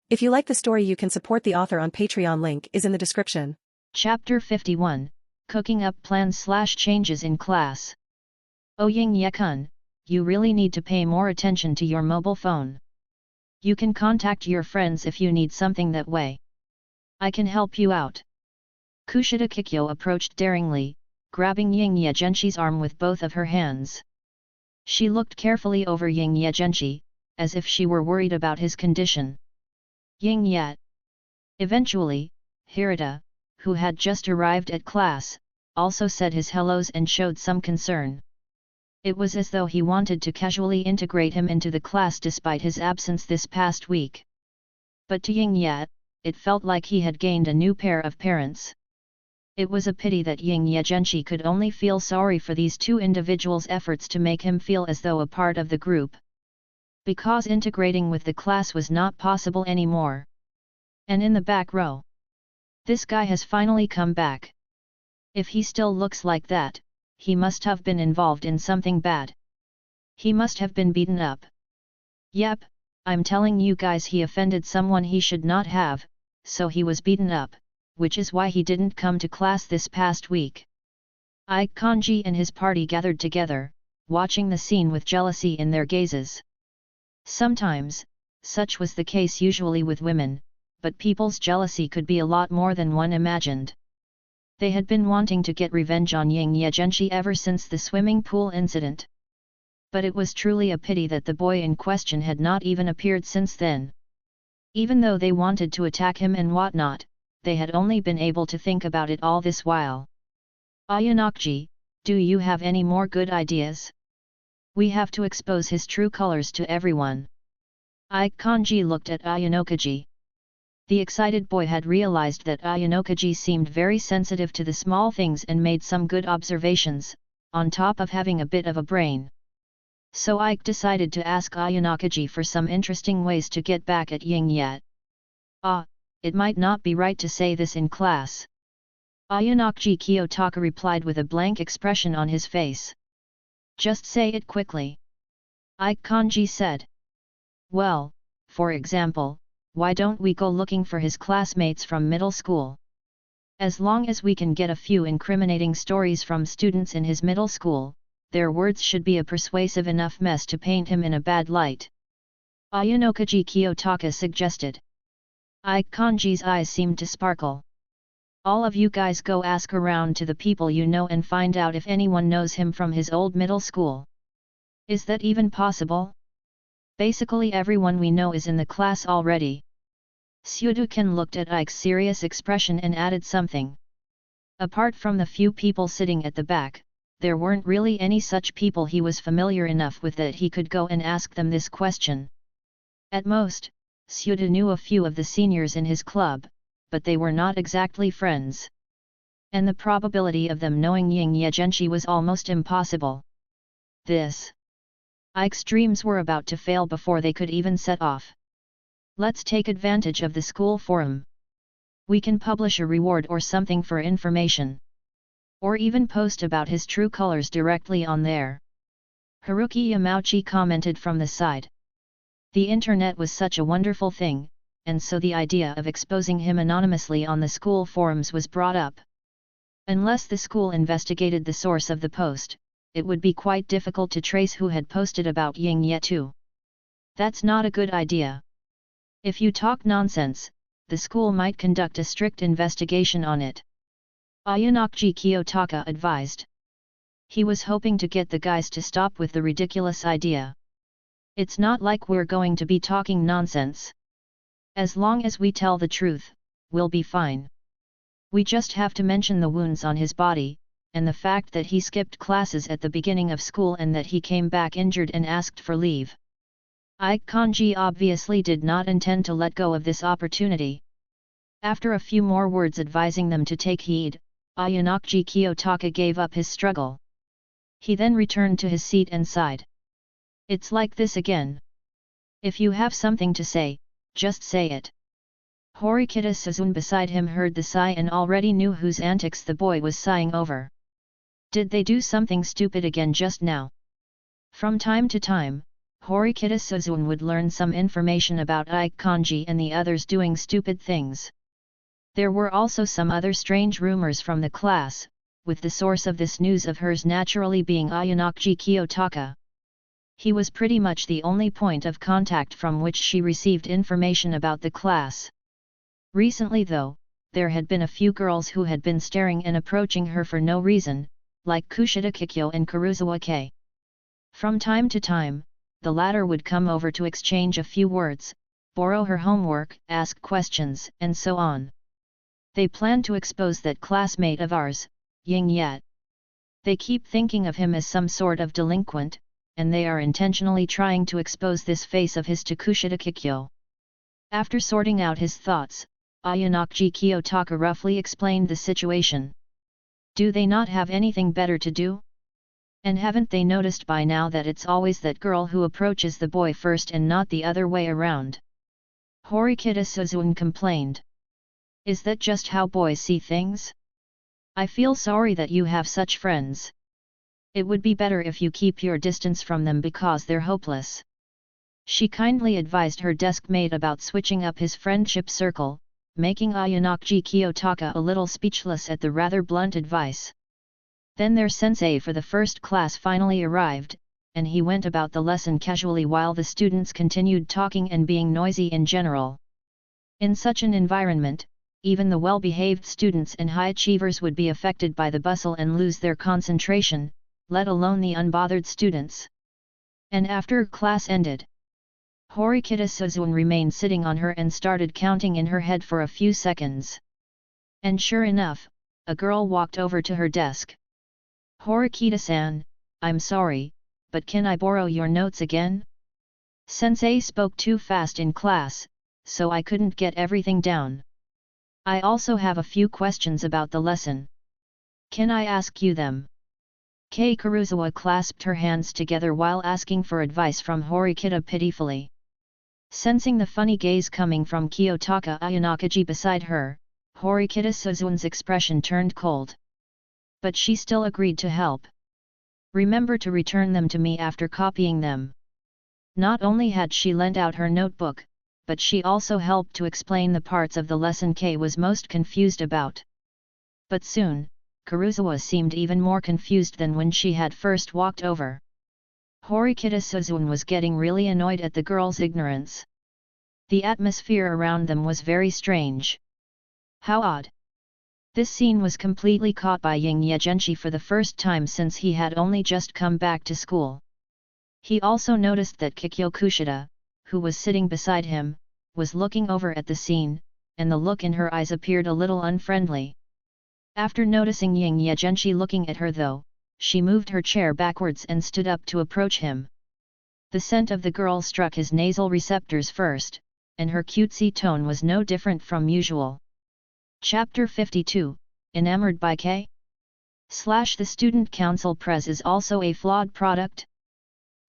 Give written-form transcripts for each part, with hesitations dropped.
If you like the story, you can support the author on Patreon. Link is in the description. Chapter 51, Cooking Up Plans/Changes in Class. Oh Ying Ye-kun, you really need to pay more attention to your mobile phone. You can contact your friends if you need something that way. I can help you out. Kushida Kikyo approached daringly, grabbing Ying Ye Zhenshi's arm with both of her hands. She looked carefully over Ying Ye Zhenshi, as if she were worried about his condition. Ying Ye. Eventually, Hirata, who had just arrived at class, also said his hellos and showed some concern. It was as though he wanted to casually integrate him into the class despite his absence this past week. But to Ying Ye, it felt like he had gained a new pair of parents. It was a pity that Ying Ye Zhenshi could only feel sorry for these two individuals' efforts to make him feel as though a part of the group. Because integrating with the class was not possible anymore. And in the back row, this guy has finally come back. If he still looks like that, he must have been involved in something bad. He must have been beaten up. Yep, I'm telling you guys, he offended someone he should not have, so he was beaten up, which is why he didn't come to class this past week. Ike Kanji and his party gathered together, watching the scene with jealousy in their gazes. Sometimes, such was the case usually with women, but people's jealousy could be a lot more than one imagined. They had been wanting to get revenge on Ying Ye Zhenshi ever since the swimming pool incident. But it was truly a pity that the boy in question had not even appeared since then. Even though they wanted to attack him and whatnot, they had only been able to think about it all this while. Ayanokji, do you have any more good ideas? We have to expose his true colors to everyone. Ike Kanji looked at Ayanokaji. The excited boy had realized that Ayanokaji seemed very sensitive to the small things and made some good observations, on top of having a bit of a brain. So Ike decided to ask Ayanokaji for some interesting ways to get back at Ying Ye. It might not be right to say this in class. Ayanokji Kiyotaka replied with a blank expression on his face. Just say it quickly. Ike Kanji said. Well, for example, why don't we go looking for his classmates from middle school? As long as we can get a few incriminating stories from students in his middle school, their words should be a persuasive enough mess to paint him in a bad light. Ayanokaji Kiyotaka suggested. Ike Kanji's eyes seemed to sparkle. All of you guys go ask around to the people you know and find out if anyone knows him from his old middle school. Is that even possible? Basically everyone we know is in the class already. Sudokan looked at Ike's serious expression and added something. Apart from the few people sitting at the back, there weren't really any such people he was familiar enough with that he could go and ask them this question. At most, Suda knew a few of the seniors in his club, but they were not exactly friends. And the probability of them knowing Ying Ye Zhenshi was almost impossible. Ike's dreams were about to fail before they could even set off. Let's take advantage of the school forum. We can publish a reward or something for information. Or even post about his true colors directly on there. Haruki Yamauchi commented from the side. The internet was such a wonderful thing, and so the idea of exposing him anonymously on the school forums was brought up. Unless the school investigated the source of the post, it would be quite difficult to trace who had posted about Ying Ye too. That's not a good idea. If you talk nonsense, the school might conduct a strict investigation on it. Ayanokji Kiyotaka advised. He was hoping to get the guys to stop with the ridiculous idea. It's not like we're going to be talking nonsense. As long as we tell the truth, we'll be fine. We just have to mention the wounds on his body, and the fact that he skipped classes at the beginning of school and that he came back injured and asked for leave. Ike Kanji obviously did not intend to let go of this opportunity. After a few more words advising them to take heed, Ayanokji Kiyotaka gave up his struggle. He then returned to his seat and sighed. It's like this again. If you have something to say, just say it. Horikita Suzune beside him heard the sigh and already knew whose antics the boy was sighing over. Did they do something stupid again just now? From time to time, Horikita Suzune would learn some information about Ike Kanji and the others doing stupid things. There were also some other strange rumors from the class, with the source of this news of hers naturally being Ayanokji Kiyotaka. He was pretty much the only point of contact from which she received information about the class. Recently though, there had been a few girls who had been staring and approaching her for no reason, like Kushida Kikyo and Kuruzawa K. From time to time, the latter would come over to exchange a few words, borrow her homework, ask questions, and so on. They plan to expose that classmate of ours, Ying Ye. They keep thinking of him as some sort of delinquent, and they are intentionally trying to expose this face of his to Kushida Kikyo. After sorting out his thoughts, Ayanokji Kiyotaka roughly explained the situation. Do they not have anything better to do? And haven't they noticed by now that it's always that girl who approaches the boy first and not the other way around? Horikita Suzune complained. Is that just how boys see things? I feel sorry that you have such friends. It would be better if you keep your distance from them because they're hopeless. She kindly advised her desk mate about switching up his friendship circle, making Ayanokji Kiyotaka a little speechless at the rather blunt advice. Then their sensei for the first class finally arrived, and he went about the lesson casually while the students continued talking and being noisy in general. In such an environment, even the well-behaved students and high achievers would be affected by the bustle and lose their concentration, let alone the unbothered students. And after class ended, Horikita Suzune remained sitting on her and started counting in her head for a few seconds. And sure enough, a girl walked over to her desk. Horikita-san, I'm sorry, but can I borrow your notes again? Sensei spoke too fast in class, so I couldn't get everything down. I also have a few questions about the lesson. Can I ask you them? Kei Kuruzawa clasped her hands together while asking for advice from Horikita pitifully. Sensing the funny gaze coming from Kiyotaka Ayanokji beside her, Horikita Suzune's expression turned cold. But she still agreed to help. Remember to return them to me after copying them. Not only had she lent out her notebook, but she also helped to explain the parts of the lesson Kei was most confused about. But soon, Kuruzawa seemed even more confused than when she had first walked over. Horikita Suzune was getting really annoyed at the girl's ignorance. The atmosphere around them was very strange. How odd! This scene was completely caught by Ying Ye Zhenshi for the first time since he had only just come back to school. He also noticed that Kikyo Kushida, who was sitting beside him, was looking over at the scene, and the look in her eyes appeared a little unfriendly. After noticing Ying Ye Zhenshi looking at her though, she moved her chair backwards and stood up to approach him. The scent of the girl struck his nasal receptors first, and her cutesy tone was no different from usual. Chapter 52, Enamored by K? The student council press is also a flawed product?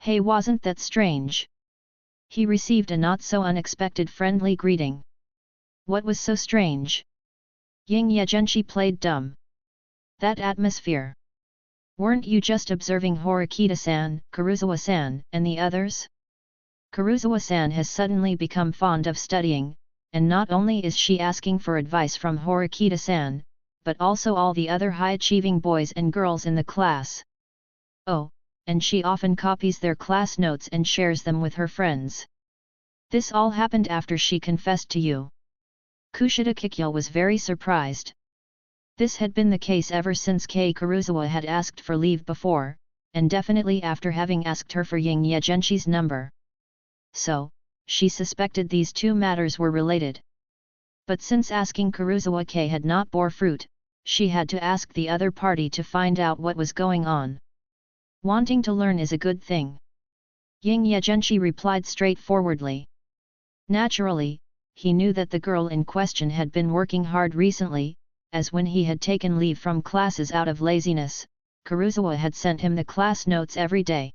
Hey, wasn't that strange? He received a not-so-unexpected friendly greeting. What was so strange? Ying Ye Zhenshi played dumb. That atmosphere. Weren't you just observing Horikita-san, Kuruzawa-san, and the others? Kuruzawa-san has suddenly become fond of studying, and not only is she asking for advice from Horikita-san, but also all the other high-achieving boys and girls in the class. Oh, and she often copies their class notes and shares them with her friends. This all happened after she confessed to you. Kushida Kikyo was very surprised. This had been the case ever since Kei Kuruzawa had asked for leave before, and definitely after having asked her for Ying Ye Zhenshi's number. So, she suspected these two matters were related. But since asking Kuruzawa Kei had not bore fruit, she had to ask the other party to find out what was going on. Wanting to learn is a good thing. Ying Ye Zhenshi replied straightforwardly. Naturally, he knew that the girl in question had been working hard recently, as when he had taken leave from classes out of laziness, Kuruzawa had sent him the class notes every day.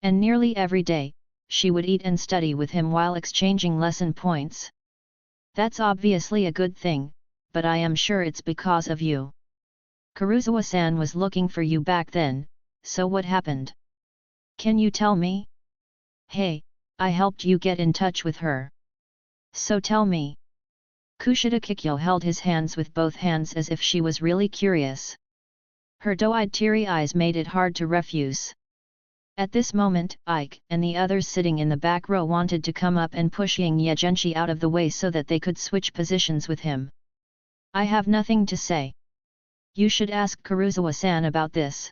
And nearly every day, she would eat and study with him while exchanging lesson points. That's obviously a good thing, but I am sure it's because of you. Kuruzawa-san was looking for you back then, so what happened? Can you tell me? Hey, I helped you get in touch with her. So tell me. Kushida Kikyo held his hands with both hands as if she was really curious. Her doe-eyed teary eyes made it hard to refuse. At this moment, Ike and the others sitting in the back row wanted to come up and push Ying Ye Zhenshi out of the way so that they could switch positions with him. I have nothing to say. You should ask Kuruzawa-san about this.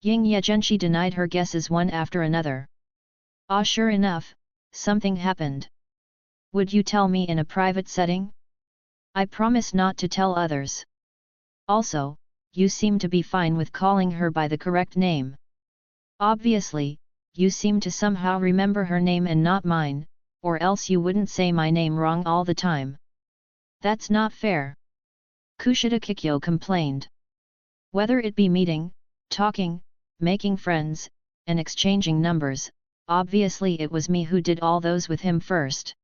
Ying Ye Zhenshi denied her guesses one after another. Ah, sure enough, something happened. Would you tell me in a private setting? I promise not to tell others. Also, you seem to be fine with calling her by the correct name. Obviously, you seem to somehow remember her name and not mine, or else you wouldn't say my name wrong all the time. That's not fair. Kushida Kikyo complained. Whether it be meeting, talking, making friends, and exchanging numbers, obviously it was me who did all those with him first.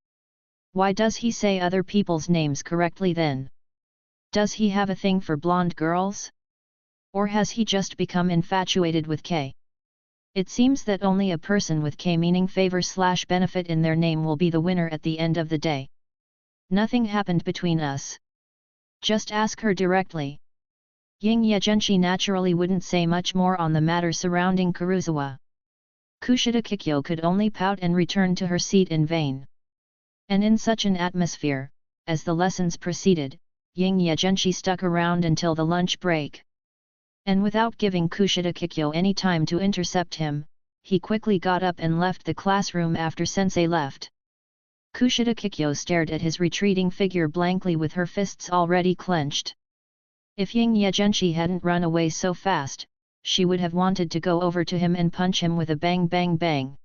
Why does he say other people's names correctly then? Does he have a thing for blonde girls? Or has he just become infatuated with K? It seems that only a person with K meaning favor/benefit in their name will be the winner at the end of the day. Nothing happened between us. Just ask her directly. Ying Ye Zhenshi naturally wouldn't say much more on the matter surrounding Kuruzawa. Kushida Kikyo could only pout and return to her seat in vain. And in such an atmosphere, as the lessons proceeded, Ying Ye Zhenshi stuck around until the lunch break. And without giving Kushida Kikyo any time to intercept him, he quickly got up and left the classroom after sensei left. Kushida Kikyo stared at his retreating figure blankly with her fists already clenched. If Ying Ye Zhenshi hadn't run away so fast, she would have wanted to go over to him and punch him with a bang bang bang.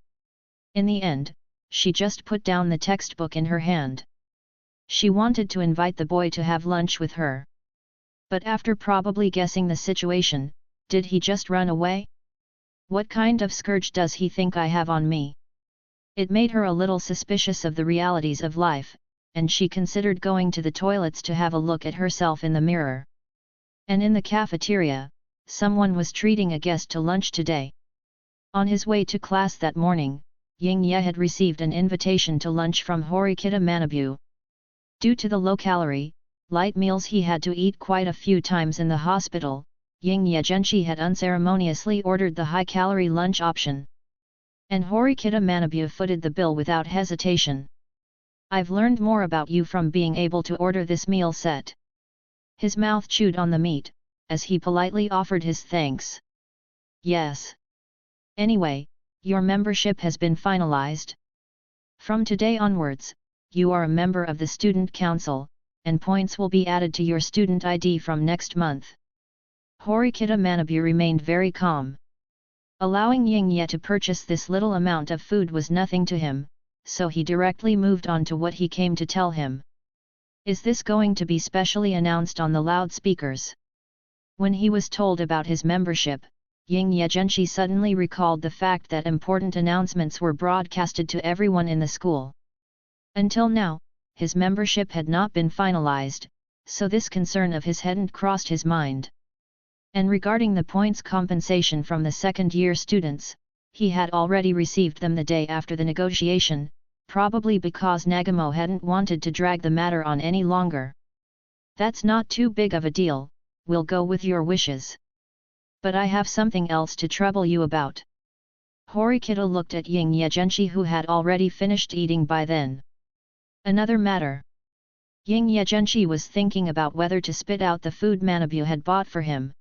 In the end, she just put down the textbook in her hand. She wanted to invite the boy to have lunch with her. But after probably guessing the situation, did he just run away? What kind of scourge does he think I have on me? It made her a little suspicious of the realities of life, and she considered going to the toilets to have a look at herself in the mirror. And in the cafeteria, someone was treating a guest to lunch today. On his way to class that morning, Ying Ye had received an invitation to lunch from Horikita Manabu. Due to the low-calorie, light meals he had to eat quite a few times in the hospital, Ying Ye Zhenshi had unceremoniously ordered the high-calorie lunch option. And Horikita Manabu footed the bill without hesitation. I've learned more about you from being able to order this meal set. His mouth chewed on the meat, as he politely offered his thanks. Yes. Anyway, your membership has been finalized. From today onwards, you are a member of the student council, and points will be added to your student ID from next month. Horikita Manabu remained very calm. Allowing Ying Ye to purchase this little amount of food was nothing to him, so he directly moved on to what he came to tell him. Is this going to be specially announced on the loudspeakers? When he was told about his membership, Ying Ye Zhenshi suddenly recalled the fact that important announcements were broadcasted to everyone in the school. Until now, his membership had not been finalized, so this concern of his hadn't crossed his mind. And regarding the points compensation from the second-year students, he had already received them the day after the negotiation, probably because Nagamo hadn't wanted to drag the matter on any longer. That's not too big of a deal, we'll go with your wishes. But I have something else to trouble you about. Horikita looked at Ying Ye Zhenshi, who had already finished eating by then. Another matter. Ying Ye Zhenshi was thinking about whether to spit out the food Manabu had bought for him.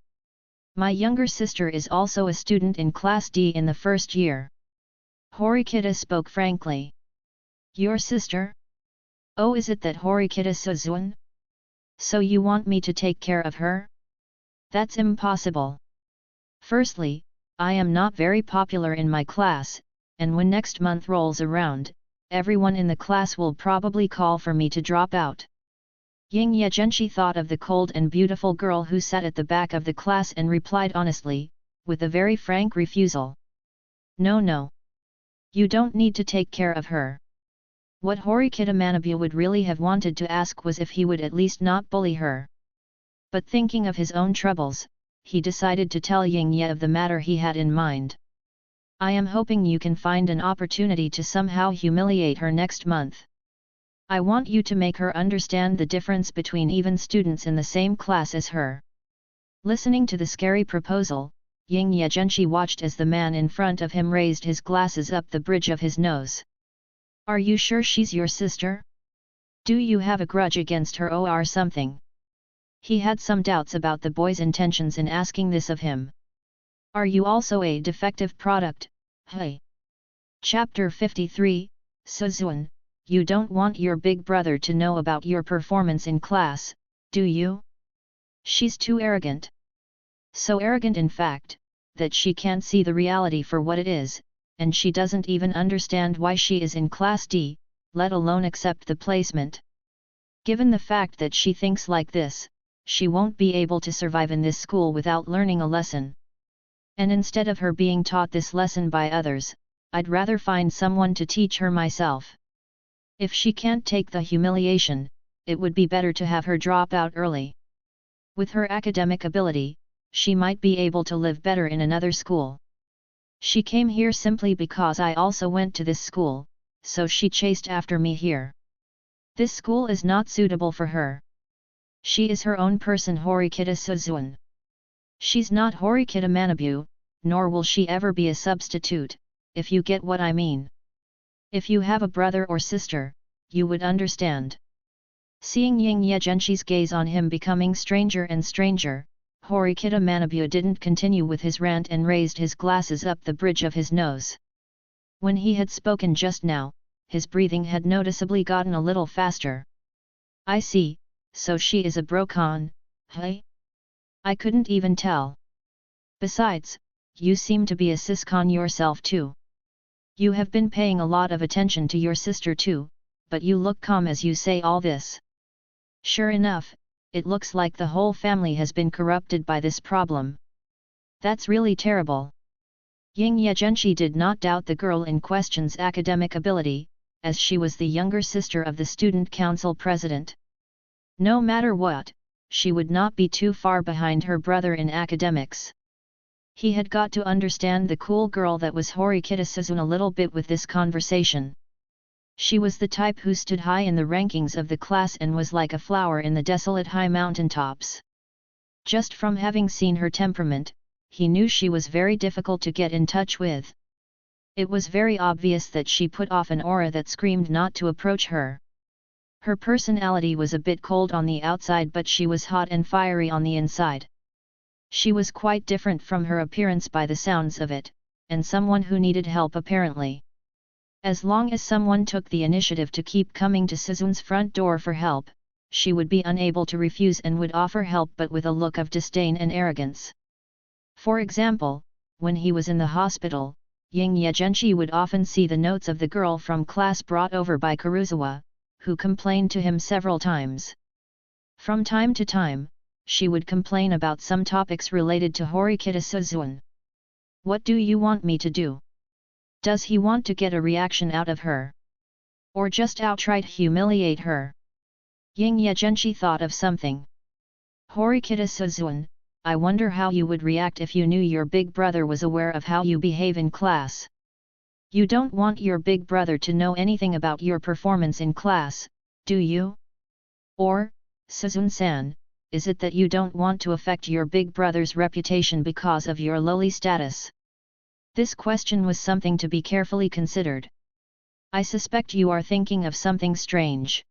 My younger sister is also a student in Class D in the first year. Horikita spoke frankly. Your sister? Oh, is it that Horikita Suzuan? So you want me to take care of her? That's impossible. Firstly, I am not very popular in my class, and when next month rolls around, everyone in the class will probably call for me to drop out. Ying Ye Zhenshi thought of the cold and beautiful girl who sat at the back of the class and replied honestly, with a very frank refusal. No. You don't need to take care of her. What Horikita Manabu would really have wanted to ask was if he would at least not bully her. But thinking of his own troubles, he decided to tell Ying Ye of the matter he had in mind. I am hoping you can find an opportunity to somehow humiliate her next month. I want you to make her understand the difference between even students in the same class as her. Listening to the scary proposal, Ying Ye Zhenshi watched as the man in front of him raised his glasses up the bridge of his nose. Are you sure she's your sister? Do you have a grudge against her or something? He had some doubts about the boy's intentions in asking this of him. Are you also a defective product? Hey! Chapter 53, Suzun, you don't want your big brother to know about your performance in class, do you? She's too arrogant. So arrogant in fact, that she can't see the reality for what it is, and she doesn't even understand why she is in Class D, let alone accept the placement. Given the fact that she thinks like this, she won't be able to survive in this school without learning a lesson. And instead of her being taught this lesson by others, I'd rather find someone to teach her myself. If she can't take the humiliation, it would be better to have her drop out early. With her academic ability, she might be able to live better in another school. She came here simply because I also went to this school, so she chased after me here. This school is not suitable for her. She is her own person, Horikita Suzun. She's not Horikita Manabu, nor will she ever be a substitute, if you get what I mean. If you have a brother or sister, you would understand. Seeing Ying Ye Zhenshi's gaze on him becoming stranger and stranger, Horikita Manabu didn't continue with his rant and raised his glasses up the bridge of his nose. When he had spoken just now, his breathing had noticeably gotten a little faster. I see, so she is a brocon, hey? I couldn't even tell. Besides, you seem to be a siscon yourself too. You have been paying a lot of attention to your sister too, but you look calm as you say all this. Sure enough, it looks like the whole family has been corrupted by this problem. That's really terrible. Ying Ye Zhenshi did not doubt the girl in question's academic ability, as she was the younger sister of the student council president. No matter what, she would not be too far behind her brother in academics. He had got to understand the cool girl that was Horikita Suzun a little bit with this conversation. She was the type who stood high in the rankings of the class and was like a flower in the desolate high mountaintops. Just from having seen her temperament, he knew she was very difficult to get in touch with. It was very obvious that she put off an aura that screamed not to approach her. Her personality was a bit cold on the outside, but she was hot and fiery on the inside. She was quite different from her appearance by the sounds of it, and someone who needed help apparently. As long as someone took the initiative to keep coming to Suzun's front door for help, she would be unable to refuse and would offer help, but with a look of disdain and arrogance. For example, when he was in the hospital, Ying Ye Zhenshi would often see the notes of the girl from class brought over by Kuruzawa, who complained to him several times. From time to time, she would complain about some topics related to Horikita Suzun. What do you want me to do? Does he want to get a reaction out of her? Or just outright humiliate her? Ying Ye Zhenshi thought of something. Horikita Suzun, I wonder how you would react if you knew your big brother was aware of how you behave in class. You don't want your big brother to know anything about your performance in class, do you? Or, Suzun-san, is it that you don't want to affect your big brother's reputation because of your lowly status? This question was something to be carefully considered. I suspect you are thinking of something strange.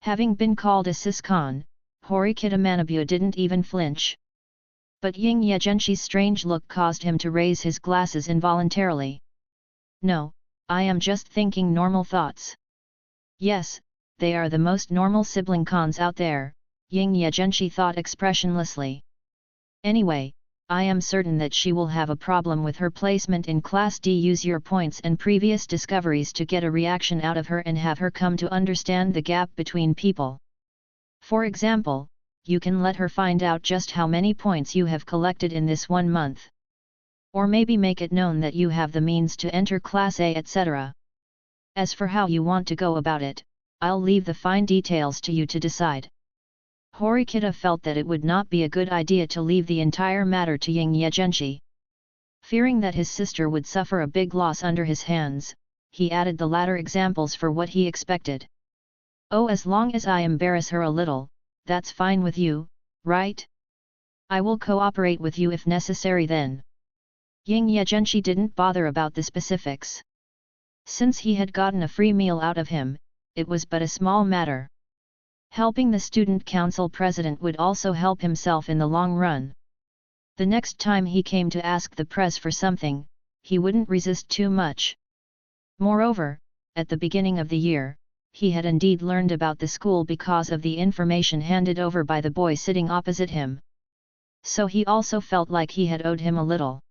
Having been called a siscon, Horikita Manabu didn't even flinch. But Ying Ye Zhenshi's strange look caused him to raise his glasses involuntarily. No, I am just thinking normal thoughts. Yes, they are the most normal sibling cons out there, Ying Ye Zhenshi thought expressionlessly. Anyway, I am certain that she will have a problem with her placement in Class D. Use your points and previous discoveries to get a reaction out of her and have her come to understand the gap between people. For example, you can let her find out just how many points you have collected in this 1 month. Or maybe make it known that you have the means to enter Class A, etc. As for how you want to go about it, I'll leave the fine details to you to decide. Horikita felt that it would not be a good idea to leave the entire matter to Ying Ye Zhenshi. Fearing that his sister would suffer a big loss under his hands, he added the latter examples for what he expected. "Oh, as long as I embarrass her a little, that's fine with you, right? I will cooperate with you if necessary then." Ying Ye Zhenshi didn't bother about the specifics. Since he had gotten a free meal out of him, it was but a small matter. Helping the student council president would also help himself in the long run. The next time he came to ask the press for something, he wouldn't resist too much. Moreover, at the beginning of the year, he had indeed learned about the school because of the information handed over by the boy sitting opposite him. So he also felt like he had owed him a little.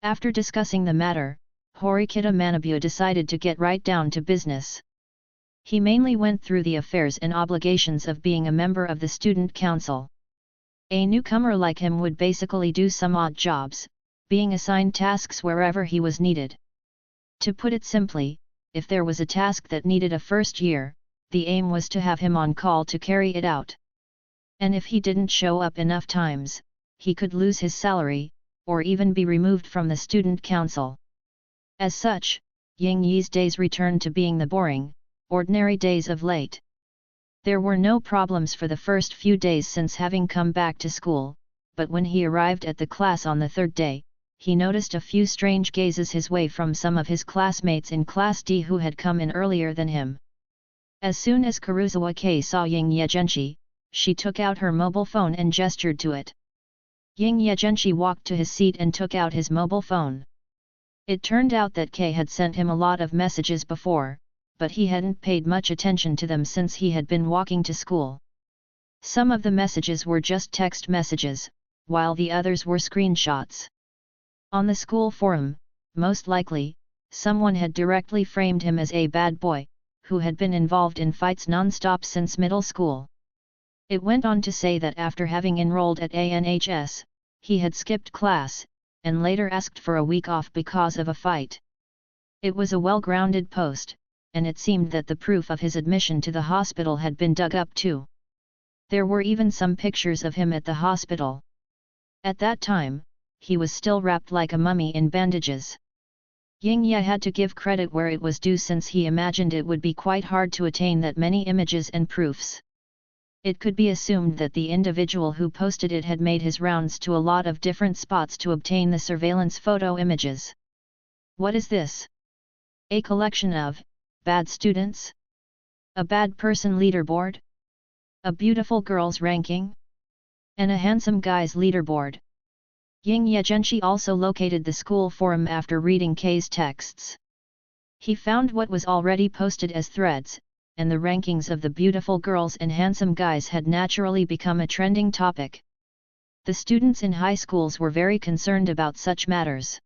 After discussing the matter, Horikita Manabu decided to get right down to business. He mainly went through the affairs and obligations of being a member of the student council. A newcomer like him would basically do some odd jobs, being assigned tasks wherever he was needed. To put it simply, if there was a task that needed a first year, the aim was to have him on call to carry it out. And if he didn't show up enough times, he could lose his salary, or even be removed from the student council. As such, Ying Ye's days returned to being the boring, ordinary days of late. There were no problems for the first few days since having come back to school, but when he arrived at the class on the third day, he noticed a few strange gazes his way from some of his classmates in Class D who had come in earlier than him. As soon as Kuruzawa K saw Ying Ye Zhenshi, she took out her mobile phone and gestured to it. Ying Ye Zhenshi walked to his seat and took out his mobile phone. It turned out that K had sent him a lot of messages before, but he hadn't paid much attention to them since he had been walking to school. Some of the messages were just text messages, while the others were screenshots. On the school forum, most likely, someone had directly framed him as a bad boy, who had been involved in fights non-stop since middle school. It went on to say that after having enrolled at ANHS, he had skipped class, and later asked for a week off because of a fight. It was a well-grounded post, and it seemed that the proof of his admission to the hospital had been dug up too. There were even some pictures of him at the hospital. At that time, he was still wrapped like a mummy in bandages. Ying Ye had to give credit where it was due since he imagined it would be quite hard to attain that many images and proofs. It could be assumed that the individual who posted it had made his rounds to a lot of different spots to obtain the surveillance photo images. What is this? A collection of bad students? A bad person leaderboard? A beautiful girl's ranking? And a handsome guy's leaderboard? Ying Ye Zhenshi also located the school forum after reading K's texts. He found what was already posted as threads, and the rankings of the beautiful girls and handsome guys had naturally become a trending topic. The students in high schools were very concerned about such matters.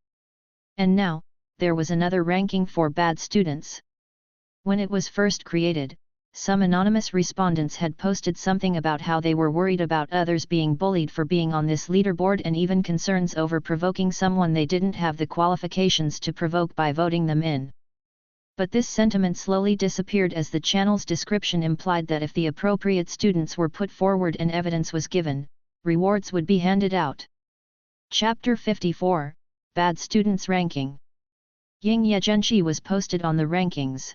And now, there was another ranking for bad students. When it was first created, some anonymous respondents had posted something about how they were worried about others being bullied for being on this leaderboard and even concerns over provoking someone they didn't have the qualifications to provoke by voting them in. But this sentiment slowly disappeared as the channel's description implied that if the appropriate students were put forward and evidence was given, rewards would be handed out. Chapter 54, Bad Students Ranking. Ying Ye Zhenshi was posted on the rankings.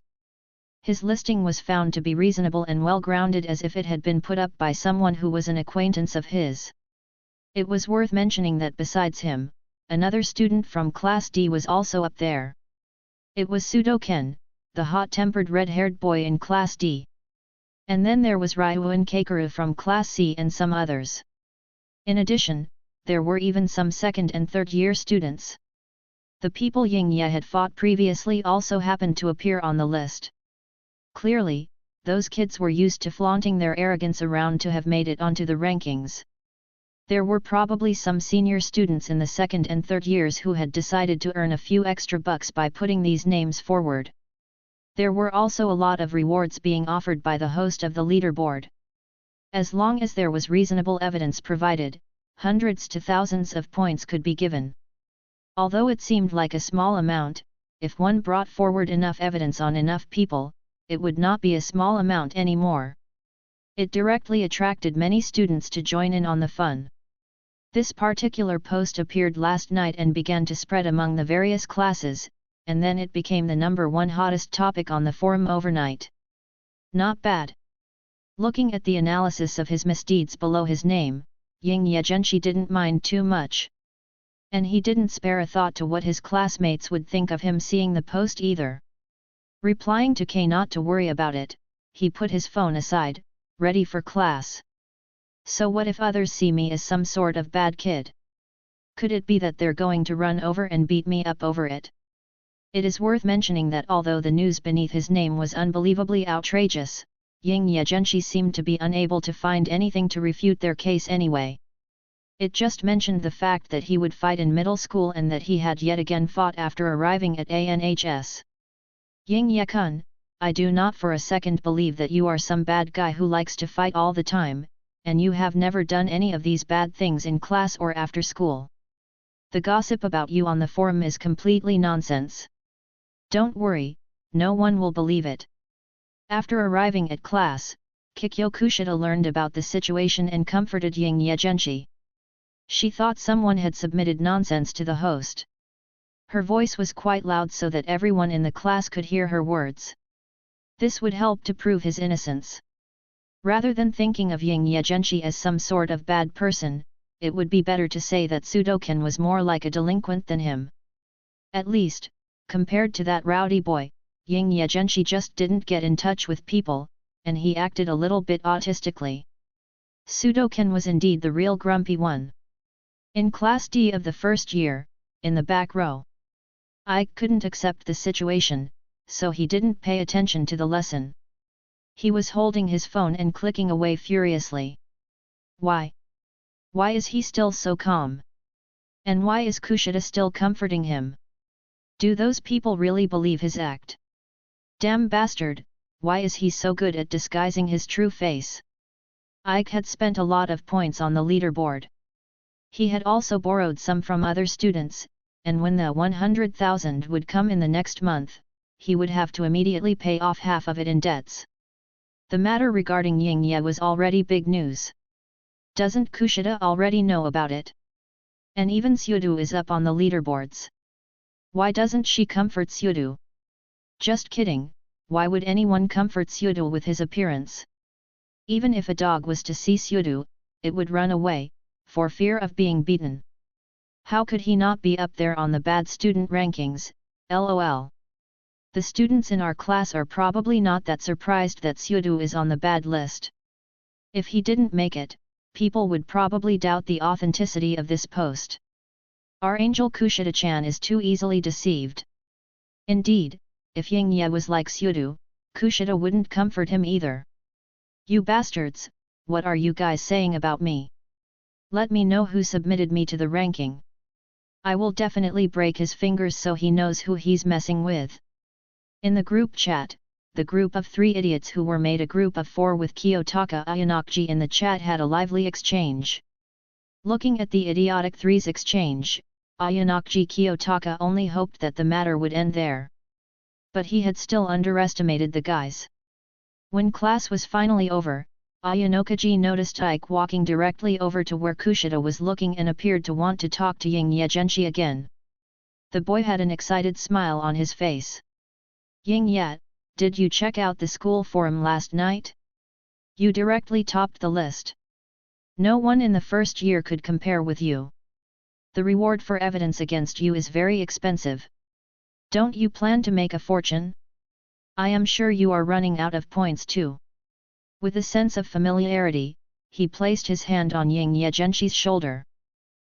His listing was found to be reasonable and well-grounded as if it had been put up by someone who was an acquaintance of his. It was worth mentioning that besides him, another student from Class D was also up there. It was Sudo-ken, the hot-tempered red-haired boy in Class D. And then there was Ryuan Kakeru from Class C and some others. In addition, there were even some second and third-year students. The people Ying Ye had fought previously also happened to appear on the list. Clearly, those kids were used to flaunting their arrogance around to have made it onto the rankings. There were probably some senior students in the second and third years who had decided to earn a few extra bucks by putting these names forward. There were also a lot of rewards being offered by the host of the leaderboard. As long as there was reasonable evidence provided, hundreds to thousands of points could be given. Although it seemed like a small amount, if one brought forward enough evidence on enough people, it would not be a small amount anymore. It directly attracted many students to join in on the fun. This particular post appeared last night and began to spread among the various classes, and then it became the #1 hottest topic on the forum overnight. Not bad. Looking at the analysis of his misdeeds below his name, Ying Ye Zhenshi didn't mind too much. And he didn't spare a thought to what his classmates would think of him seeing the post either. Replying to K not to worry about it, he put his phone aside, ready for class. So what if others see me as some sort of bad kid? Could it be that they're going to run over and beat me up over it? It is worth mentioning that although the news beneath his name was unbelievably outrageous, Ying Ye Zhenshi seemed to be unable to find anything to refute their case anyway. It just mentioned the fact that he would fight in middle school and that he had yet again fought after arriving at ANHS. Ying Ye-kun, I do not for a second believe that you are some bad guy who likes to fight all the time, and you have never done any of these bad things in class or after school. The gossip about you on the forum is completely nonsense. Don't worry, no one will believe it. After arriving at class, Kikyo Kushida learned about the situation and comforted Ying Ye Zhenshi. She thought someone had submitted nonsense to the host. Her voice was quite loud so that everyone in the class could hear her words. This would help to prove his innocence. Rather than thinking of Ying Ye Zhenshi as some sort of bad person, it would be better to say that Sudoken was more like a delinquent than him. At least, compared to that rowdy boy, Ying Ye Zhenshi just didn't get in touch with people, and he acted a little bit autistically. Sudoken was indeed the real grumpy one. In Class D of the first year, in the back row, Ike couldn't accept the situation, so he didn't pay attention to the lesson. He was holding his phone and clicking away furiously. Why? Why is he still so calm? And why is Kushida still comforting him? Do those people really believe his act? Damn bastard, why is he so good at disguising his true face? Ike had spent a lot of points on the leaderboard. He had also borrowed some from other students, and when the 100,000 would come in the next month, he would have to immediately pay off half of it in debts. The matter regarding Ying Ye was already big news. Doesn't Kushida already know about it? And even Sudo is up on the leaderboards. Why doesn't she comfort Sudo? Just kidding, why would anyone comfort Sudo with his appearance? Even if a dog was to see Sudo, it would run away, for fear of being beaten. How could he not be up there on the bad student rankings, lol. The students in our class are probably not that surprised that Sudo is on the bad list. If he didn't make it, people would probably doubt the authenticity of this post. Our angel Kushida-chan is too easily deceived. Indeed, if Ying Ye was like Sudo, Kushida wouldn't comfort him either. You bastards, what are you guys saying about me? Let me know who submitted me to the ranking. I will definitely break his fingers so he knows who he's messing with. In the group chat, the group of 3 idiots who were made a group of 4 with Kiyotaka Ayanokji in the chat had a lively exchange. Looking at the idiotic three's exchange, Ayanokji Kiyotaka only hoped that the matter would end there. But he had still underestimated the guys. When class was finally over, Ayanokaji noticed Ike walking directly over to where Kushida was looking and appeared to want to talk to Ying Ye Zhenshi again. The boy had an excited smile on his face. Ying Ye, did you check out the school forum last night? You directly topped the list. No one in the first year could compare with you. The reward for evidence against you is very expensive. Don't you plan to make a fortune? I am sure you are running out of points too. With a sense of familiarity, he placed his hand on Ying Ye Zhenshi's shoulder.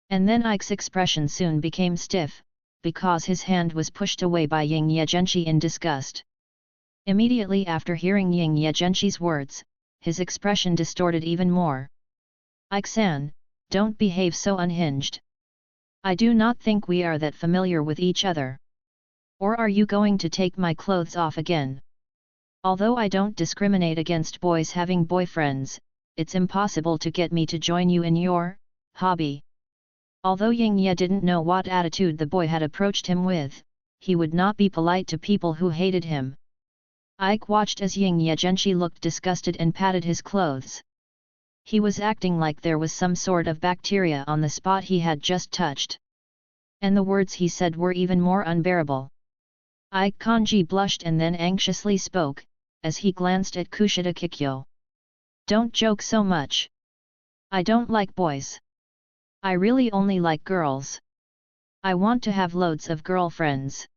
And then Ike's expression soon became stiff, because his hand was pushed away by Ying Ye Zhenshi in disgust. Immediately after hearing Ying Ye Zhenshi's words, his expression distorted even more. Ike-san, don't behave so unhinged. I do not think we are that familiar with each other. Or are you going to take my clothes off again? Although I don't discriminate against boys having boyfriends, it's impossible to get me to join you in your hobby. Although Ying Ye didn't know what attitude the boy had approached him with, he would not be polite to people who hated him. Ike watched as Ying Ye Zhenshi looked disgusted and patted his clothes. He was acting like there was some sort of bacteria on the spot he had just touched. And the words he said were even more unbearable. Ike Kanji blushed and then anxiously spoke, as he glanced at Kushida Kikyo. Don't joke so much. I don't like boys. I really only like girls. I want to have loads of girlfriends.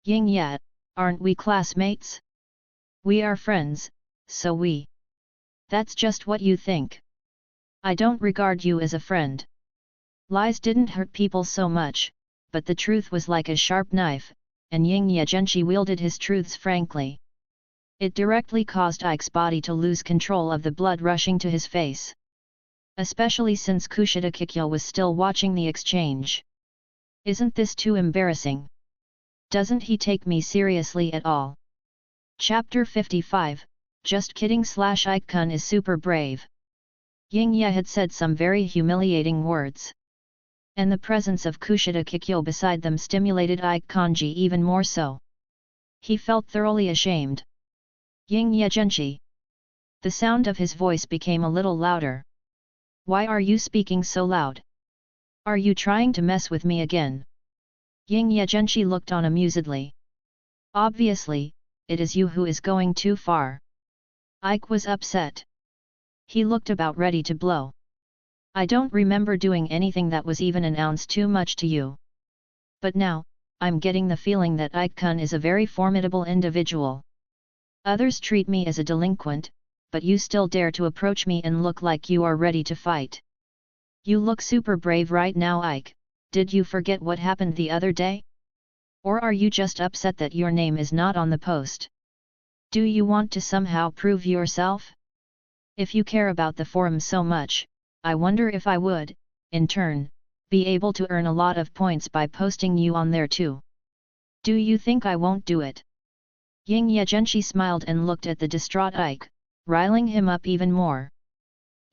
Ying Ye, aren't we classmates? We are friends, so we. That's just what you think. I don't regard you as a friend. Lies didn't hurt people so much, but the truth was like a sharp knife, and Ying Ye Zhenshi wielded his truths frankly. It directly caused Ike's body to lose control of the blood rushing to his face. Especially since Kushida Kikyo was still watching the exchange. Isn't this too embarrassing? Doesn't he take me seriously at all? Chapter 55, Just kidding / Ike-kun is super brave. Ying Ye had said some very humiliating words. And the presence of Kushida Kikyo beside them stimulated Ike Kanji even more so. He felt thoroughly ashamed. Ying Ye Zhenshi. The sound of his voice became a little louder. Why are you speaking so loud? Are you trying to mess with me again? Ying Ye Zhenshi looked on amusedly. Obviously, it is you who is going too far. Ike was upset. He looked about ready to blow. I don't remember doing anything that was even an ounce too much to you. But now, I'm getting the feeling that Ike-kun is a very formidable individual. Others treat me as a delinquent, but you still dare to approach me and look like you are ready to fight. You look super brave right now, Ike. Did you forget what happened the other day? Or are you just upset that your name is not on the post? Do you want to somehow prove yourself? If you care about the forum so much, I wonder if I would, in turn, be able to earn a lot of points by posting you on there too. Do you think I won't do it? Ying Ye Zhenshi smiled and looked at the distraught Ike, riling him up even more.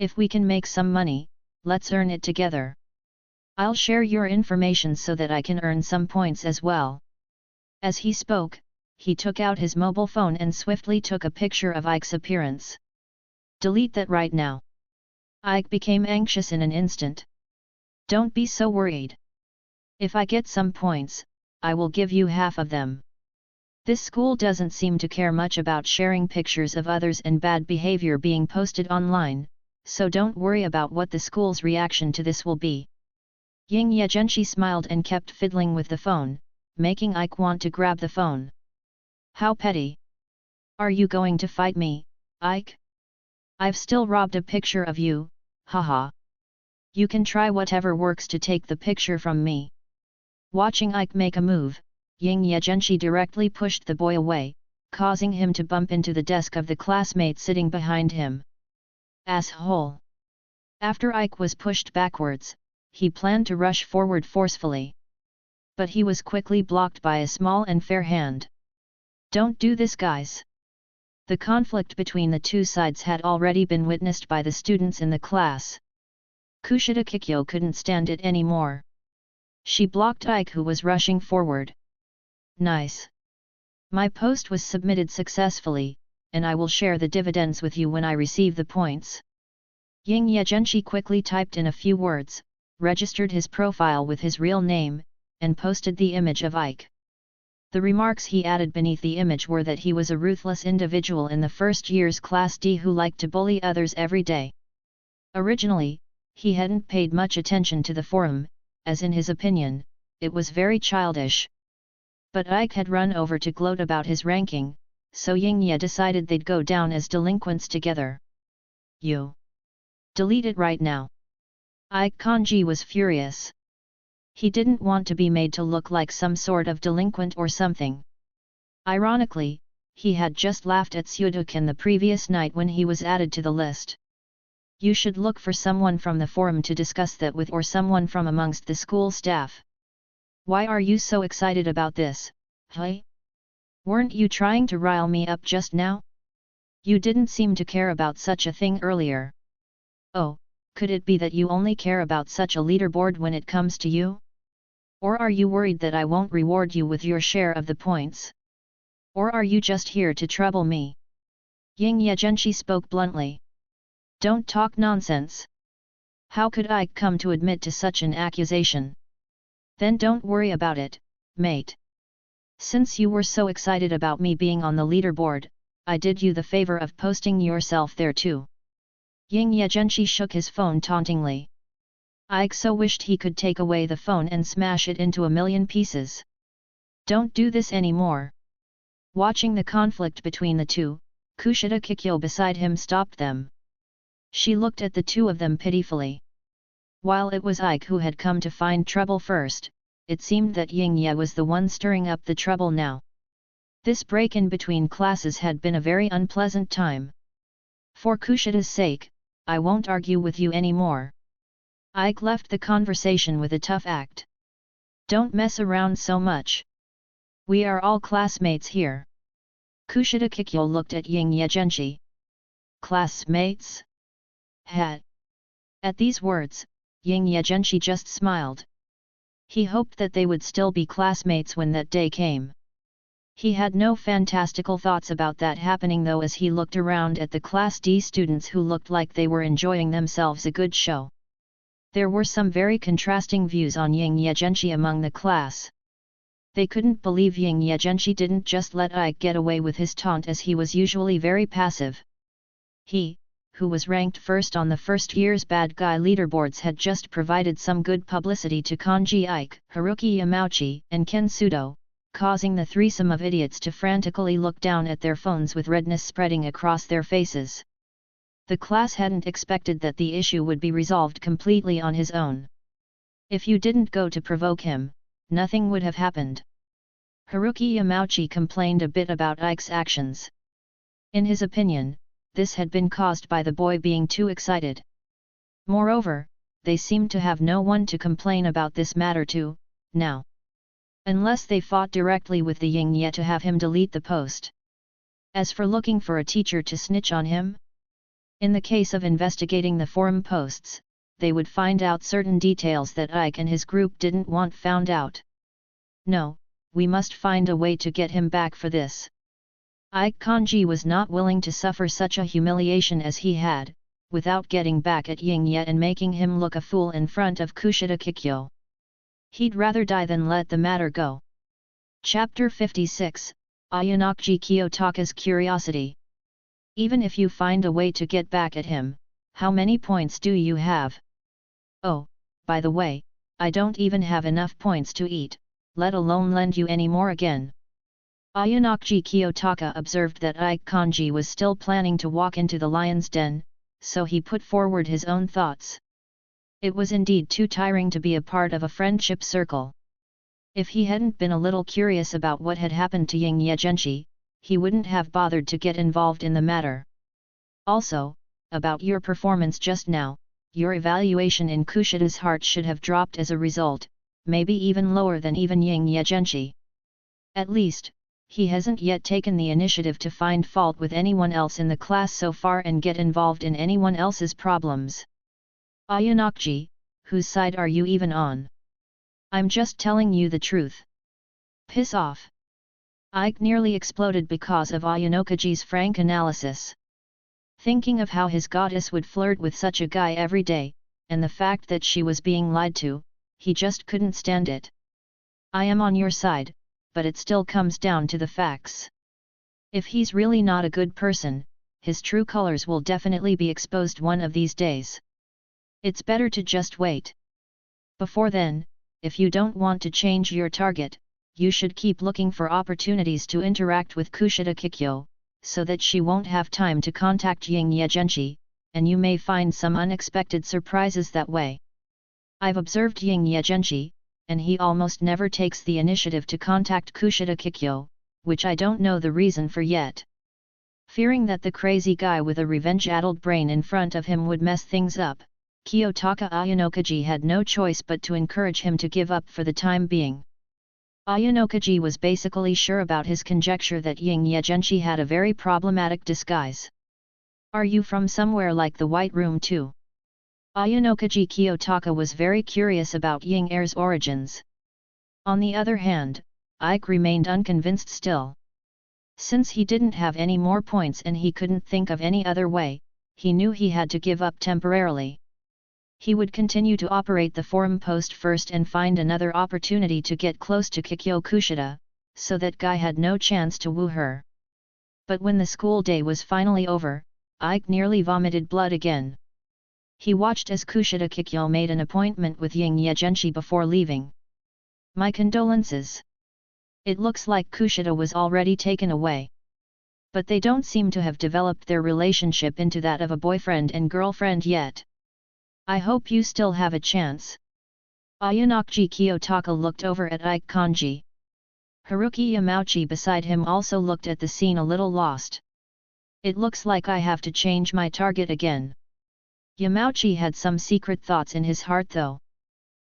If we can make some money, let's earn it together. I'll share your information so that I can earn some points as well. As he spoke, he took out his mobile phone and swiftly took a picture of Ike's appearance. Delete that right now. Ike became anxious in an instant. Don't be so worried. If I get some points, I will give you half of them. This school doesn't seem to care much about sharing pictures of others and bad behavior being posted online, so don't worry about what the school's reaction to this will be. Ying Ye Zhenshi smiled and kept fiddling with the phone, making Ike want to grab the phone. How petty. Are you going to fight me, Ike? I've still robbed a picture of you, haha. You can try whatever works to take the picture from me. Watching Ike make a move, Ying Ye Zhenshi directly pushed the boy away, causing him to bump into the desk of the classmate sitting behind him. Asshole! After Ike was pushed backwards, he planned to rush forward forcefully. But he was quickly blocked by a small and fair hand. Don't do this, guys. The conflict between the two sides had already been witnessed by the students in the class. Kushida Kikyo couldn't stand it anymore. She blocked Ike, who was rushing forward. Nice. My post was submitted successfully, and I will share the dividends with you when I receive the points. Ying Ye Zhenshi quickly typed in a few words, registered his profile with his real name, and posted the image of Ike. The remarks he added beneath the image were that he was a ruthless individual in the first year's Class D who liked to bully others every day. Originally, he hadn't paid much attention to the forum, as in his opinion, it was very childish. But Ike had run over to gloat about his ranking, so Ying Ye decided they'd go down as delinquents together. You! Delete it right now! Ike Kanji was furious. He didn't want to be made to look like some sort of delinquent or something. Ironically, he had just laughed at Sudokan the previous night when he was added to the list. You should look for someone from the forum to discuss that with, or someone from amongst the school staff. Why are you so excited about this, hey? Weren't you trying to rile me up just now? You didn't seem to care about such a thing earlier. Oh, could it be that you only care about such a leaderboard when it comes to you? Or are you worried that I won't reward you with your share of the points? Or are you just here to trouble me? Ying Ye Zhenshi spoke bluntly. Don't talk nonsense. How could I come to admit to such an accusation? Then don't worry about it, mate. Since you were so excited about me being on the leaderboard, I did you the favor of posting yourself there too. Ying Ye Zhenshi shook his phone tauntingly. Ike so wished he could take away the phone and smash it into a million pieces. Don't do this anymore. Watching the conflict between the two, Kushida Kikyo beside him stopped them. She looked at the two of them pitifully. While it was Ike who had come to find trouble first, it seemed that Ying Ye was the one stirring up the trouble now. This break-in between classes had been a very unpleasant time. For Kushida's sake, I won't argue with you anymore. Ike left the conversation with a tough act. Don't mess around so much. We are all classmates here. Kushida Kikyo looked at Ying Ye Zhenshi. Classmates? Hat. At these words, Ying Ye Zhenshi just smiled. He hoped that they would still be classmates when that day came. He had no fantastical thoughts about that happening though as he looked around at the Class D students who looked like they were enjoying themselves a good show. There were some very contrasting views on Ying Ye Zhenshi among the class. They couldn't believe Ying Ye Zhenshi didn't just let Ike get away with his taunt as he was usually very passive. He, who was ranked first on the first year's bad guy leaderboards, had just provided some good publicity to Kanji Ike, Haruki Yamauchi, and Ken Sudo, causing the threesome of idiots to frantically look down at their phones with redness spreading across their faces. The class hadn't expected that the issue would be resolved completely on his own. If you didn't go to provoke him, nothing would have happened. Haruki Yamauchi complained a bit about Ike's actions. In his opinion, this had been caused by the boy being too excited. Moreover, they seemed to have no one to complain about this matter to, now. Unless they fought directly with the Ying Ye to have him delete the post. As for looking for a teacher to snitch on him? In the case of investigating the forum posts, they would find out certain details that Ike and his group didn't want found out. No, we must find a way to get him back for this. Ike Kanji was not willing to suffer such a humiliation as he had, without getting back at Ying Ye and making him look a fool in front of Kushida Kikyo. He'd rather die than let the matter go. Chapter 56, Ayanokji Kiyotaka's Curiosity. Even if you find a way to get back at him, how many points do you have? Oh, by the way, I don't even have enough points to eat, let alone lend you any more again. Ayanokji Kiyotaka observed that Ike Kanji was still planning to walk into the lion's den, so he put forward his own thoughts. It was indeed too tiring to be a part of a friendship circle. If he hadn't been a little curious about what had happened to Ying Ye Zhenshi, he wouldn't have bothered to get involved in the matter. Also, about your performance just now, your evaluation in Kushida's heart should have dropped as a result, maybe even lower than even Ying Ye Zhenshi. At least, he hasn't yet taken the initiative to find fault with anyone else in the class so far and get involved in anyone else's problems. Ayanokji, whose side are you even on? I'm just telling you the truth. Piss off. Ike nearly exploded because of Ayanokaji's frank analysis. Thinking of how his goddess would flirt with such a guy every day, and the fact that she was being lied to, he just couldn't stand it. I am on your side, but it still comes down to the facts. If he's really not a good person, his true colors will definitely be exposed one of these days. It's better to just wait. Before then, if you don't want to change your target, you should keep looking for opportunities to interact with Kushida Kikyo, so that she won't have time to contact Ying Ye Zhenshi, and you may find some unexpected surprises that way. I've observed Ying Ye Zhenshi, and he almost never takes the initiative to contact Kushida Kikyo, which I don't know the reason for yet. Fearing that the crazy guy with a revenge-addled brain in front of him would mess things up, Kiyotaka Ayanokaji had no choice but to encourage him to give up for the time being. Ayanokaji was basically sure about his conjecture that Ying Ye Zhenshi had a very problematic disguise. Are you from somewhere like the White Room too? Ayanokaji Kiyotaka was very curious about Ying Er's origins. On the other hand, Ike remained unconvinced still. Since he didn't have any more points and he couldn't think of any other way, he knew he had to give up temporarily. He would continue to operate the forum post first and find another opportunity to get close to Kikyo Kushida, so that guy had no chance to woo her. But when the school day was finally over, Ike nearly vomited blood again. He watched as Kushida Kikyo made an appointment with Ying Ye Zhenshi before leaving. My condolences. It looks like Kushida was already taken away. But they don't seem to have developed their relationship into that of a boyfriend and girlfriend yet. I hope you still have a chance. Ayanokji Kiyotaka looked over at Ike Kanji. Haruki Yamauchi beside him also looked at the scene a little lost. It looks like I have to change my target again. Yamauchi had some secret thoughts in his heart though.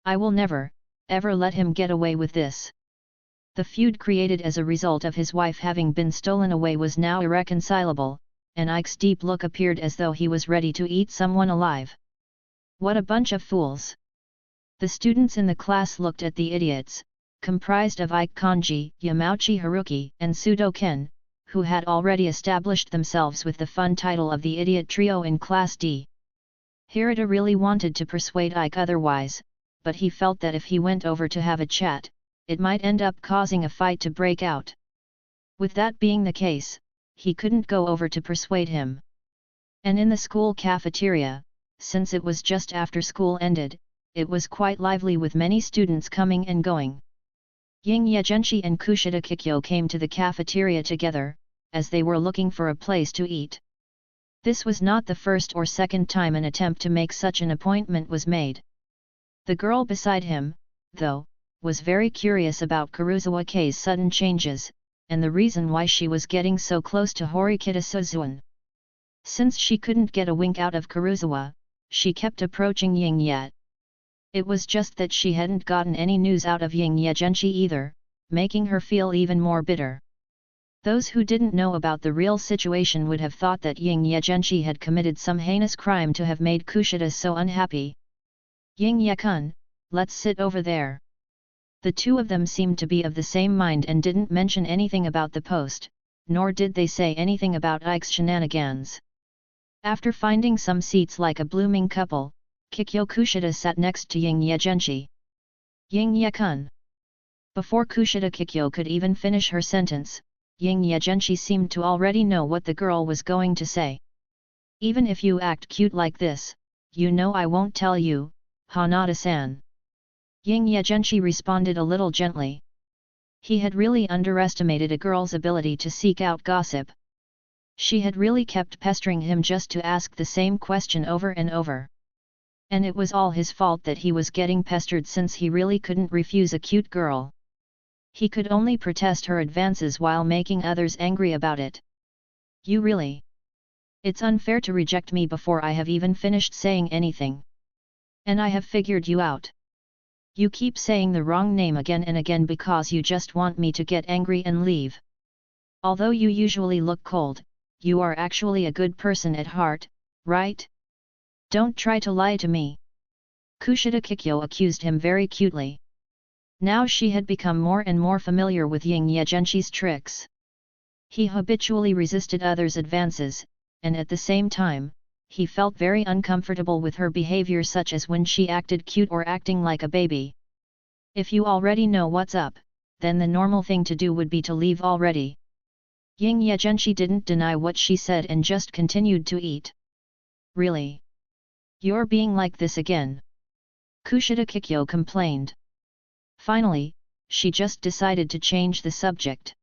I will never, ever let him get away with this. The feud created as a result of his wife having been stolen away was now irreconcilable, and Ike's deep look appeared as though he was ready to eat someone alive. What a bunch of fools! The students in the class looked at the idiots, comprised of Ike Kanji, Yamauchi Haruki, and Sudo Ken, who had already established themselves with the fun title of the Idiot Trio in Class D. Hirata really wanted to persuade Ike otherwise, but he felt that if he went over to have a chat, it might end up causing a fight to break out. With that being the case, he couldn't go over to persuade him. And in the school cafeteria, since it was just after school ended, it was quite lively with many students coming and going. Ying Ye Zhenshi and Kushida Kikyo came to the cafeteria together, as they were looking for a place to eat. This was not the first or second time an attempt to make such an appointment was made. The girl beside him, though, was very curious about Kuruzawa K's sudden changes, and the reason why she was getting so close to Horikita Suzuan. Since she couldn't get a wink out of Kuruzawa, she kept approaching Ying Ye. It was just that she hadn't gotten any news out of Ying Ye Zhenshi either, making her feel even more bitter. Those who didn't know about the real situation would have thought that Ying Ye Zhenshi had committed some heinous crime to have made Kushida so unhappy. Ying Ye-kun, let's sit over there. The two of them seemed to be of the same mind and didn't mention anything about the post, nor did they say anything about Ike's shenanigans. After finding some seats like a blooming couple, Kikyo Kushida sat next to Ying Ye Zhenshi. Ying Ye-kun. Before Kushida Kikyo could even finish her sentence, Ying Ye Zhenshi seemed to already know what the girl was going to say. Even if you act cute like this, you know I won't tell you, Hanada-san. Ying Ye Zhenshi responded a little gently. He had really underestimated a girl's ability to seek out gossip. She had really kept pestering him just to ask the same question over and over. And it was all his fault that he was getting pestered since he really couldn't refuse a cute girl. He could only protest her advances while making others angry about it. You really? It's unfair to reject me before I have even finished saying anything. And I have figured you out. You keep saying the wrong name again and again because you just want me to get angry and leave. Although you usually look cold, you are actually a good person at heart, right? Don't try to lie to me. Kushida Kikyo accused him very cutely. Now she had become more and more familiar with Ying Ye Zhenshi's tricks. He habitually resisted others' advances, and at the same time, he felt very uncomfortable with her behavior, such as when she acted cute or acting like a baby. If you already know what's up, then the normal thing to do would be to leave already. Ying Ye Zhenshi didn't deny what she said and just continued to eat. Really? You're being like this again? Kushida Kikyo complained. Finally, she just decided to change the subject.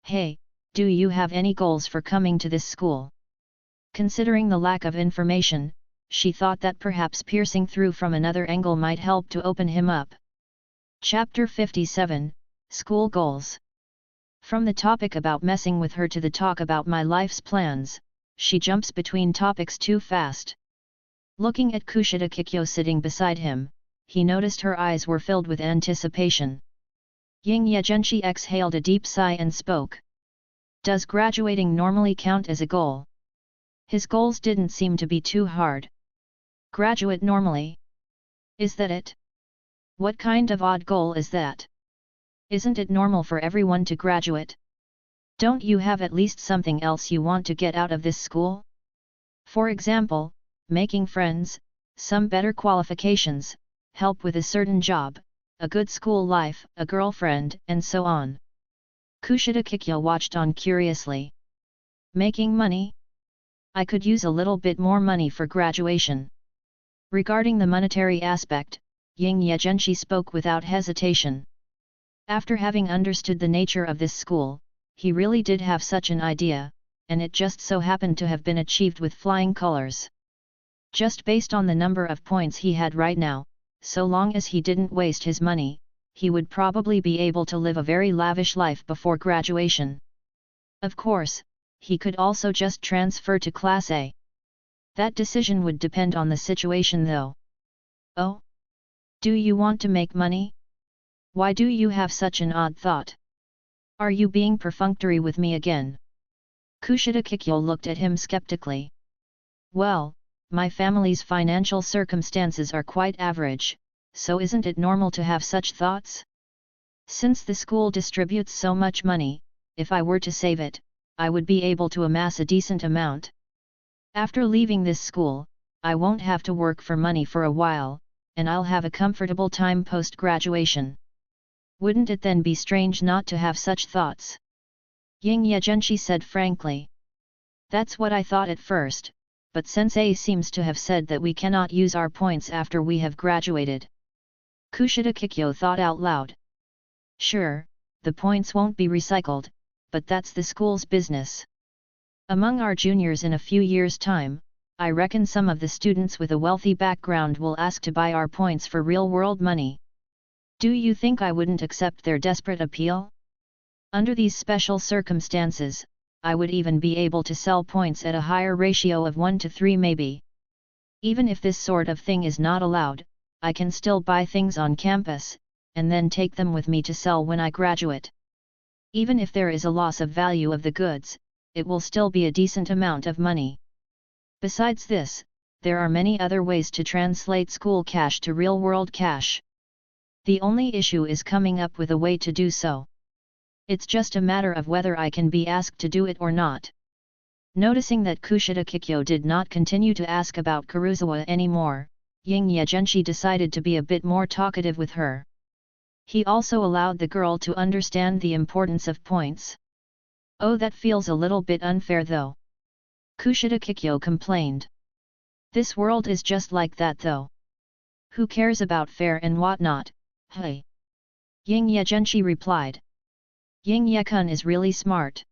Hey, do you have any goals for coming to this school? Considering the lack of information, she thought that perhaps piercing through from another angle might help to open him up. Chapter 57, School Goals. From the topic about messing with her to the talk about my life's plans, she jumps between topics too fast. Looking at Kushida Kikyo sitting beside him, he noticed her eyes were filled with anticipation. Ying Ye Zhenshi exhaled a deep sigh and spoke. Does graduating normally count as a goal? His goals didn't seem to be too hard. Graduate normally? Is that it? What kind of odd goal is that? Isn't it normal for everyone to graduate? Don't you have at least something else you want to get out of this school? For example, making friends, some better qualifications, help with a certain job, a good school life, a girlfriend, and so on. Kushida Kikyo watched on curiously. Making money? I could use a little bit more money for graduation. Regarding the monetary aspect, Ying Ye Zhenshi spoke without hesitation. After having understood the nature of this school, he really did have such an idea, and it just so happened to have been achieved with flying colors. Just based on the number of points he had right now, so long as he didn't waste his money, he would probably be able to live a very lavish life before graduation. Of course, he could also just transfer to Class A. That decision would depend on the situation though. Oh? Do you want to make money? Why do you have such an odd thought? Are you being perfunctory with me again? Kushida Kikyo looked at him skeptically. Well, my family's financial circumstances are quite average, so isn't it normal to have such thoughts? Since the school distributes so much money, if I were to save it, I would be able to amass a decent amount. After leaving this school, I won't have to work for money for a while, and I'll have a comfortable time post-graduation. Wouldn't it then be strange not to have such thoughts? Ying Ye Zhenshi said frankly. That's what I thought at first, but Sensei seems to have said that we cannot use our points after we have graduated. Kushida Kikyo thought out loud. Sure, the points won't be recycled, but that's the school's business. Among our juniors in a few years' time, I reckon some of the students with a wealthy background will ask to buy our points for real-world money. Do you think I wouldn't accept their desperate appeal? Under these special circumstances, I would even be able to sell points at a higher ratio of 1 to 3 maybe. Even if this sort of thing is not allowed, I can still buy things on campus, and then take them with me to sell when I graduate. Even if there is a loss of value of the goods, it will still be a decent amount of money. Besides this, there are many other ways to translate school cash to real-world cash. The only issue is coming up with a way to do so. It's just a matter of whether I can be asked to do it or not. Noticing that Kushida Kikyo did not continue to ask about Kuruzawa anymore, Ying Ye Zhenshi decided to be a bit more talkative with her. He also allowed the girl to understand the importance of points. Oh, that feels a little bit unfair though. Kushida Kikyo complained. This world is just like that though. Who cares about fair and whatnot, hey? Ying Ye Zhenshi replied. Ying Ye-kun is really smart.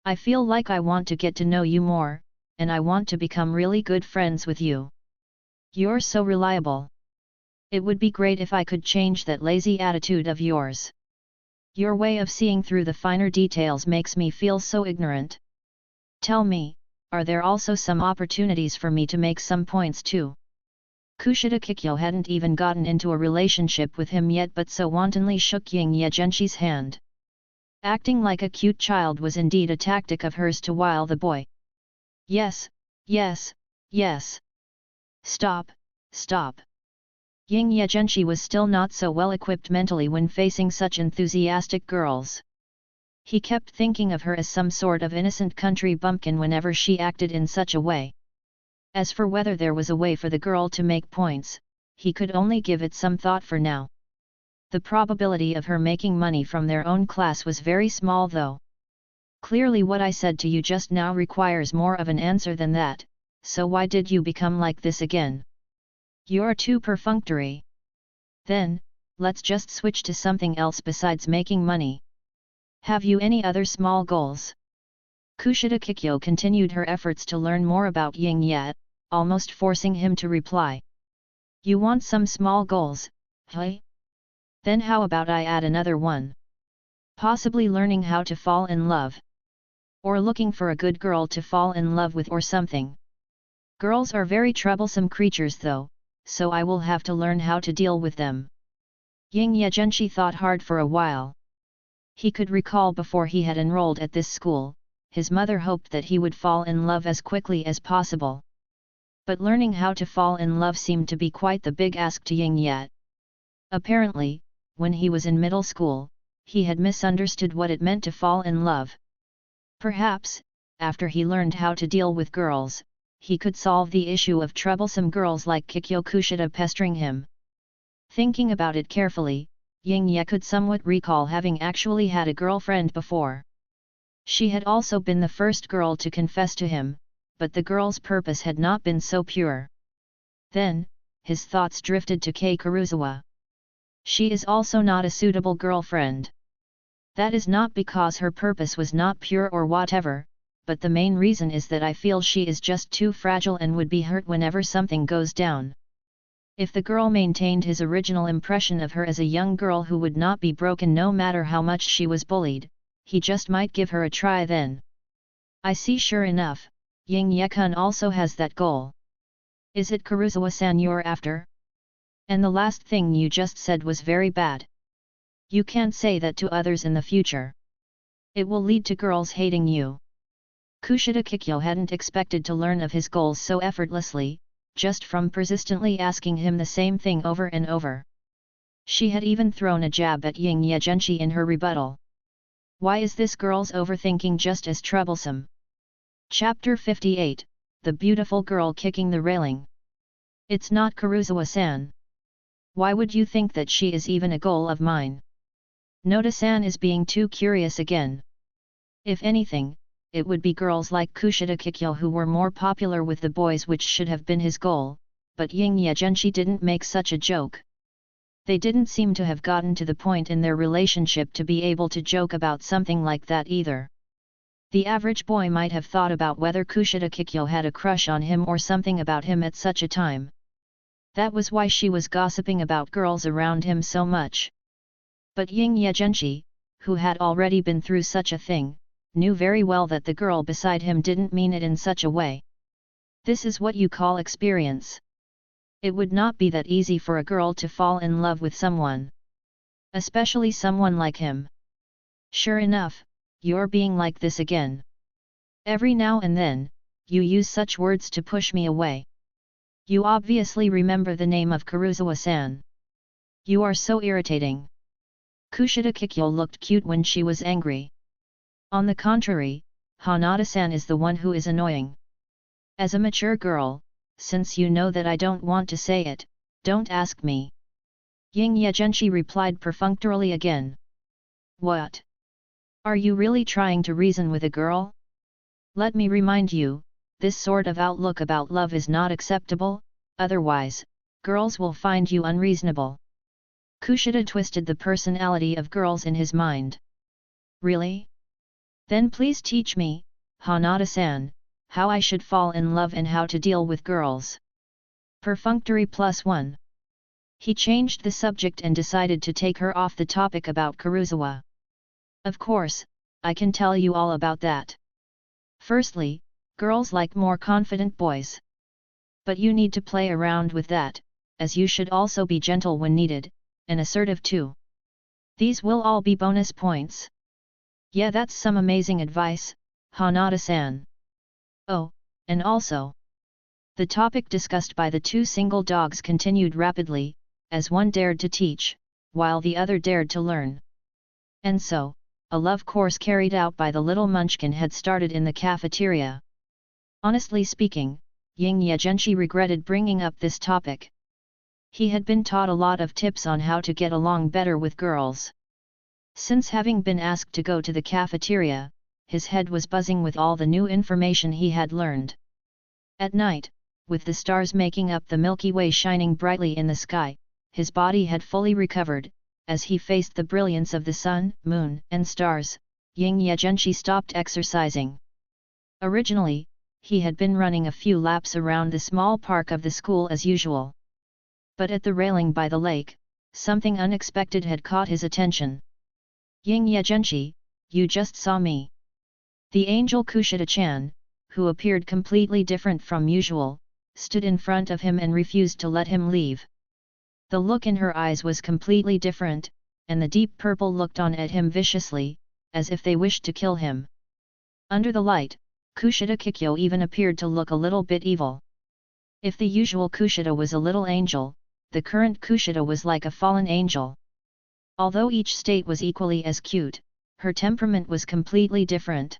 I feel like I want to get to know you more, and I want to become really good friends with you. You're so reliable. It would be great if I could change that lazy attitude of yours. Your way of seeing through the finer details makes me feel so ignorant. Tell me, are there also some opportunities for me to make some points too? Kushida Kikyo hadn't even gotten into a relationship with him yet but so wantonly shook Ying Ye Zhenshi's hand. Acting like a cute child was indeed a tactic of hers to wile the boy. Yes, yes, yes. Stop, stop. Ying Ye Zhenshi was still not so well equipped mentally when facing such enthusiastic girls. He kept thinking of her as some sort of innocent country bumpkin whenever she acted in such a way. As for whether there was a way for the girl to make points, he could only give it some thought for now. The probability of her making money from their own class was very small though. Clearly what I said to you just now requires more of an answer than that, so why did you become like this again? You're too perfunctory. Then, let's just switch to something else besides making money. Have you any other small goals? Kushida Kikyo continued her efforts to learn more about Ying Ye, almost forcing him to reply. You want some small goals, hey? Then how about I add another one? Possibly learning how to fall in love. Or looking for a good girl to fall in love with or something. Girls are very troublesome creatures though, so I will have to learn how to deal with them. Ying Ye Zhenshi thought hard for a while. He could recall before he had enrolled at this school, his mother hoped that he would fall in love as quickly as possible. But learning how to fall in love seemed to be quite the big ask to Ying Ye. Apparently, when he was in middle school, he had misunderstood what it meant to fall in love. Perhaps, after he learned how to deal with girls, he could solve the issue of troublesome girls like Kikyo Kushida pestering him. Thinking about it carefully, Ying Ye could somewhat recall having actually had a girlfriend before. She had also been the first girl to confess to him, but the girl's purpose had not been so pure. Then, his thoughts drifted to Kei Kuruzawa. She is also not a suitable girlfriend. That is not because her purpose was not pure or whatever, but the main reason is that I feel she is just too fragile and would be hurt whenever something goes down. If the girl maintained his original impression of her as a young girl who would not be broken no matter how much she was bullied, he just might give her a try then. I see, sure enough, Ying Ye-kun also has that goal. Is it Kuruzawa-san you're after? And the last thing you just said was very bad. You can't say that to others in the future. It will lead to girls hating you. Kushida Kikyo hadn't expected to learn of his goals so effortlessly, just from persistently asking him the same thing over and over. She had even thrown a jab at Ying Ye Zhenshi in her rebuttal. Why is this girl's overthinking just as troublesome? Chapter 58, The Beautiful Girl Kicking the Railing. It's not Kuruzawa-san. Why would you think that she is even a goal of mine? Noda-san is being too curious again. If anything, it would be girls like Kushida Kikyo who were more popular with the boys, which should have been his goal, but Ying Ye Zhenshi didn't make such a joke. They didn't seem to have gotten to the point in their relationship to be able to joke about something like that either. The average boy might have thought about whether Kushida Kikyo had a crush on him or something about him at such a time. That was why she was gossiping about girls around him so much. But Ying Ye Zhenshi, who had already been through such a thing, knew very well that the girl beside him didn't mean it in such a way. This is what you call experience. It would not be that easy for a girl to fall in love with someone. Especially someone like him. Sure enough, you're being like this again. Every now and then, you use such words to push me away. You obviously remember the name of Kuruzawa-san. You are so irritating. Kushida Kikyo looked cute when she was angry. On the contrary, Hanada-san is the one who is annoying. As a mature girl, since you know that I don't want to say it, don't ask me. Ying Ye Zhenshi replied perfunctorily again. What? Are you really trying to reason with a girl? Let me remind you, this sort of outlook about love is not acceptable, otherwise, girls will find you unreasonable. Kushida twisted the personality of girls in his mind. Really? Then please teach me, Hanada-san, how I should fall in love and how to deal with girls. Perfunctory +1. He changed the subject and decided to take her off the topic about Kuruzawa. Of course, I can tell you all about that. Firstly, girls like more confident boys. But you need to play around with that, as you should also be gentle when needed, and assertive too. These will all be bonus points. Yeah, that's some amazing advice, Hanada-san. Oh, and also. The topic discussed by the two single dogs continued rapidly, as one dared to teach, while the other dared to learn. And so, a love course carried out by the little munchkin had started in the cafeteria. Honestly speaking, Ying Ye Zhenshi regretted bringing up this topic. He had been taught a lot of tips on how to get along better with girls. Since having been asked to go to the cafeteria, his head was buzzing with all the new information he had learned. At night, with the stars making up the Milky Way shining brightly in the sky, his body had fully recovered. As he faced the brilliance of the sun, moon, and stars, Ying Ye Zhenshi stopped exercising. Originally, he had been running a few laps around the small park of the school as usual. But at the railing by the lake, something unexpected had caught his attention. Ying Ye Zhenshi, you just saw me. The angel Kushida-chan, who appeared completely different from usual, stood in front of him and refused to let him leave. The look in her eyes was completely different, and the deep purple looked on at him viciously, as if they wished to kill him. Under the light, Kushida Kikyo even appeared to look a little bit evil. If the usual Kushida was a little angel, the current Kushida was like a fallen angel. Although each state was equally as cute, her temperament was completely different.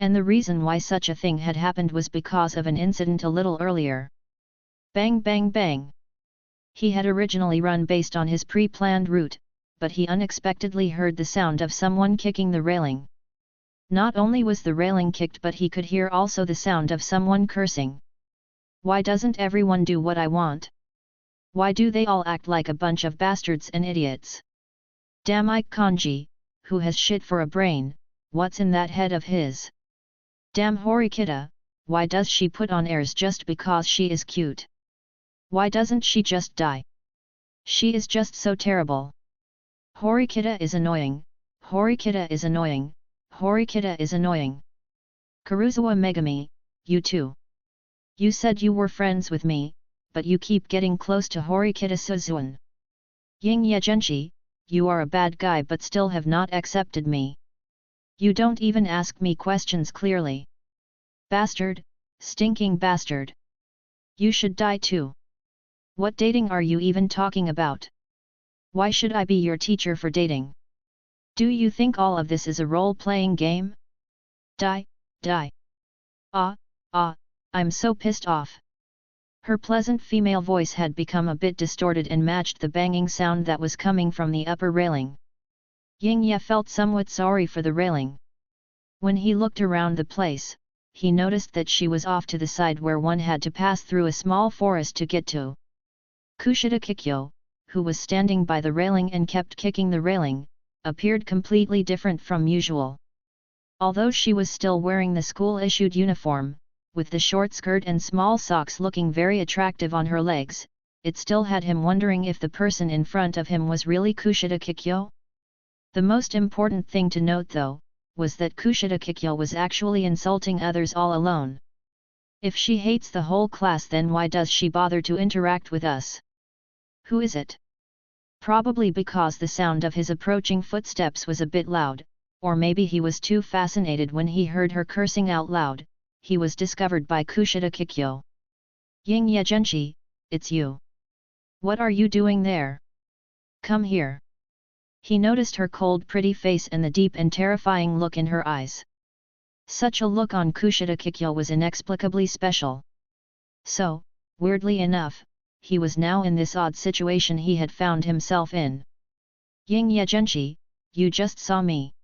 And the reason why such a thing had happened was because of an incident a little earlier. Bang bang bang! He had originally run based on his pre-planned route, but he unexpectedly heard the sound of someone kicking the railing. Not only was the railing kicked, but he could hear also the sound of someone cursing. Why doesn't everyone do what I want? Why do they all act like a bunch of bastards and idiots? Damn Ike Kanji, who has shit for a brain, what's in that head of his? Damn Horikita, why does she put on airs just because she is cute? Why doesn't she just die? She is just so terrible. Horikita is annoying, Horikita is annoying, Horikita is annoying. Kuruzawa Megami, you too. You said you were friends with me, but you keep getting close to Horikita Suzuan. Ying Ye Zhenshi, you are a bad guy but still have not accepted me. You don't even ask me questions clearly. Bastard, stinking bastard. You should die too. What dating are you even talking about? Why should I be your teacher for dating? Do you think all of this is a role-playing game? Die, die. I'm so pissed off. Her pleasant female voice had become a bit distorted and matched the banging sound that was coming from the upper railing. Ying Ye felt somewhat sorry for the railing. When he looked around the place, he noticed that she was off to the side where one had to pass through a small forest to get to. Kushida Kikyo, who was standing by the railing and kept kicking the railing, appeared completely different from usual. Although she was still wearing the school-issued uniform, with the short skirt and small socks looking very attractive on her legs, it still had him wondering if the person in front of him was really Kushida Kikyo. The most important thing to note though, was that Kushida Kikyo was actually insulting others all alone. If she hates the whole class, then why does she bother to interact with us? Who is it? Probably because the sound of his approaching footsteps was a bit loud, or maybe he was too fascinated when he heard her cursing out loud. He was discovered by Kushida Kikyo. Ying Ye Zhenshi, it's you. What are you doing there? Come here. He noticed her cold pretty face and the deep and terrifying look in her eyes. Such a look on Kushida Kikyo was inexplicably special. So, weirdly enough, he was now in this odd situation he had found himself in. Ying Ye Zhenshi, you just saw me.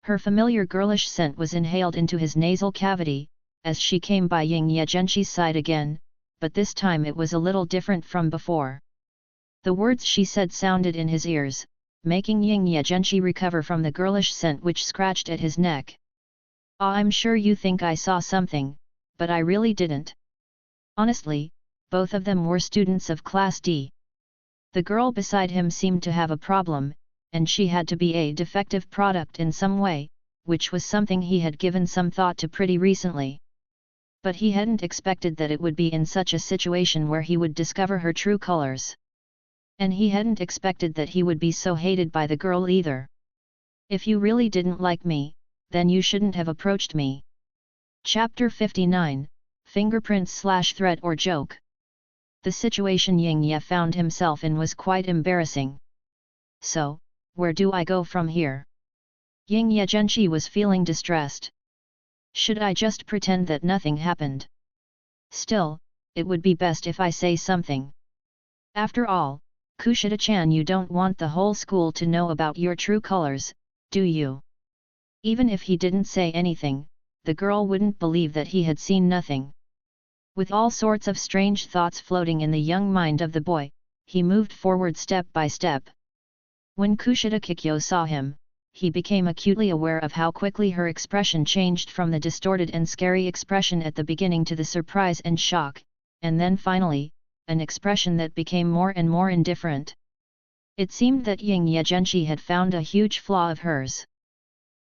Her familiar girlish scent was inhaled into his nasal cavity, as she came by Ying Ye Zhenshi's side again, but this time it was a little different from before. The words she said sounded in his ears, making Ying Ye Zhenshi recover from the girlish scent which scratched at his neck. I'm sure you think I saw something, but I really didn't. Honestly, both of them were students of Class D. The girl beside him seemed to have a problem, and she had to be a defective product in some way, which was something he had given some thought to pretty recently. But he hadn't expected that it would be in such a situation where he would discover her true colors. And he hadn't expected that he would be so hated by the girl either. If you really didn't like me, then you shouldn't have approached me. Chapter 59, Fingerprints/Threat or Joke. The situation Ying Ye found himself in was quite embarrassing. So, where do I go from here? Ying Ye Zhenshi was feeling distressed. Should I just pretend that nothing happened? Still, it would be best if I say something. After all, Kushida-chan, you don't want the whole school to know about your true colors, do you? Even if he didn't say anything, the girl wouldn't believe that he had seen nothing. With all sorts of strange thoughts floating in the young mind of the boy, he moved forward step by step. When Kushida Kikyo saw him, he became acutely aware of how quickly her expression changed from the distorted and scary expression at the beginning to the surprise and shock, and then finally, an expression that became more and more indifferent. It seemed that Ying Ye Zhenshi had found a huge flaw of hers.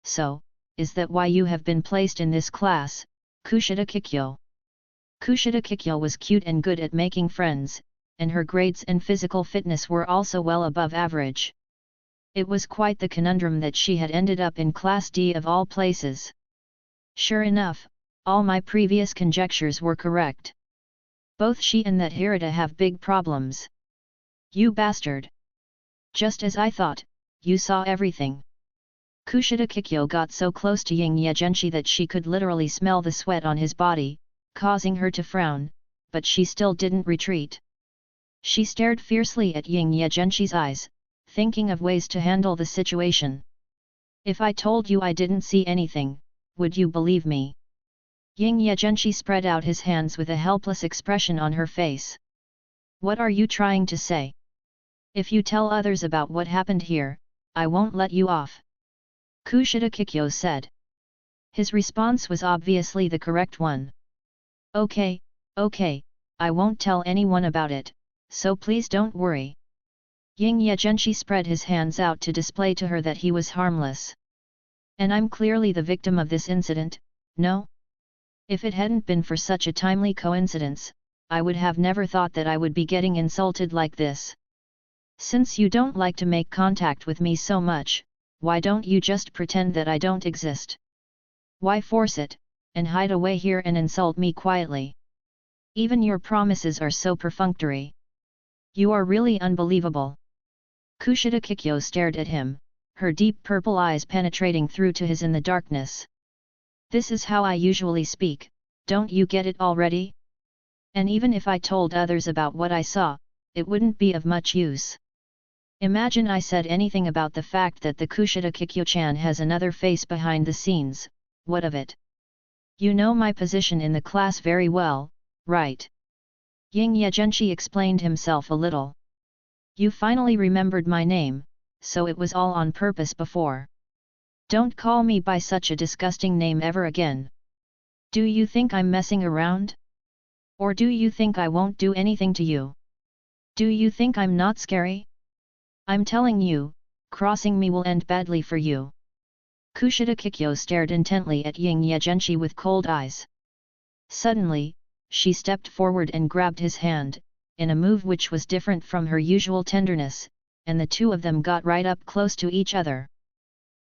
So, is that why you have been placed in this class, Kushida Kikyo? Kushida Kikyo was cute and good at making friends, and her grades and physical fitness were also well above average. It was quite the conundrum that she had ended up in Class D of all places. Sure enough, all my previous conjectures were correct. Both she and that Hirata have big problems. You bastard! Just as I thought, you saw everything. Kushida Kikyo got so close to Ying Ye Zhenshi that she could literally smell the sweat on his body, causing her to frown, but she still didn't retreat. She stared fiercely at Ying Ye Zhenshi's eyes, thinking of ways to handle the situation. If I told you I didn't see anything, would you believe me? Ying Ye Zhenshi spread out his hands with a helpless expression on her face. What are you trying to say? If you tell others about what happened here, I won't let you off. Kushida Kikyo said. His response was obviously the correct one. Okay, I won't tell anyone about it, so please don't worry. Ying Ye Zhenshi spread his hands out to display to her that he was harmless. And I'm clearly the victim of this incident, no? If it hadn't been for such a timely coincidence, I would have never thought that I would be getting insulted like this. Since you don't like to make contact with me so much, why don't you just pretend that I don't exist? Why force it, and hide away here and insult me quietly? Even your promises are so perfunctory. You are really unbelievable. Kushida Kikyo stared at him, her deep purple eyes penetrating through to his in the darkness. This is how I usually speak, don't you get it already? And even if I told others about what I saw, it wouldn't be of much use. Imagine I said anything about the fact that the Kushida Kikyo-chan has another face behind the scenes, what of it? You know my position in the class very well, right? Ying Ye Zhenshi explained himself a little. You finally remembered my name, so it was all on purpose before. Don't call me by such a disgusting name ever again. Do you think I'm messing around? Or do you think I won't do anything to you? Do you think I'm not scary? I'm telling you, crossing me will end badly for you. Kushida Kikyo stared intently at Ying Ye Zhenshi with cold eyes. Suddenly, she stepped forward and grabbed his hand, in a move which was different from her usual tenderness, and the two of them got right up close to each other.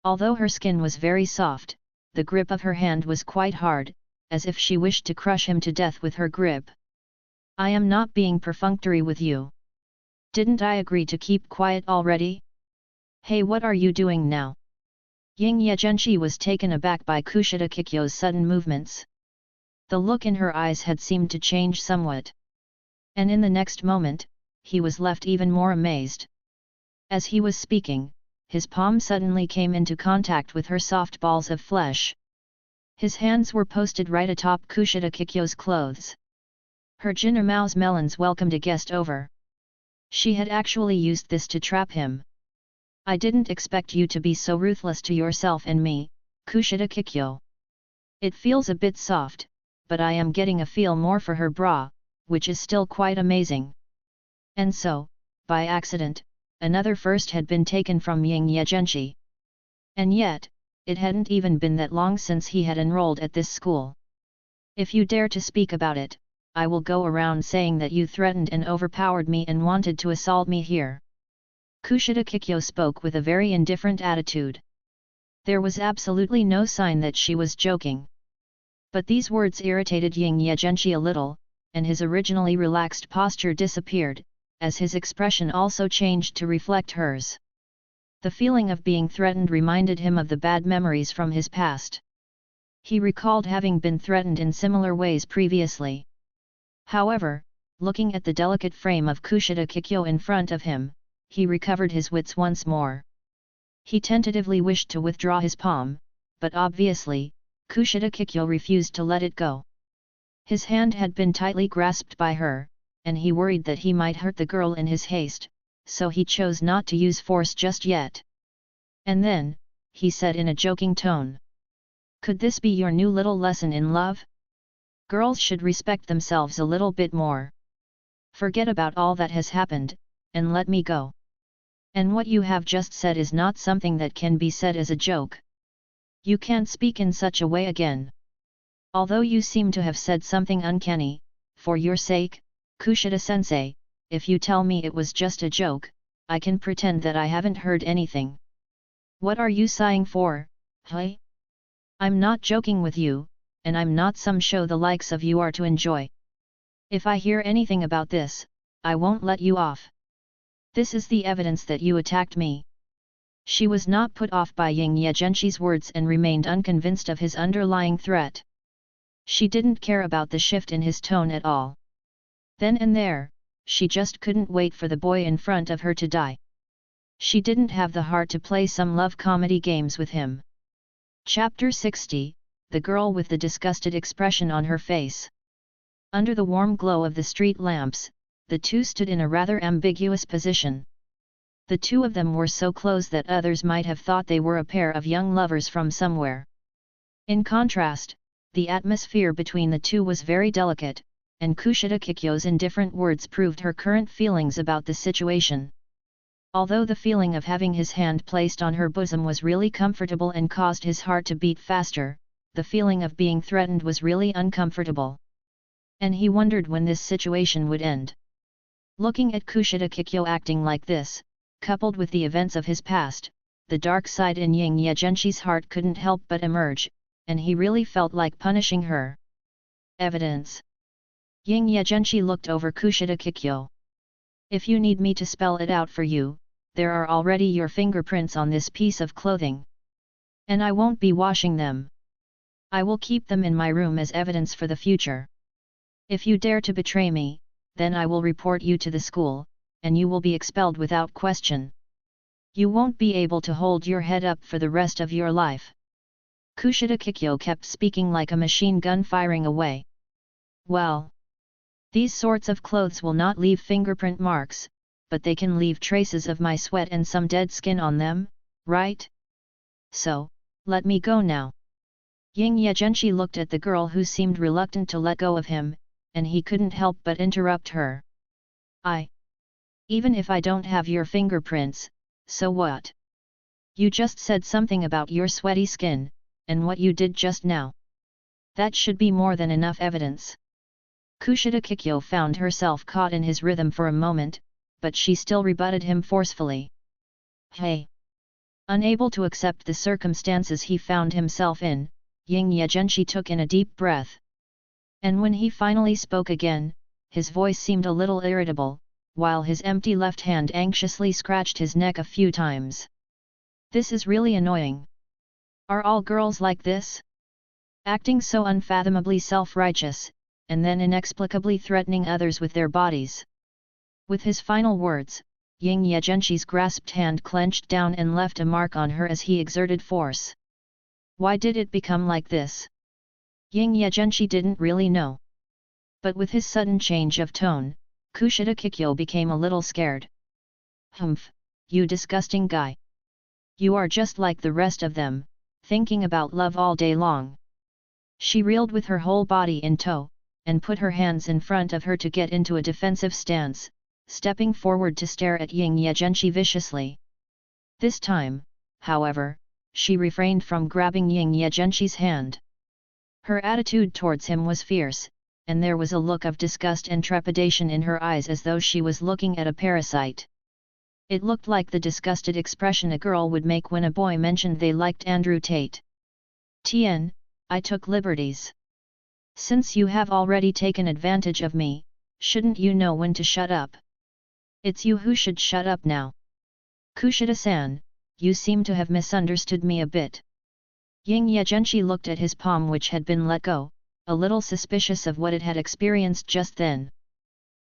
Although her skin was very soft, the grip of her hand was quite hard, as if she wished to crush him to death with her grip. I am not being perfunctory with you. Didn't I agree to keep quiet already? Hey, what are you doing now? Ying Ye Zhenshi was taken aback by Kushida Kikyo's sudden movements. The look in her eyes had seemed to change somewhat. And in the next moment, he was left even more amazed. As he was speaking, his palm suddenly came into contact with her soft balls of flesh. His hands were posted right atop Kushida Kikyo's clothes. Her Jinner Mao's melons welcomed a guest over. She had actually used this to trap him. I didn't expect you to be so ruthless to yourself and me, Kushida Kikyo. It feels a bit soft, but I am getting a feel more for her bra, which is still quite amazing. And so, by accident, another first had been taken from Ying Ye Zhenshi. And yet, it hadn't even been that long since he had enrolled at this school. If you dare to speak about it, I will go around saying that you threatened and overpowered me and wanted to assault me here. Kushida Kikyo spoke with a very indifferent attitude. There was absolutely no sign that she was joking. But these words irritated Ying Ye Zhenshi a little, and his originally relaxed posture disappeared, as his expression also changed to reflect hers. The feeling of being threatened reminded him of the bad memories from his past. He recalled having been threatened in similar ways previously. However, looking at the delicate frame of Kushida Kikyo in front of him, he recovered his wits once more. He tentatively wished to withdraw his palm, but obviously, Kushida Kikyo refused to let it go. His hand had been tightly grasped by her, and he worried that he might hurt the girl in his haste, so he chose not to use force just yet. And then, he said in a joking tone. Could this be your new little lesson in love? Girls should respect themselves a little bit more. Forget about all that has happened, and let me go. And what you have just said is not something that can be said as a joke. You can't speak in such a way again. Although you seem to have said something uncanny, for your sake, Kushida-sensei, if you tell me it was just a joke, I can pretend that I haven't heard anything. What are you sighing for, hey? I'm not joking with you, and I'm not some show the likes of you are to enjoy. If I hear anything about this, I won't let you off. This is the evidence that you attacked me. She was not put off by Ying Ye Zhenshi's words and remained unconvinced of his underlying threat. She didn't care about the shift in his tone at all. Then and there, she just couldn't wait for the boy in front of her to die. She didn't have the heart to play some love comedy games with him. Chapter 60, The Girl with the Disgusted Expression on Her Face. Under the warm glow of the street lamps, the two stood in a rather ambiguous position. The two of them were so close that others might have thought they were a pair of young lovers from somewhere. In contrast, the atmosphere between the two was very delicate, and Kushida Kikyo's indifferent words proved her current feelings about the situation. Although the feeling of having his hand placed on her bosom was really comfortable and caused his heart to beat faster, the feeling of being threatened was really uncomfortable. And he wondered when this situation would end. Looking at Kushida Kikyo acting like this, coupled with the events of his past, the dark side in Ying Ye Zhenshi's heart couldn't help but emerge, and he really felt like punishing her. Evidence. Ying Ye Zhenshi looked over Kushida Kikyo. If you need me to spell it out for you, there are already your fingerprints on this piece of clothing. And I won't be washing them. I will keep them in my room as evidence for the future. If you dare to betray me, then I will report you to the school, and you will be expelled without question. You won't be able to hold your head up for the rest of your life. Kushida Kikyo kept speaking like a machine gun firing away. Well, these sorts of clothes will not leave fingerprint marks, but they can leave traces of my sweat and some dead skin on them, right? So, let me go now. Ying Ye Zhenshi looked at the girl who seemed reluctant to let go of him, and he couldn't help but interrupt her. Even if I don't have your fingerprints, so what? You just said something about your sweaty skin, and what you did just now. That should be more than enough evidence. Kushida Kikyo found herself caught in his rhythm for a moment, but she still rebutted him forcefully. Hey! Unable to accept the circumstances he found himself in, Ying Ye Zhenshi took in a deep breath. And when he finally spoke again, his voice seemed a little irritable, while his empty left hand anxiously scratched his neck a few times. This is really annoying. Are all girls like this? Acting so unfathomably self-righteous, and then inexplicably threatening others with their bodies. With his final words, Ying Ye Zhenshi's grasped hand clenched down and left a mark on her as he exerted force. Why did it become like this? Ying Ye Zhenshi didn't really know. But with his sudden change of tone, Kushida Kikyo became a little scared. Humph, you disgusting guy. You are just like the rest of them, thinking about love all day long. She reeled with her whole body in tow, and put her hands in front of her to get into a defensive stance, stepping forward to stare at Ying Ye Zhenshi viciously. This time, however, she refrained from grabbing Ying Ye Zhenshi's hand. Her attitude towards him was fierce, and there was a look of disgust and trepidation in her eyes as though she was looking at a parasite. It looked like the disgusted expression a girl would make when a boy mentioned they liked Andrew Tate. Tien, I took liberties. Since you have already taken advantage of me, shouldn't you know when to shut up? It's you who should shut up now. Kushida-san, you seem to have misunderstood me a bit. Ying Ye Zhenshi looked at his palm which had been let go, a little suspicious of what it had experienced just then.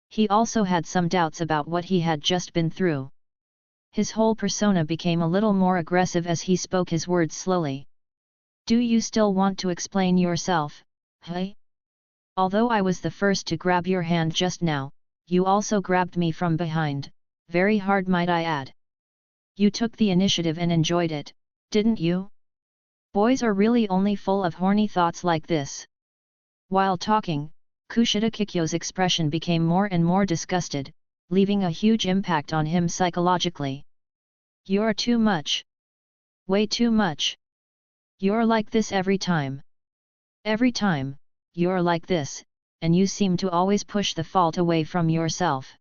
He also had some doubts about what he had just been through. His whole persona became a little more aggressive as he spoke his words slowly. Do you still want to explain yourself, hey? Although I was the first to grab your hand just now, you also grabbed me from behind, very hard might I add. You took the initiative and enjoyed it, didn't you? Boys are really only full of horny thoughts like this. While talking, Kushida Kikyo's expression became more and more disgusted, leaving a huge impact on him psychologically. You're too much. Way too much. You're like this every time. Every time, you're like this, and you seem to always push the fault away from yourself.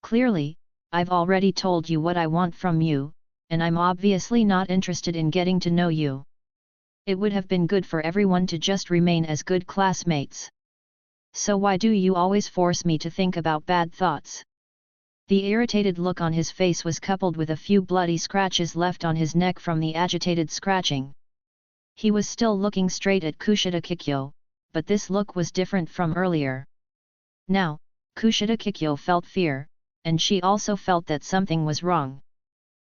Clearly, I've already told you what I want from you, and I'm obviously not interested in getting to know you. It would have been good for everyone to just remain as good classmates. So why do you always force me to think about bad thoughts? The irritated look on his face was coupled with a few bloody scratches left on his neck from the agitated scratching. He was still looking straight at Kushida Kikyo, but this look was different from earlier. Now, Kushida Kikyo felt fear, and she also felt that something was wrong.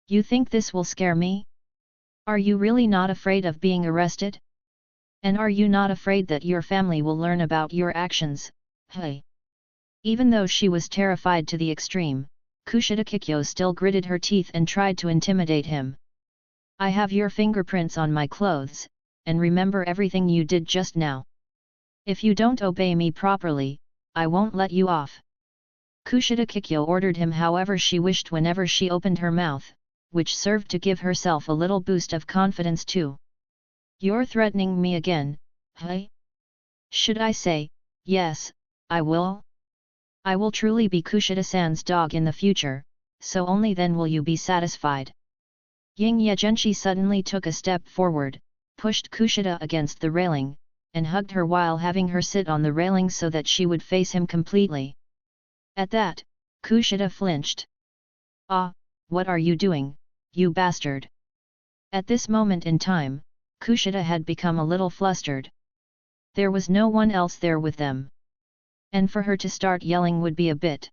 You think this will scare me? Are you really not afraid of being arrested? And are you not afraid that your family will learn about your actions? Hey! Even though she was terrified to the extreme, Kushida Kikyo still gritted her teeth and tried to intimidate him. I have your fingerprints on my clothes, and remember everything you did just now. If you don't obey me properly, I won't let you off. Kushida Kikyo ordered him however she wished whenever she opened her mouth, which served to give herself a little boost of confidence too. You're threatening me again, hey? Should I say, yes, I will? I will truly be Kushida-san's dog in the future, so only then will you be satisfied. Ying Ye Zhenshi suddenly took a step forward, pushed Kushida against the railing, and hugged her while having her sit on the railing so that she would face him completely. At that, Kushida flinched. Ah, what are you doing, you bastard? At this moment in time, Kushida had become a little flustered. There was no one else there with them. And for her to start yelling would be a bit.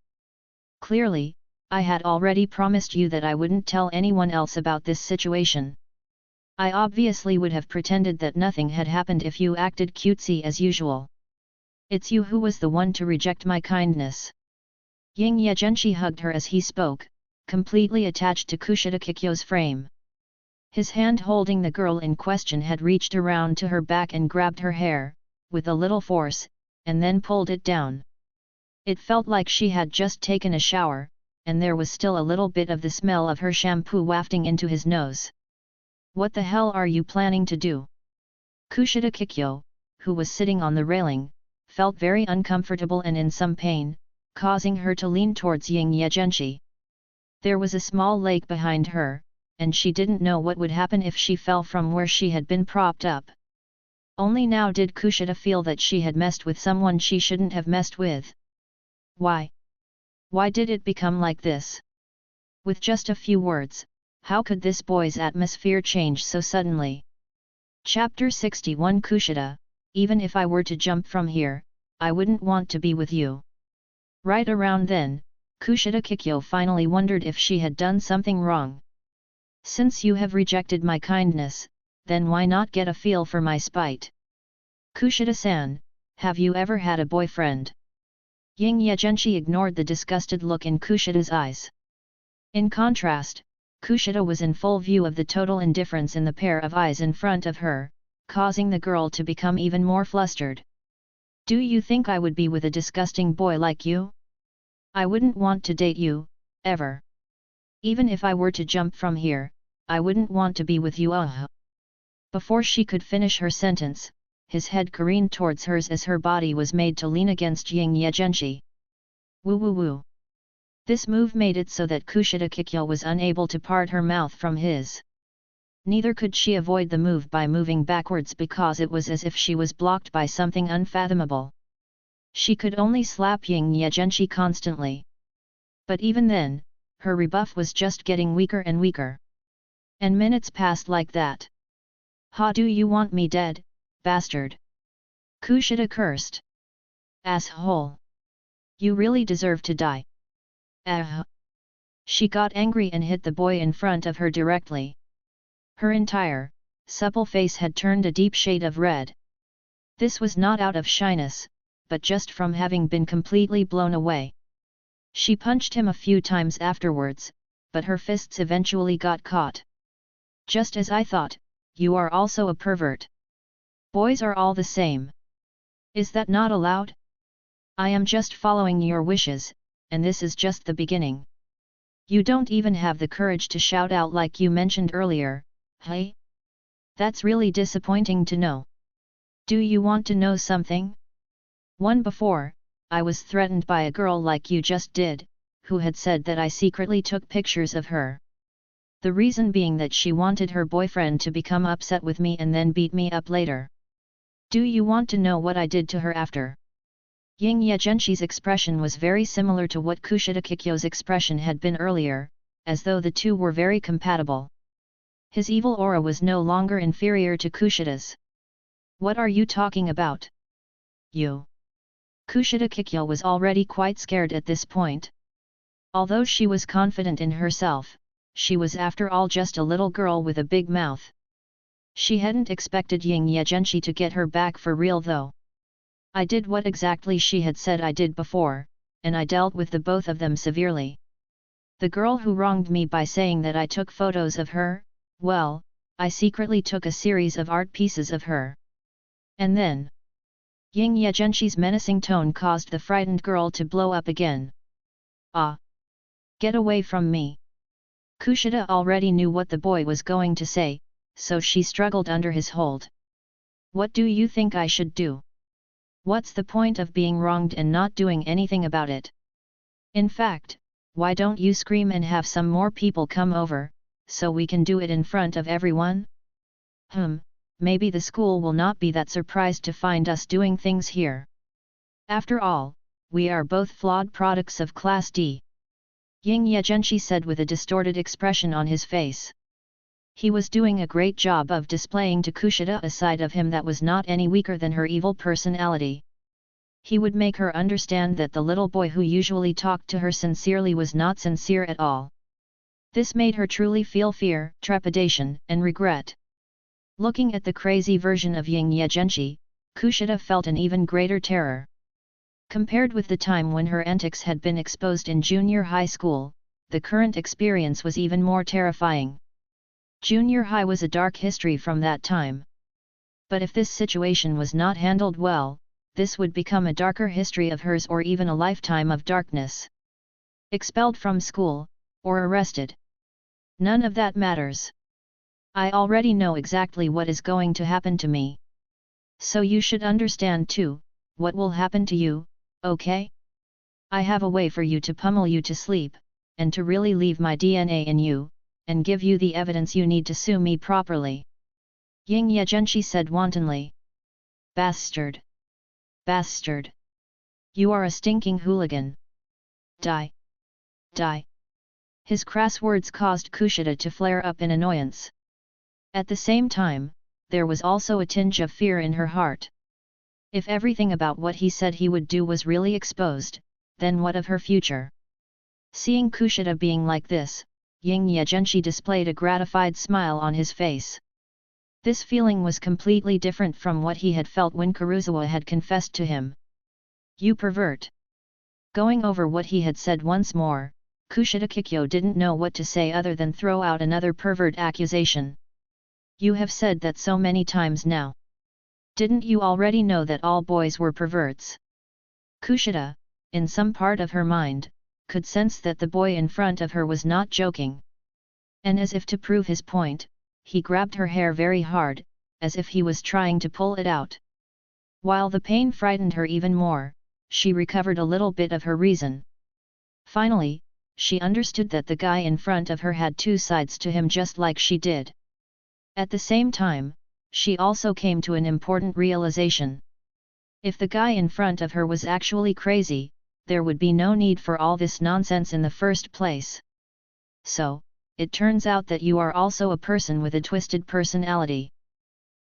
Clearly, I had already promised you that I wouldn't tell anyone else about this situation. I obviously would have pretended that nothing had happened if you acted cutesy as usual. It's you who was the one to reject my kindness. Ying Ye Zhenshi hugged her as he spoke, completely attached to Kushida Kikyo's frame. His hand holding the girl in question had reached around to her back and grabbed her hair, with a little force, and then pulled it down. It felt like she had just taken a shower, and there was still a little bit of the smell of her shampoo wafting into his nose. What the hell are you planning to do? Kushida Kikyo, who was sitting on the railing, felt very uncomfortable and in some pain, causing her to lean towards Ying Ye Zhenshi. There was a small lake behind her, and she didn't know what would happen if she fell from where she had been propped up. Only now did Kushida feel that she had messed with someone she shouldn't have messed with. Why? Why did it become like this? With just a few words, how could this boy's atmosphere change so suddenly? Chapter 61 Kushida, even if I were to jump from here, I wouldn't want to be with you. Right around then, Kushida Kikyo finally wondered if she had done something wrong. Since you have rejected my kindness, then why not get a feel for my spite? Kushida-san, have you ever had a boyfriend? Ying Ye Zhenshi ignored the disgusted look in Kushida's eyes. In contrast, Kushida was in full view of the total indifference in the pair of eyes in front of her, causing the girl to become even more flustered. Do you think I would be with a disgusting boy like you? I wouldn't want to date you, ever. Even if I were to jump from here, I wouldn't want to be with you. Before she could finish her sentence, his head careened towards hers as her body was made to lean against Ying Ye Zhenshi. Woo woo woo. This move made it so that Kushida Kikyo was unable to part her mouth from his. Neither could she avoid the move by moving backwards because it was as if she was blocked by something unfathomable. She could only slap Ying Ye Zhenshi constantly. But even then, her rebuff was just getting weaker and weaker. And minutes passed like that. Ha, do you want me dead, bastard? Kushida cursed. Asshole. You really deserve to die. She got angry and hit the boy in front of her directly. Her entire, supple face had turned a deep shade of red. This was not out of shyness, but just from having been completely blown away. She punched him a few times afterwards, but her fists eventually got caught. Just as I thought, you are also a pervert. Boys are all the same. Is that not allowed? I am just following your wishes, and this is just the beginning. You don't even have the courage to shout out like you mentioned earlier, hey? That's really disappointing to know. Do you want to know something? Before, I was threatened by a girl like you just did, who had said that I secretly took pictures of her. The reason being that she wanted her boyfriend to become upset with me and then beat me up later. Do you want to know what I did to her after? Ying Ye Zhenshi's expression was very similar to what Kushida Kikyo's expression had been earlier, as though the two were very compatible. His evil aura was no longer inferior to Kushida's. What are you talking about? You. Kushida Kikyo was already quite scared at this point. Although she was confident in herself, she was after all just a little girl with a big mouth. She hadn't expected Ying Ye Zhenshi to get her back for real though. I did what exactly she had said I did before, and I dealt with the both of them severely. The girl who wronged me by saying that I took photos of her, well, I secretly took a series of art pieces of her. And then, Ying Ye Zhenshi's menacing tone caused the frightened girl to blow up again. Ah! Get away from me! Kushida already knew what the boy was going to say, so she struggled under his hold. What do you think I should do? What's the point of being wronged and not doing anything about it? In fact, why don't you scream and have some more people come over, so we can do it in front of everyone? Maybe the school will not be that surprised to find us doing things here. After all, we are both flawed products of Class D. Ying Ye Zhenshi said with a distorted expression on his face. He was doing a great job of displaying to Kushida a side of him that was not any weaker than her evil personality. He would make her understand that the little boy who usually talked to her sincerely was not sincere at all. This made her truly feel fear, trepidation, and regret. Looking at the crazy version of Ying Ye Zhenshi, Kushida felt an even greater terror. Compared with the time when her antics had been exposed in junior high school, the current experience was even more terrifying. Junior high was a dark history from that time. But if this situation was not handled well, this would become a darker history of hers or even a lifetime of darkness. Expelled from school, or arrested. None of that matters. I already know exactly what is going to happen to me. So you should understand too, what will happen to you, okay? I have a way for you to pummel you to sleep, and to really leave my DNA in you, and give you the evidence you need to sue me properly. Ying Ye Zhenshi said wantonly. Bastard! Bastard! You are a stinking hooligan! Die! Die! His crass words caused Kushida to flare up in annoyance. At the same time, there was also a tinge of fear in her heart. If everything about what he said he would do was really exposed, then what of her future? Seeing Kushida being like this, Ying Ye Zhenshi displayed a gratified smile on his face. This feeling was completely different from what he had felt when Kuruzawa had confessed to him. You pervert! Going over what he had said once more, Kushida Kikyo didn't know what to say other than throw out another pervert accusation. You have said that so many times now. Didn't you already know that all boys were perverts? Kushida, in some part of her mind, could sense that the boy in front of her was not joking. And as if to prove his point, he grabbed her hair very hard, as if he was trying to pull it out. While the pain frightened her even more, she recovered a little bit of her reason. Finally, she understood that the guy in front of her had two sides to him just like she did. At the same time, she also came to an important realization. If the guy in front of her was actually crazy, there would be no need for all this nonsense in the first place. So, it turns out that you are also a person with a twisted personality.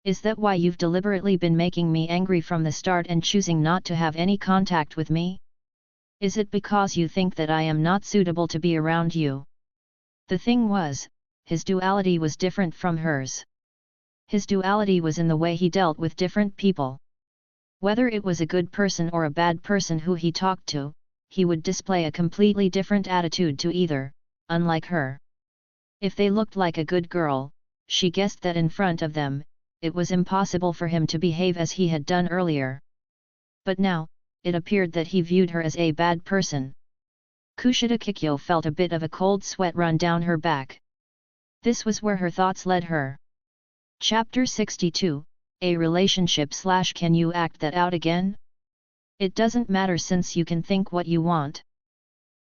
Is that why you've deliberately been making me angry from the start and choosing not to have any contact with me? Is it because you think that I am not suitable to be around you? The thing was, his duality was different from hers. His duality was in the way he dealt with different people. Whether it was a good person or a bad person who he talked to, he would display a completely different attitude to either, unlike her. If they looked like a good girl, she guessed that in front of them, it was impossible for him to behave as he had done earlier. But now, it appeared that he viewed her as a bad person. Kushida Kikyo felt a bit of a cold sweat run down her back. This was where her thoughts led her. Chapter 62, A Relationship / Can You Act That Out Again? It doesn't matter since you can think what you want.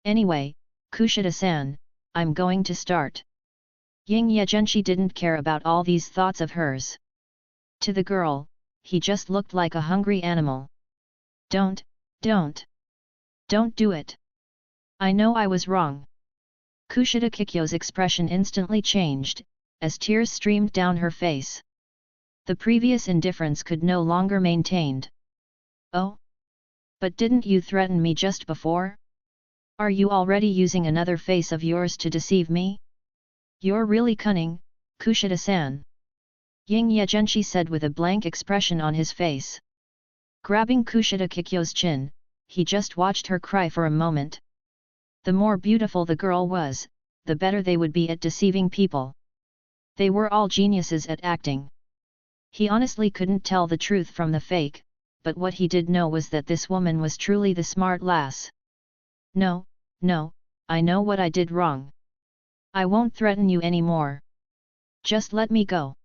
Anyway, Kushida-san, I'm going to start. Ying Ye Zhenshi didn't care about all these thoughts of hers. To the girl, he just looked like a hungry animal. Don't, Don't. Don't do it. I know I was wrong. Kushida Kikyo's expression instantly changed, as tears streamed down her face. The previous indifference could no longer maintained. Oh? But didn't you threaten me just before? Are you already using another face of yours to deceive me? You're really cunning, Kushida-san. Ying Ye Zhenshi said with a blank expression on his face. Grabbing Kushida Kikyo's chin, he just watched her cry for a moment. The more beautiful the girl was, the better they would be at deceiving people. They were all geniuses at acting. He honestly couldn't tell the truth from the fake, but what he did know was that this woman was truly the smart lass. No, I know what I did wrong. I won't threaten you anymore. Just let me go.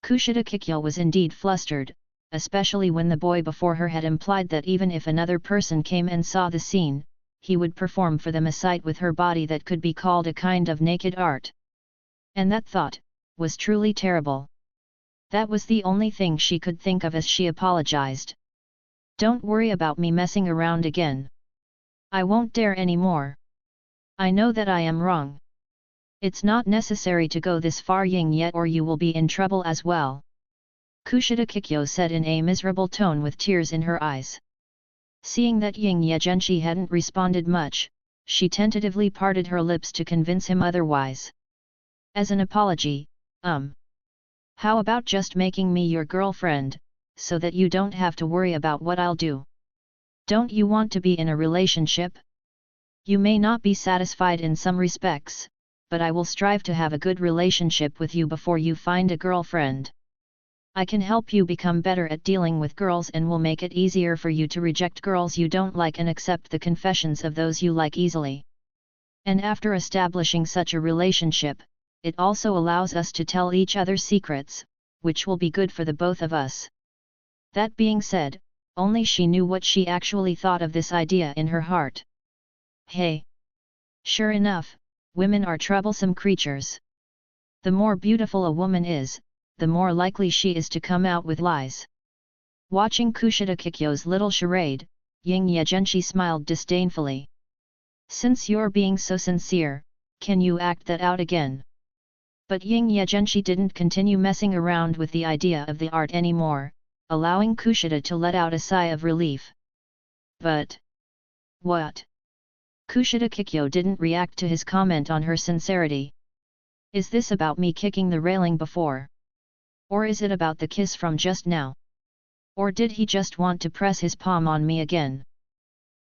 Kushida Kikyo was indeed flustered, especially when the boy before her had implied that even if another person came and saw the scene, he would perform for them a sight with her body that could be called a kind of naked art. And that thought was truly terrible. That was the only thing she could think of as she apologized. Don't worry about me messing around again. I won't dare anymore. I know that I am wrong. It's not necessary to go this far Ying yet or you will be in trouble as well. Kushida Kikyo said in a miserable tone with tears in her eyes. Seeing that Ying Ye Zhenshi hadn't responded much, she tentatively parted her lips to convince him otherwise. As an apology, how about just making me your girlfriend, so that you don't have to worry about what I'll do? Don't you want to be in a relationship? You may not be satisfied in some respects, but I will strive to have a good relationship with you before you find a girlfriend. I can help you become better at dealing with girls and will make it easier for you to reject girls you don't like and accept the confessions of those you like easily. And after establishing such a relationship, it also allows us to tell each other secrets, which will be good for the both of us. That being said, only she knew what she actually thought of this idea in her heart. Hey! Sure enough, women are troublesome creatures. The more beautiful a woman is, the more likely she is to come out with lies. Watching Kushida Kikyo's little charade, Ying Ye Zhenshi smiled disdainfully. Since you're being so sincere, can you act that out again? But Ying Ye Zhenshi didn't continue messing around with the idea of the art anymore, allowing Kushida to let out a sigh of relief. But... what? Kushida Kikyo didn't react to his comment on her sincerity. Is this about me kicking the railing before? Or is it about the kiss from just now? Or did he just want to press his palm on me again?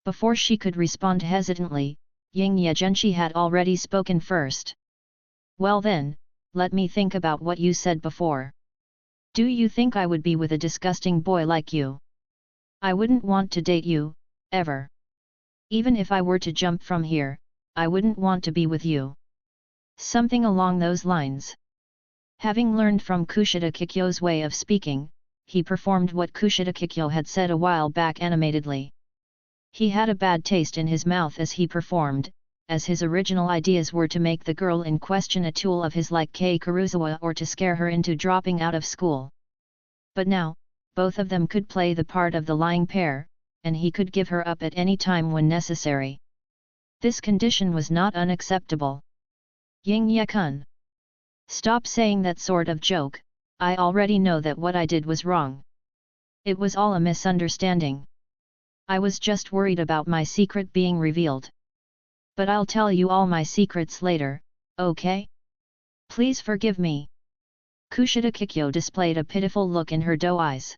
Before she could respond hesitantly, Ying Ye Zhenshi had already spoken first. Well then, let me think about what you said before. Do you think I would be with a disgusting boy like you? I wouldn't want to date you, ever. Even if I were to jump from here, I wouldn't want to be with you. Something along those lines. Having learned from Kushida Kikyo's way of speaking, he performed what Kushida Kikyo had said a while back animatedly. He had a bad taste in his mouth as he performed, as his original ideas were to make the girl in question a tool of his like Kei Kurusawa or to scare her into dropping out of school. But now, both of them could play the part of the lying pair, and he could give her up at any time when necessary. This condition was not unacceptable. Ying Ye-kun. Stop saying that sort of joke, I already know that what I did was wrong. It was all a misunderstanding. I was just worried about my secret being revealed. But I'll tell you all my secrets later, okay? Please forgive me. Kushida Kikyo displayed a pitiful look in her doe eyes.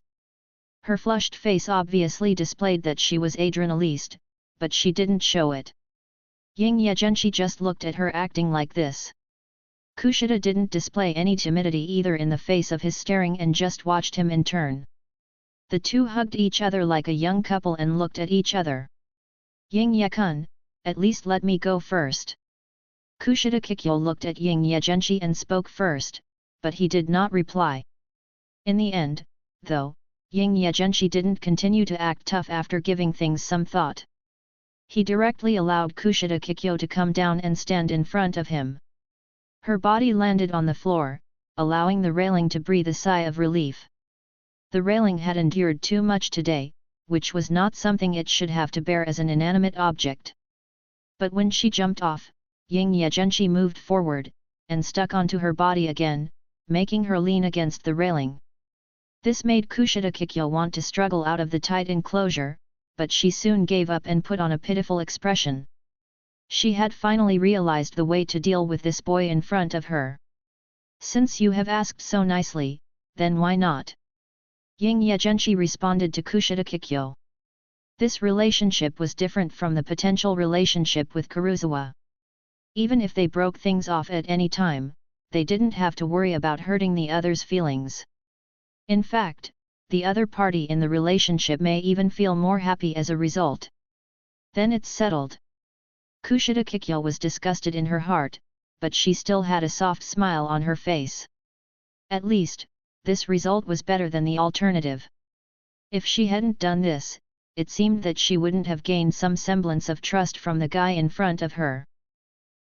Her flushed face obviously displayed that she was adrenalized, but she didn't show it. Ying Ye Zhenshi just looked at her acting like this. Kushida didn't display any timidity either in the face of his staring and just watched him in turn. The two hugged each other like a young couple and looked at each other. Ying Ye-kun, at least let me go first. Kushida Kikyo looked at Ying Ye Zhenshi and spoke first, but he did not reply. In the end, though, Ying Ye Zhenshi didn't continue to act tough after giving things some thought. He directly allowed Kushida Kikyo to come down and stand in front of him. Her body landed on the floor, allowing the railing to breathe a sigh of relief. The railing had endured too much today, which was not something it should have to bear as an inanimate object. But when she jumped off, Ying Ye Zhenshi moved forward, and stuck onto her body again, making her lean against the railing. This made Kushida Kikyo want to struggle out of the tight enclosure, but she soon gave up and put on a pitiful expression. She had finally realized the way to deal with this boy in front of her. "Since you have asked so nicely, then why not?" Ying Ye Zhenshi responded to Kushida Kikyo. This relationship was different from the potential relationship with Kuruzawa. Even if they broke things off at any time, they didn't have to worry about hurting the other's feelings. In fact, the other party in the relationship may even feel more happy as a result. Then it's settled. Kushida Kikyo was disgusted in her heart, but she still had a soft smile on her face. At least, this result was better than the alternative. If she hadn't done this, it seemed that she wouldn't have gained some semblance of trust from the guy in front of her.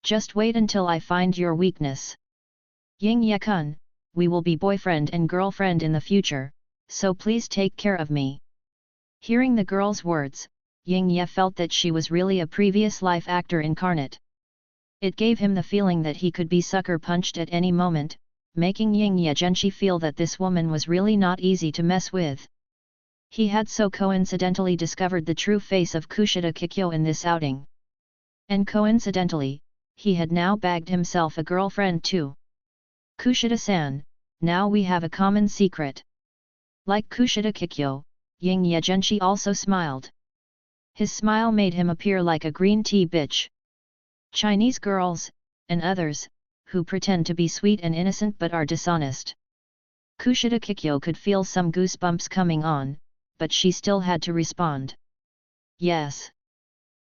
"Just wait until I find your weakness. Ying Ye-kun, we will be boyfriend and girlfriend in the future, so please take care of me." Hearing the girl's words, Ying Ye felt that she was really a previous life actor incarnate. It gave him the feeling that he could be sucker punched at any moment, making Ying Ye Zhenshi feel that this woman was really not easy to mess with. He had so coincidentally discovered the true face of Kushida Kikyo in this outing. And coincidentally, he had now bagged himself a girlfriend too. "Kushida-san, now we have a common secret." Like Kushida Kikyo, Ying Ye Zhenshi also smiled. His smile made him appear like a green tea bitch. Chinese girls, and others, who pretend to be sweet and innocent but are dishonest. Kushida Kikyo could feel some goosebumps coming on, but she still had to respond. "Yes.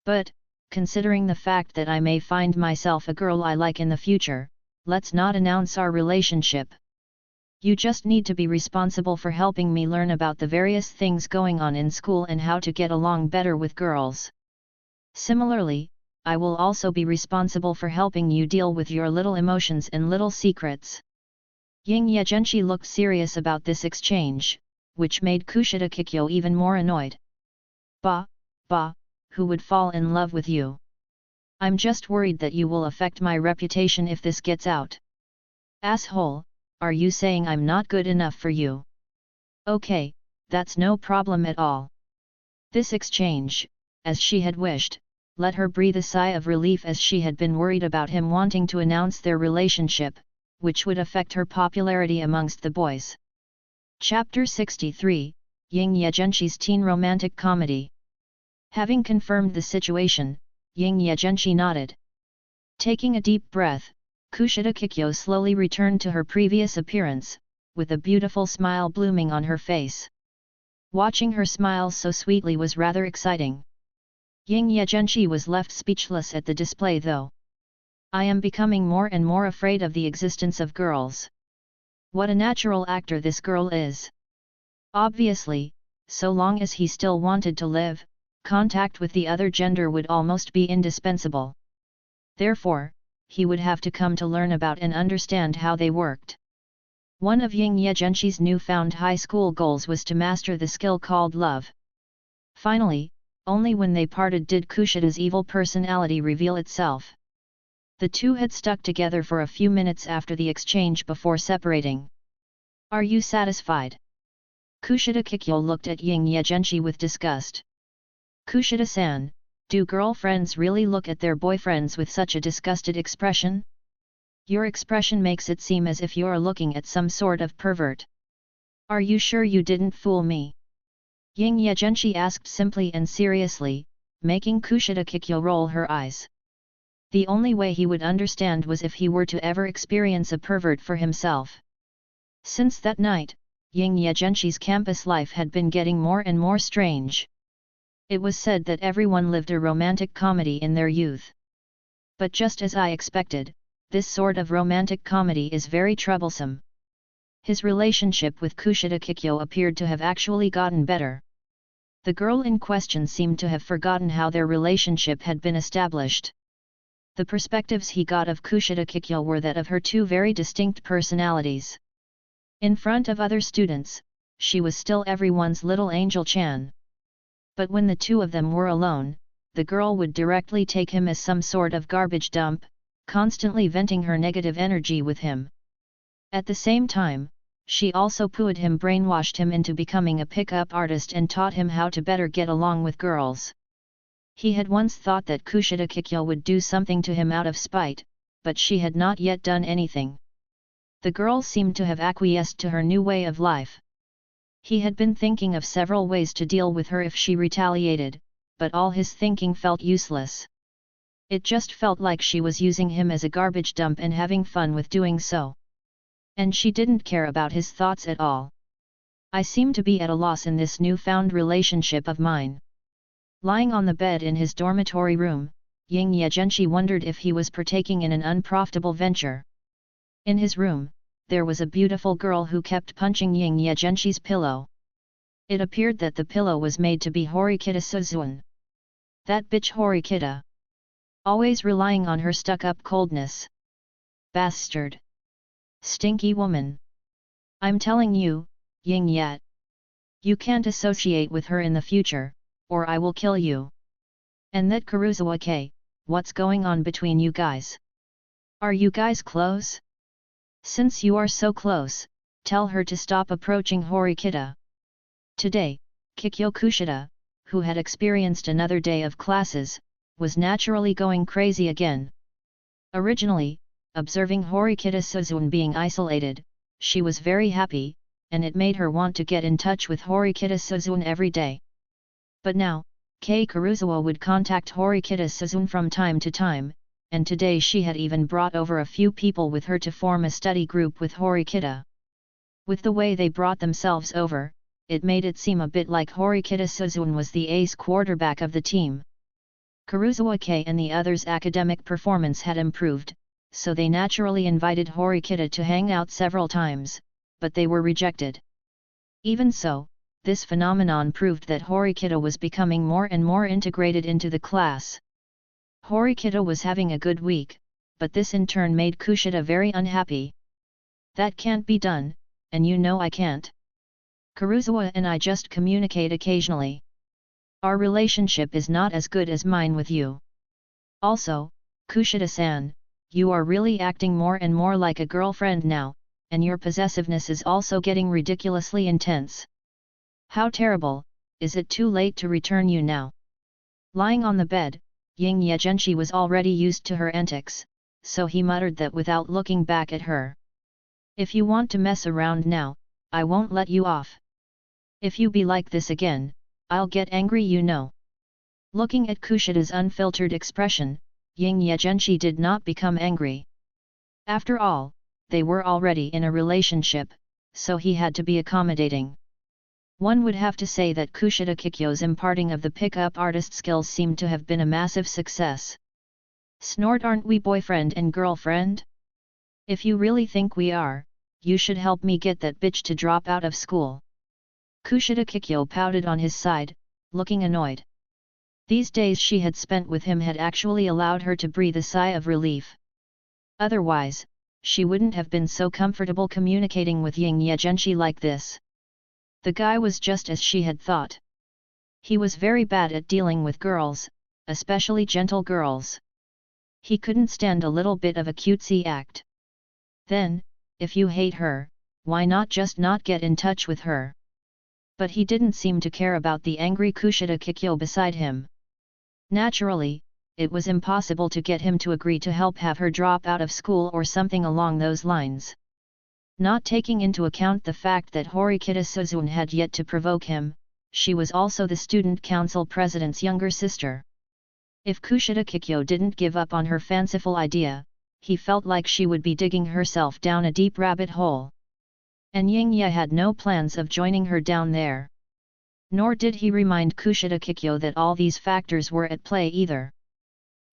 But, considering the fact that I may find myself a girl I like in the future, let's not announce our relationship. You just need to be responsible for helping me learn about the various things going on in school and how to get along better with girls. Similarly, I will also be responsible for helping you deal with your little emotions and little secrets." Ying Ye Zhenshi looked serious about this exchange, which made Kushida Kikyo even more annoyed. Bah, who would fall in love with you? I'm just worried that you will affect my reputation if this gets out. Asshole, are you saying I'm not good enough for you? Okay, that's no problem at all." This exchange, as she had wished, let her breathe a sigh of relief, as she had been worried about him wanting to announce their relationship, which would affect her popularity amongst the boys. Chapter 63, Ying Ye Zhenshi's Teen Romantic Comedy. Having confirmed the situation, Ying Ye Zhenshi nodded. Taking a deep breath, Kushida Kikyo slowly returned to her previous appearance, with a beautiful smile blooming on her face. Watching her smile so sweetly was rather exciting. Ying Ye Zhenshi was left speechless at the display though. "I am becoming more and more afraid of the existence of girls. What a natural actor this girl is. Obviously, so long as he still wanted to live, contact with the other gender would almost be indispensable. Therefore, he would have to come to learn about and understand how they worked." One of Ying Ye Zhenshi's newfound high school goals was to master the skill called love. Finally, only when they parted did Kushida's evil personality reveal itself. The two had stuck together for a few minutes after the exchange before separating. "Are you satisfied?" Kushida Kikyo looked at Ying Ye Zhenshi with disgust. "Kushida-san, do girlfriends really look at their boyfriends with such a disgusted expression? Your expression makes it seem as if you're looking at some sort of pervert. Are you sure you didn't fool me?" Ying Ye Zhenshi asked simply and seriously, making Kushida Kikyo roll her eyes. The only way he would understand was if he were to ever experience a pervert for himself. Since that night, Ying Ye Zhenshi's campus life had been getting more and more strange. It was said that everyone lived a romantic comedy in their youth. But just as I expected, this sort of romantic comedy is very troublesome. His relationship with Kushida Kikyo appeared to have actually gotten better. The girl in question seemed to have forgotten how their relationship had been established. The perspectives he got of Kushida Kikyo were that of her two very distinct personalities. In front of other students, she was still everyone's little angel Chan. But when the two of them were alone, the girl would directly take him as some sort of garbage dump, constantly venting her negative energy with him. At the same time, she also pooed him, brainwashed him into becoming a pick-up artist and taught him how to better get along with girls. He had once thought that Kushida Kikyo would do something to him out of spite, but she had not yet done anything. The girl seemed to have acquiesced to her new way of life. He had been thinking of several ways to deal with her if she retaliated, but all his thinking felt useless. It just felt like she was using him as a garbage dump and having fun with doing so. And she didn't care about his thoughts at all. I seem to be at a loss in this newfound relationship of mine. Lying on the bed in his dormitory room, Ying Ye Zhenshi wondered if he was partaking in an unprofitable venture. In his room, there was a beautiful girl who kept punching Ying Ye Zhenshi's pillow. It appeared that the pillow was made to be Horikita Suzuan. That bitch Horikita. Always relying on her stuck-up coldness. Bastard. Stinky woman. I'm telling you, Ying Ye. You can't associate with her in the future, or I will kill you. And that Kuruzawa-ke, what's going on between you guys? Are you guys close? Since you are so close, tell her to stop approaching Horikita. Today, Kikyo Kushida, who had experienced another day of classes, was naturally going crazy again. Originally, observing Horikita Suzuan being isolated, she was very happy, and it made her want to get in touch with Horikita Suzuan every day. But now, Kei Kuruzawa would contact Horikita Suzuan from time to time, and today she had even brought over a few people with her to form a study group with Horikita. With the way they brought themselves over, it made it seem a bit like Horikita Suzuan was the ace quarterback of the team. Kuruzawa-ke and the others' academic performance had improved, so they naturally invited Horikita to hang out several times, but they were rejected. Even so, this phenomenon proved that Horikita was becoming more and more integrated into the class. Horikita was having a good week, but this in turn made Kushida very unhappy. That can't be done, and you know I can't. Kuruzawa and I just communicate occasionally. Our relationship is not as good as mine with you. Also, Kushida-san, you are really acting more and more like a girlfriend now, and your possessiveness is also getting ridiculously intense. How terrible, is it too late to return you now? Lying on the bed, Ying Ye Zhenshi was already used to her antics, so he muttered that without looking back at her. If you want to mess around now, I won't let you off. If you be like this again, I'll get angry, you know. Looking at Kushida's unfiltered expression, Ying Ye Zhenshi did not become angry. After all, they were already in a relationship, so he had to be accommodating. One would have to say that Kushida Kikyo's imparting of the pick-up artist skills seemed to have been a massive success. Snort, aren't we boyfriend and girlfriend? If you really think we are, you should help me get that bitch to drop out of school. Kushida Kikyo pouted on his side, looking annoyed. These days she had spent with him had actually allowed her to breathe a sigh of relief. Otherwise, she wouldn't have been so comfortable communicating with Ying Ye Zhenshi like this. The guy was just as she had thought. He was very bad at dealing with girls, especially gentle girls. He couldn't stand a little bit of a cutesy act. Then, if you hate her, why not just not get in touch with her? But he didn't seem to care about the angry Kushida Kikyo beside him. Naturally, it was impossible to get him to agree to help have her drop out of school or something along those lines. Not taking into account the fact that Horikita Suzuan had yet to provoke him, she was also the student council president's younger sister. If Kushida Kikyo didn't give up on her fanciful idea, he felt like she would be digging herself down a deep rabbit hole. And Ying Ye had no plans of joining her down there. Nor did he remind Kushida Kikyo that all these factors were at play either.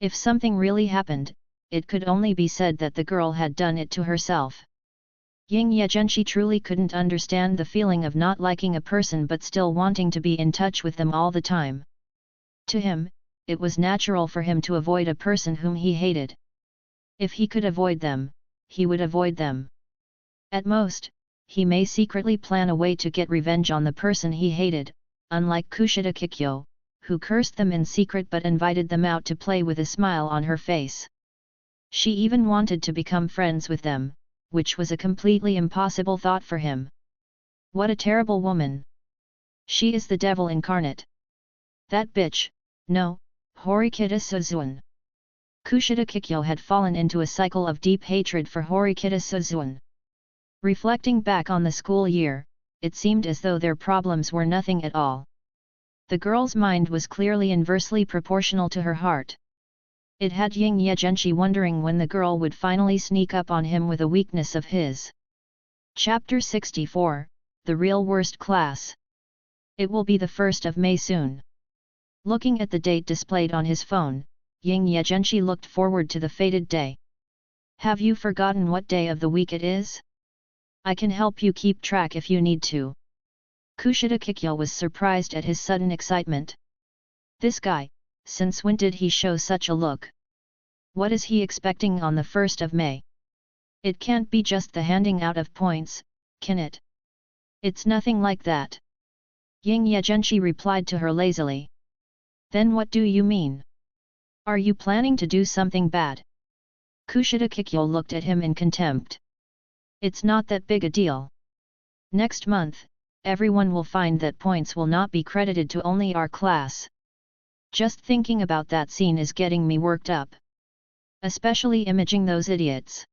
If something really happened, it could only be said that the girl had done it to herself. Ying Ye Zhenshi truly couldn't understand the feeling of not liking a person but still wanting to be in touch with them all the time. To him, it was natural for him to avoid a person whom he hated. If he could avoid them, he would avoid them. At most, he may secretly plan a way to get revenge on the person he hated, unlike Kushida Kikyo, who cursed them in secret but invited them out to play with a smile on her face. She even wanted to become friends with them, which was a completely impossible thought for him. What a terrible woman! She is the devil incarnate. That bitch, no, Horikita Suzuan. Kushida Kikyo had fallen into a cycle of deep hatred for Horikita Suzuan. Reflecting back on the school year, it seemed as though their problems were nothing at all. The girl's mind was clearly inversely proportional to her heart. It had Ying Ye Zhenshi wondering when the girl would finally sneak up on him with a weakness of his. Chapter 64, The Real Worst Class. It will be the 1st of May soon. Looking at the date displayed on his phone, Ying Ye Zhenshi looked forward to the fated day. Have you forgotten what day of the week it is? I can help you keep track if you need to. Kushida Kikyo was surprised at his sudden excitement. This guy, since when did he show such a look? What is he expecting on the 1st of May? It can't be just the handing out of points, can it? It's nothing like that. Ying Ye Zhenshi replied to her lazily. Then what do you mean? Are you planning to do something bad? Kushida Kikyo looked at him in contempt. It's not that big a deal. Next month, everyone will find that points will not be credited to only our class. Just thinking about that scene is getting me worked up. Especially imaging those idiots.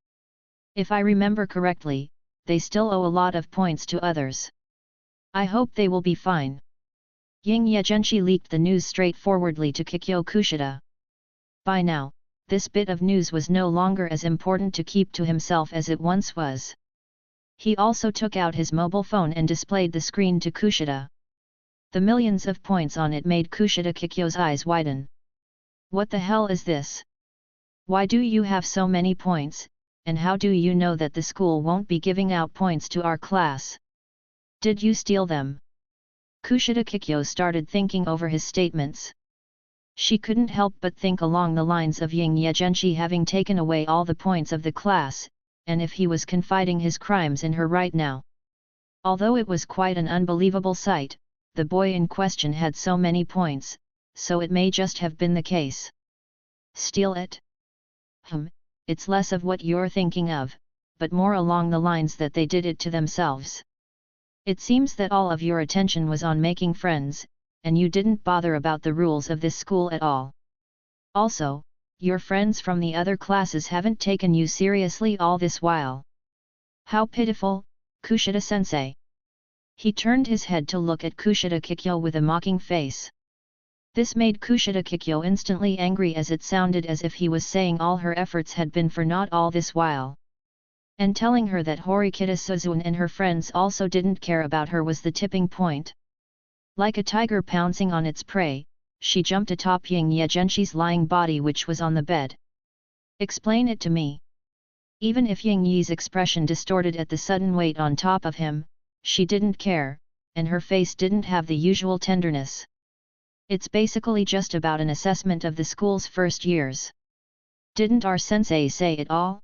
If I remember correctly, they still owe a lot of points to others. I hope they will be fine. Ying Ye Zhenshi leaked the news straightforwardly to Kikyo Kushida. By now, this bit of news was no longer as important to keep to himself as it once was. He also took out his mobile phone and displayed the screen to Kushida. The millions of points on it made Kushida Kikyo's eyes widen. What the hell is this? Why do you have so many points, and how do you know that the school won't be giving out points to our class? Did you steal them? Kushida Kikyo started thinking over his statements. She couldn't help but think along the lines of Ying Ye Zhenshi having taken away all the points of the class, and if he was confiding his crimes in her right now. Although it was quite an unbelievable sight, the boy in question had so many points, so it may just have been the case. Steal it? It's less of what you're thinking of, but more along the lines that they did it to themselves. It seems that all of your attention was on making friends, and you didn't bother about the rules of this school at all. Also, your friends from the other classes haven't taken you seriously all this while. How pitiful, Kushida-sensei. He turned his head to look at Kushida Kikyo with a mocking face. This made Kushida Kikyo instantly angry as it sounded as if he was saying all her efforts had been for naught all this while. And telling her that Horikita Suzuan and her friends also didn't care about her was the tipping point. Like a tiger pouncing on its prey, she jumped atop Ying Ye Zhenshi's lying body which was on the bed. Explain it to me. Even if Ying Ye's expression distorted at the sudden weight on top of him, she didn't care, and her face didn't have the usual tenderness. It's basically just about an assessment of the school's first years. Didn't our sensei say it all?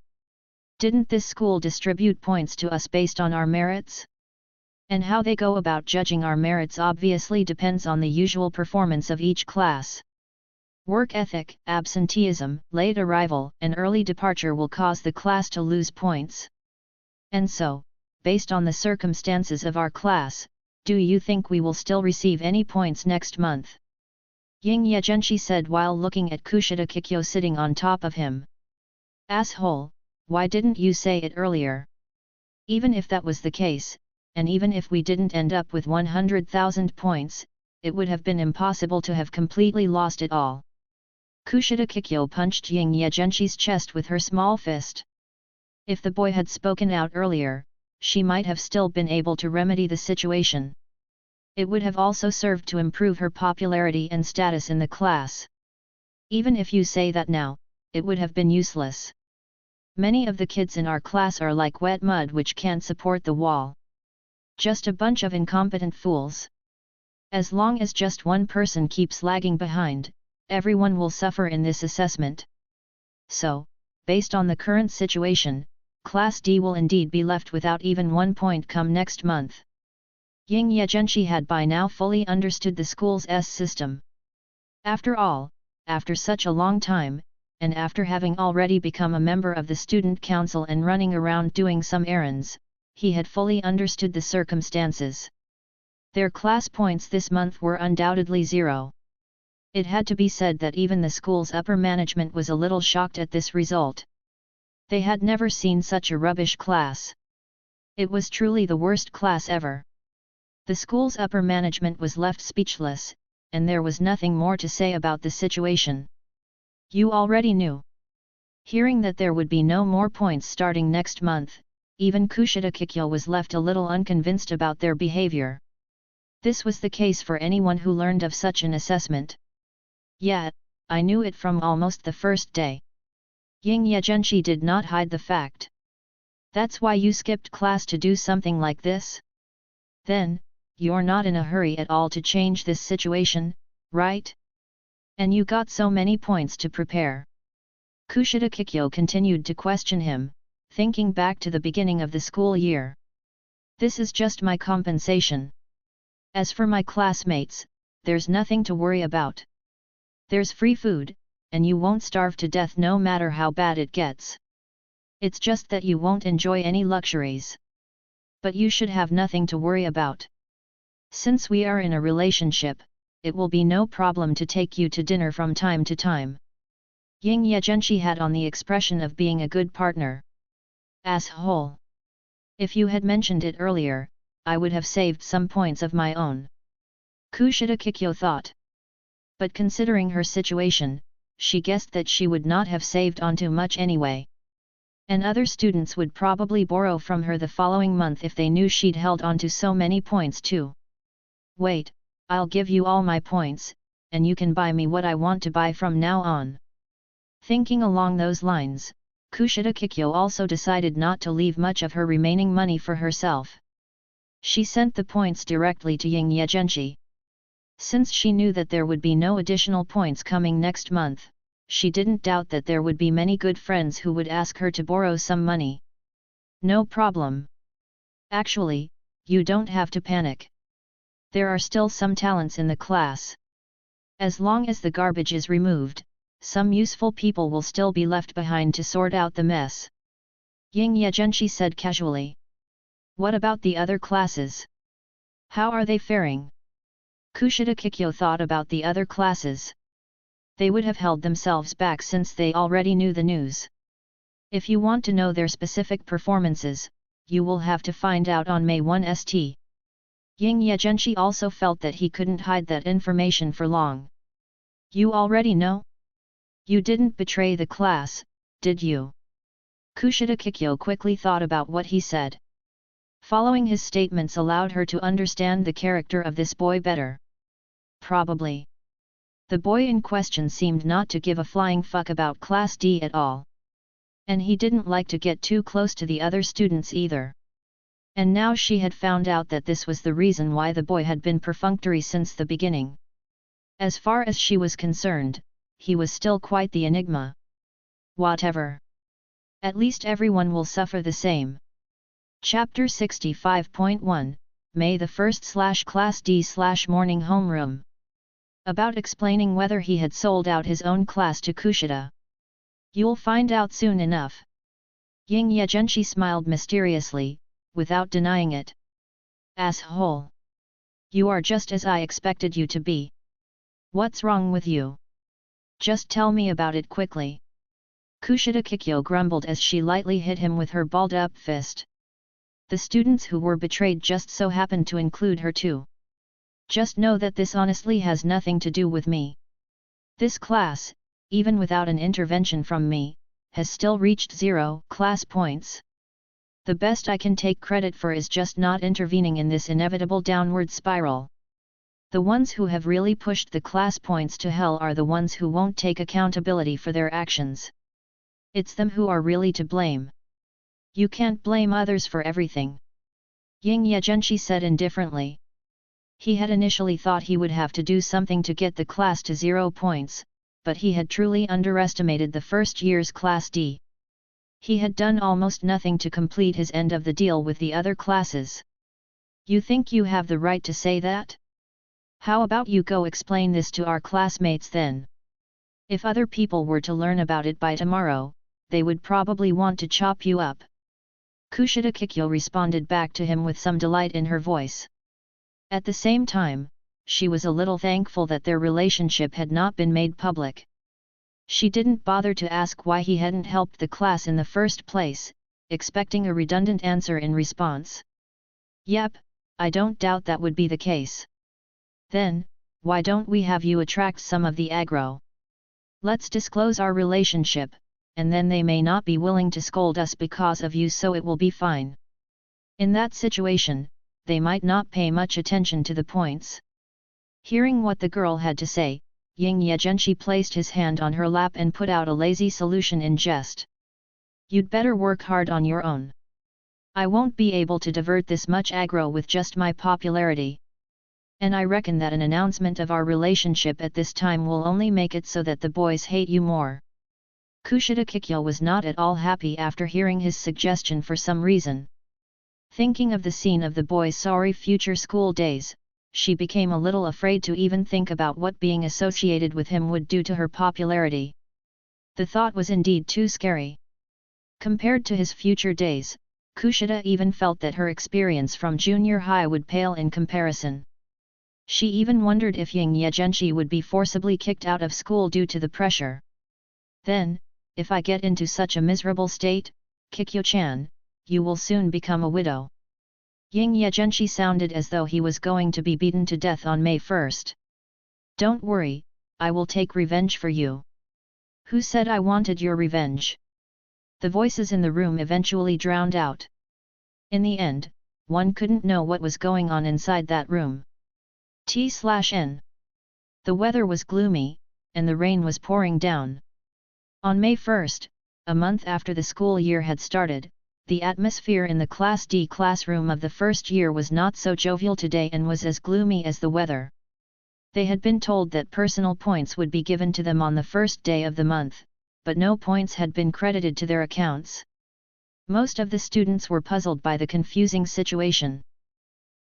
Didn't this school distribute points to us based on our merits? And how they go about judging our merits obviously depends on the usual performance of each class. Work ethic, absenteeism, late arrival, and early departure will cause the class to lose points. And so, based on the circumstances of our class, do you think we will still receive any points next month? Ying Ye Zhenshi said while looking at Kushida Kikyo sitting on top of him. Asshole, why didn't you say it earlier? Even if that was the case, and even if we didn't end up with 100,000 points, it would have been impossible to have completely lost it all. Kushida Kikyo punched Ying Ye Zhenshi's chest with her small fist. If the boy had spoken out earlier, she might have still been able to remedy the situation. It would have also served to improve her popularity and status in the class. Even if you say that now, it would have been useless. Many of the kids in our class are like wet mud which can't support the wall. Just a bunch of incompetent fools. As long as just one person keeps lagging behind, everyone will suffer in this assessment. So, based on the current situation, Class D will indeed be left without even 1 point come next month. Ying Ye Zhenshi had by now fully understood the school's system. After all, after such a long time, and after having already become a member of the student council and running around doing some errands, he had fully understood the circumstances. Their class points this month were undoubtedly 0. It had to be said that even the school's upper management was a little shocked at this result. They had never seen such a rubbish class. It was truly the worst class ever. The school's upper management was left speechless, and there was nothing more to say about the situation. You already knew. Hearing that there would be no more points starting next month, even Kushida Kikyo was left a little unconvinced about their behavior. This was the case for anyone who learned of such an assessment. Yeah, I knew it from almost the first day. Ying Ye Zhenshi did not hide the fact. That's why you skipped class to do something like this? Then, you're not in a hurry at all to change this situation, right? And you got so many points to prepare. Kushida Kikyo continued to question him, thinking back to the beginning of the school year. This is just my compensation. As for my classmates, there's nothing to worry about. There's free food, and you won't starve to death no matter how bad it gets. It's just that you won't enjoy any luxuries. But you should have nothing to worry about. Since we are in a relationship, it will be no problem to take you to dinner from time to time. Ying Ye Zhenshi had on the expression of being a good partner. Asshole. If you had mentioned it earlier, I would have saved some points of my own. Kushida Kikyo thought. But considering her situation, she guessed that she would not have saved on too much anyway. And other students would probably borrow from her the following month if they knew she'd held on to so many points too. Wait, I'll give you all my points, and you can buy me what I want to buy from now on. Thinking along those lines, Kushida Kikyo also decided not to leave much of her remaining money for herself. She sent the points directly to Ying Ye Zhenshi. Since she knew that there would be no additional points coming next month, she didn't doubt that there would be many good friends who would ask her to borrow some money. No problem. Actually, you don't have to panic. There are still some talents in the class. As long as the garbage is removed, some useful people will still be left behind to sort out the mess. Ying Ye Zhenshi said casually. What about the other classes? How are they faring? Kushida Kikyo thought about the other classes. They would have held themselves back since they already knew the news. If you want to know their specific performances, you will have to find out on May 1 St. Ying Ye Zhenshi also felt that he couldn't hide that information for long. You already know? You didn't betray the class, did you? Kushida Kikyo quickly thought about what he said. Following his statements allowed her to understand the character of this boy better. Probably. The boy in question seemed not to give a flying fuck about Class D at all. And he didn't like to get too close to the other students either. And now she had found out that this was the reason why the boy had been perfunctory since the beginning. As far as she was concerned, he was still quite the enigma. Whatever. At least everyone will suffer the same. Chapter 65.1, May the 1st Class D morning homeroom. About explaining whether he had sold out his own class to Kushida. You'll find out soon enough. Ying Ye Zhenshi smiled mysteriously, without denying it. Asshole. You are just as I expected you to be. What's wrong with you? Just tell me about it quickly. Kushida Kikyo grumbled as she lightly hit him with her balled-up fist. The students who were betrayed just so happened to include her too. Just know that this honestly has nothing to do with me. This class, even without an intervention from me, has still reached 0 class points. The best I can take credit for is just not intervening in this inevitable downward spiral. The ones who have really pushed the class points to hell are the ones who won't take accountability for their actions. It's them who are really to blame. You can't blame others for everything. Ying Ye Zhenshi said indifferently. He had initially thought he would have to do something to get the class to 0 points, but he had truly underestimated the first year's Class D. He had done almost nothing to complete his end of the deal with the other classes. You think you have the right to say that? How about you go explain this to our classmates then? If other people were to learn about it by tomorrow, they would probably want to chop you up. Kushida Kikyo responded back to him with some delight in her voice. At the same time, she was a little thankful that their relationship had not been made public. She didn't bother to ask why he hadn't helped the class in the first place, expecting a redundant answer in response. Yep, I don't doubt that would be the case. Then, why don't we have you attract some of the aggro? Let's disclose our relationship, and then they may not be willing to scold us because of you, so it will be fine. In that situation, they might not pay much attention to the points. Hearing what the girl had to say, Ying Ye Zhenshi placed his hand on her lap and put out a lazy solution in jest. You'd better work hard on your own. I won't be able to divert this much aggro with just my popularity. And I reckon that an announcement of our relationship at this time will only make it so that the boys hate you more. Kushida Kikyo was not at all happy after hearing his suggestion for some reason. Thinking of the scene of the boys' sorry future school days, she became a little afraid to even think about what being associated with him would do to her popularity. The thought was indeed too scary. Compared to his future days, Kushida even felt that her experience from junior high would pale in comparison. She even wondered if Ying Ye Zhenshi would be forcibly kicked out of school due to the pressure. Then, if I get into such a miserable state, Kikyo-chan, you will soon become a widow. Ying Ye Zhenshi sounded as though he was going to be beaten to death on May 1st. Don't worry, I will take revenge for you. Who said I wanted your revenge? The voices in the room eventually drowned out. In the end, one couldn't know what was going on inside that room. T/N. The weather was gloomy, and the rain was pouring down. On May 1st, a month after the school year had started, the atmosphere in the Class D classroom of the first year was not so jovial today and was as gloomy as the weather. They had been told that personal points would be given to them on the first day of the month, but no points had been credited to their accounts. Most of the students were puzzled by the confusing situation.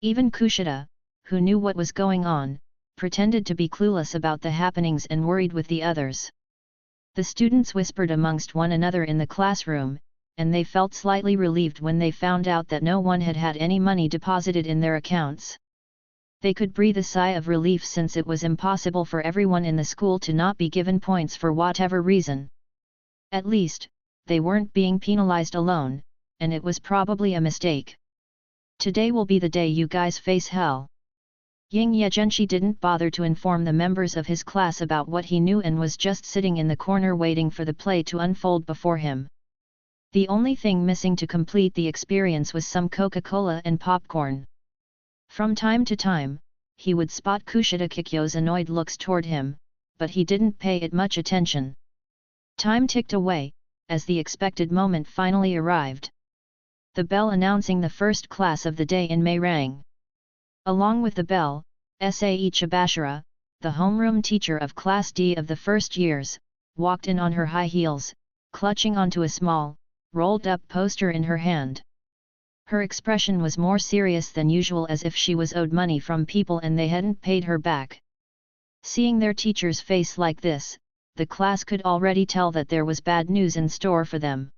Even Kushida, who knew what was going on, pretended to be clueless about the happenings and worried with the others. The students whispered amongst one another in the classroom, and they felt slightly relieved when they found out that no one had had any money deposited in their accounts. They could breathe a sigh of relief since it was impossible for everyone in the school to not be given points for whatever reason. At least, they weren't being penalized alone, and it was probably a mistake. Today will be the day you guys face hell. Ying Ye Zhenshi didn't bother to inform the members of his class about what he knew and was just sitting in the corner waiting for the play to unfold before him. The only thing missing to complete the experience was some Coca-Cola and popcorn. From time to time, he would spot Kushida Kikyo's annoyed looks toward him, but he didn't pay it much attention. Time ticked away, as the expected moment finally arrived. The bell announcing the first class of the day in May rang. Along with the bell, Sae Chibashira, the homeroom teacher of Class D of the first years, walked in on her high heels, clutching onto a small, rolled-up poster in her hand. Her expression was more serious than usual, as if she was owed money from people and they hadn't paid her back. Seeing their teacher's face like this, the class could already tell that there was bad news in store for them.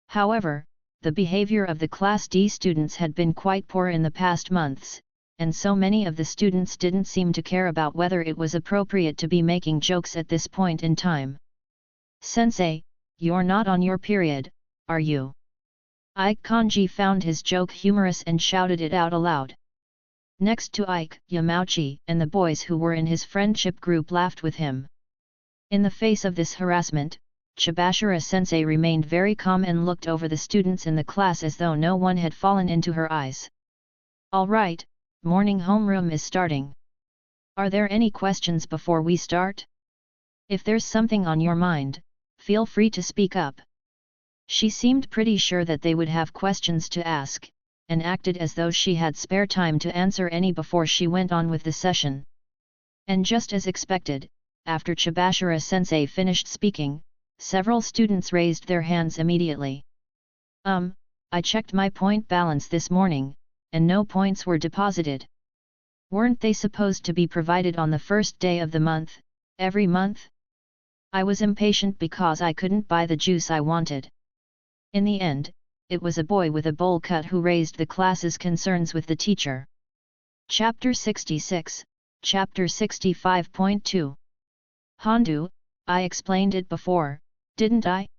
However, the behavior of the Class D students had been quite poor in the past months, and so many of the students didn't seem to care about whether it was appropriate to be making jokes at this point in time. "Sensei, you're not on your period, are you?" Ike Kanji found his joke humorous and shouted it out aloud. Next to Ike, Yamauchi and the boys who were in his friendship group laughed with him. In the face of this harassment, Chibashira-sensei remained very calm and looked over the students in the class as though no one had fallen into her eyes. "All right, morning homeroom is starting. Are there any questions before we start? If there's something on your mind, feel free to speak up." She seemed pretty sure that they would have questions to ask, and acted as though she had spare time to answer any before she went on with the session. And just as expected, after Chibashira-sensei finished speaking, several students raised their hands immediately. I checked my point balance this morning, and no points were deposited. Weren't they supposed to be provided on the first day of the month, every month? I was impatient because I couldn't buy the juice I wanted. In the end, it was a boy with a bowl cut who raised the class's concerns with the teacher. Chapter 66, Chapter 65.2. Hondu, I explained it before, didn't I?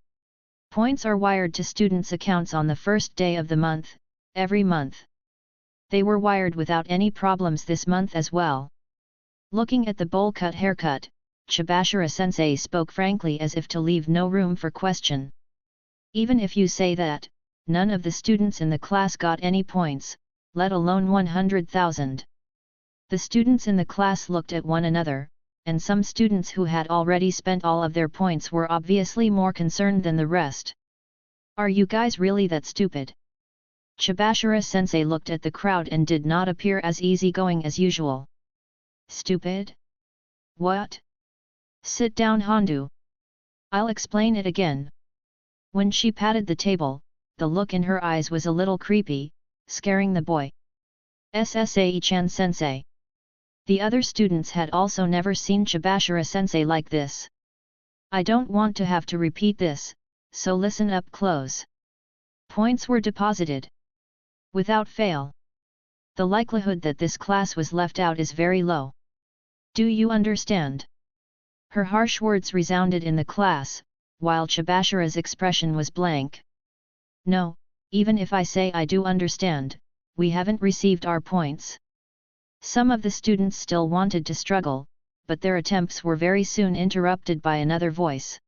Points are wired to students' accounts on the first day of the month, every month. They were wired without any problems this month as well. Looking at the bowl-cut haircut, Chibashira-sensei spoke frankly as if to leave no room for question. Even if you say that, none of the students in the class got any points, let alone 100,000. The students in the class looked at one another, and some students who had already spent all of their points were obviously more concerned than the rest. Are you guys really that stupid? Chibashira-sensei looked at the crowd and did not appear as easygoing as usual. Stupid? What? Sit down, Hondu. I'll explain it again. When she patted the table, the look in her eyes was a little creepy, scaring the boy. Ssai-chan sensei. The other students had also never seen Chibashira-sensei like this. I don't want to have to repeat this, so listen up close. Points were deposited. Without fail. The likelihood that this class was left out is very low. Do you understand? Her harsh words resounded in the class, while Chibashira's expression was blank. No, even if I say I do understand, we haven't received our points. Some of the students still wanted to struggle, but their attempts were very soon interrupted by another voice.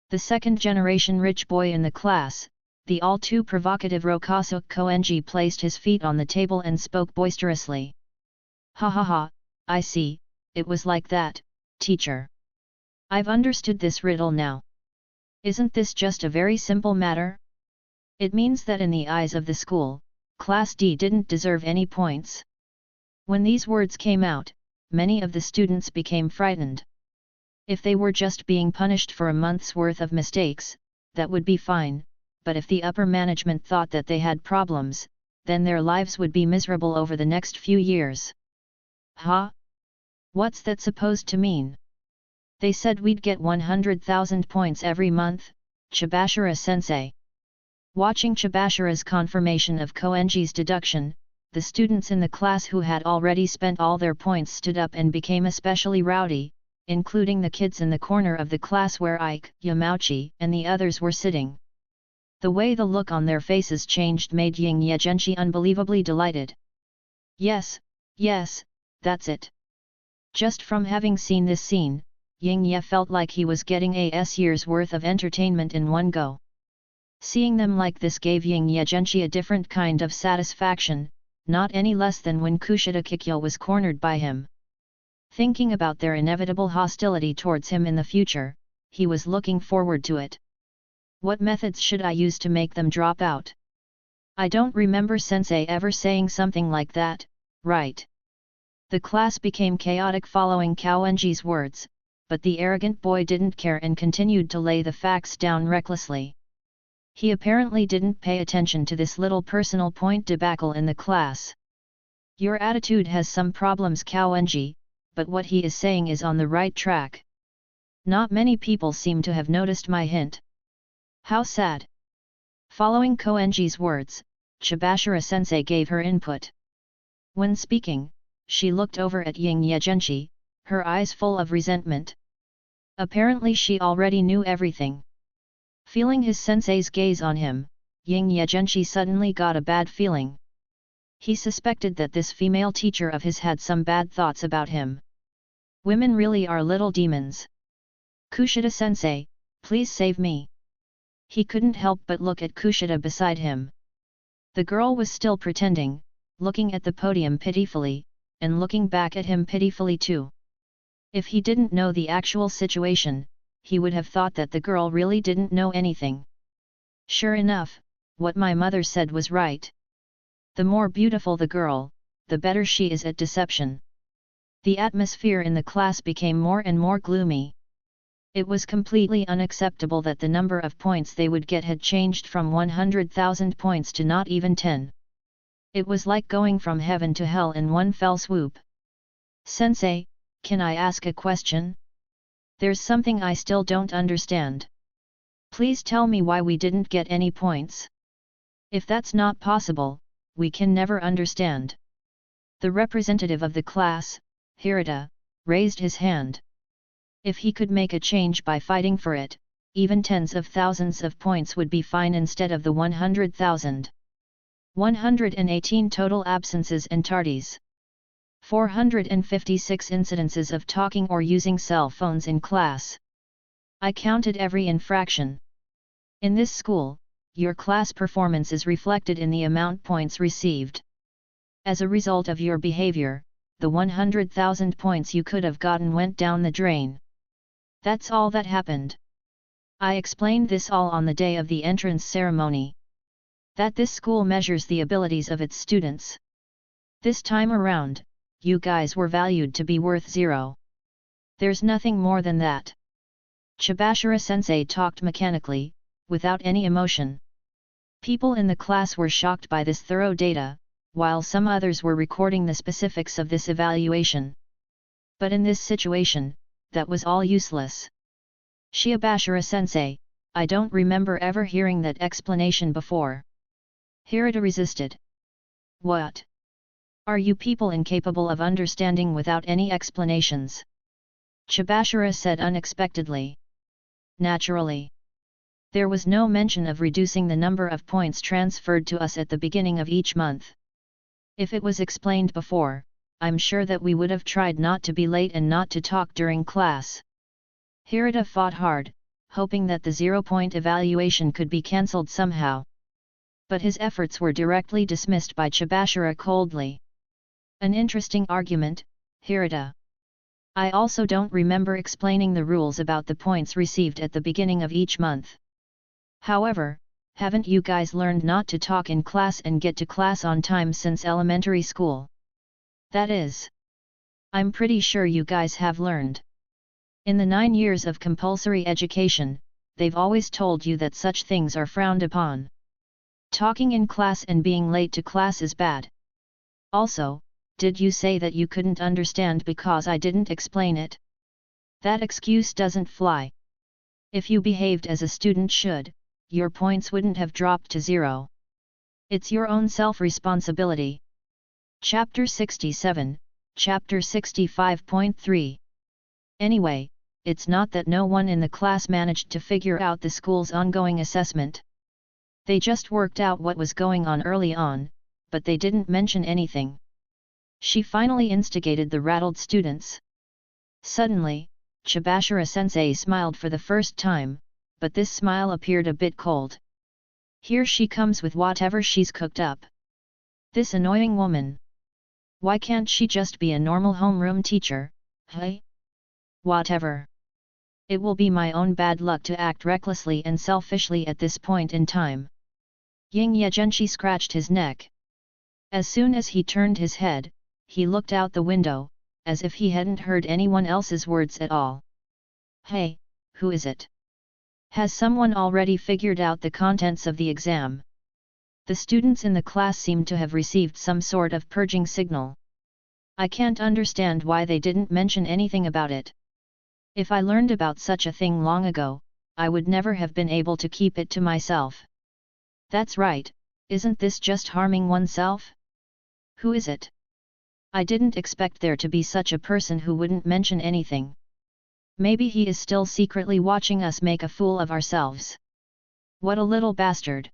The second-generation rich boy in the class, the all-too provocative Rokasu Koenji, placed his feet on the table and spoke boisterously. Ha ha ha, I see, it was like that, teacher. I've understood this riddle now. Isn't this just a very simple matter? It means that in the eyes of the school, Class D didn't deserve any points. When these words came out, many of the students became frightened. If they were just being punished for a month's worth of mistakes, that would be fine, but if the upper management thought that they had problems, then their lives would be miserable over the next few years. Huh? What's that supposed to mean? They said we'd get 100,000 points every month, Chibashira-sensei. Watching Chibashira's confirmation of Koenji's deduction, the students in the class who had already spent all their points stood up and became especially rowdy, including the kids in the corner of the class where Ike, Yamauchi, and the others were sitting. The way the look on their faces changed made Ying Ye Zhenshi unbelievably delighted. Yes, that's it. Just from having seen this scene, Ying Ye felt like he was getting a year's worth of entertainment in one go. Seeing them like this gave Ying Ye Zhenshi a different kind of satisfaction, not any less than when Kushida Kikyo was cornered by him. Thinking about their inevitable hostility towards him in the future, he was looking forward to it. What methods should I use to make them drop out? I don't remember sensei ever saying something like that, right? The class became chaotic following Koenji's words, but the arrogant boy didn't care and continued to lay the facts down recklessly. He apparently didn't pay attention to this little personal point debacle in the class. Your attitude has some problems, Koenji, but what he is saying is on the right track. Not many people seem to have noticed my hint. How sad. Following Koenji's words, Chibashira-sensei gave her input. When speaking, she looked over at Ying Ye Zhenshi, her eyes full of resentment. Apparently she already knew everything. Feeling his sensei's gaze on him, Ying Ye Zhenshi suddenly got a bad feeling. He suspected that this female teacher of his had some bad thoughts about him. Women really are little demons. Kushida-sensei, please save me. He couldn't help but look at Kushida beside him. The girl was still pretending, looking at the podium pitifully, and looking back at him pitifully too. If he didn't know the actual situation, he would have thought that the girl really didn't know anything. Sure enough, what my mother said was right. The more beautiful the girl, the better she is at deception. The atmosphere in the class became more and more gloomy. It was completely unacceptable that the number of points they would get had changed from 100,000 points to not even 10. It was like going from heaven to hell in one fell swoop, Sensei, can I ask a question? There's something I still don't understand. Please tell me why we didn't get any points. If that's not possible, we can never understand. The representative of the class, Hirata, raised his hand. If he could make a change by fighting for it, even tens of thousands of points would be fine instead of the 100,000. 118 total absences and tardies. 456 incidences of talking or using cell phones in class. I counted every infraction. In this school, your class performance is reflected in the amount points received. As a result of your behavior, the 100,000 points you could have gotten went down the drain. That's all that happened. I explained this all on the day of the entrance ceremony. That this school measures the abilities of its students. This time around, you guys were valued to be worth 0. There's nothing more than that. Chibashira-sensei talked mechanically, without any emotion. People in the class were shocked by this thorough data, while some others were recording the specifics of this evaluation. But in this situation, that was all useless. Shiabashira-sensei, I don't remember ever hearing that explanation before. Hirata resisted. What? Are you people incapable of understanding without any explanations? Chibashira said unexpectedly. Naturally. There was no mention of reducing the number of points transferred to us at the beginning of each month. If it was explained before, I'm sure that we would have tried not to be late and not to talk during class. Hirata fought hard, hoping that the 0-point evaluation could be cancelled somehow. But his efforts were directly dismissed by Chibashira coldly. An interesting argument, Hirata. I also don't remember explaining the rules about the points received at the beginning of each month. However, haven't you guys learned not to talk in class and get to class on time since elementary school? That is. I'm pretty sure you guys have learned. In the 9 years of compulsory education, they've always told you that such things are frowned upon. Talking in class and being late to class is bad. Also, did you say that you couldn't understand because I didn't explain it? That excuse doesn't fly. If you behaved as a student should, your points wouldn't have dropped to 0. It's your own self-responsibility. Chapter 67, Chapter 65.3. Anyway, it's not that no one in the class managed to figure out the school's ongoing assessment. They just worked out what was going on early on, but they didn't mention anything. She finally instigated the rattled students. Suddenly, Chibashira-sensei smiled for the first time, but this smile appeared a bit cold. Here she comes with whatever she's cooked up. This annoying woman. Why can't she just be a normal homeroom teacher, hey? Whatever. It will be my own bad luck to act recklessly and selfishly at this point in time. Ying Ye Zhenshi scratched his neck. As soon as he turned his head, he looked out the window, as if he hadn't heard anyone else's words at all. Hey, who is it? Has someone already figured out the contents of the exam? The students in the class seemed to have received some sort of purging signal. I can't understand why they didn't mention anything about it. If I learned about such a thing long ago, I would never have been able to keep it to myself. That's right, isn't this just harming oneself? Who is it? I didn't expect there to be such a person who wouldn't mention anything. Maybe he is still secretly watching us make a fool of ourselves. What a little bastard.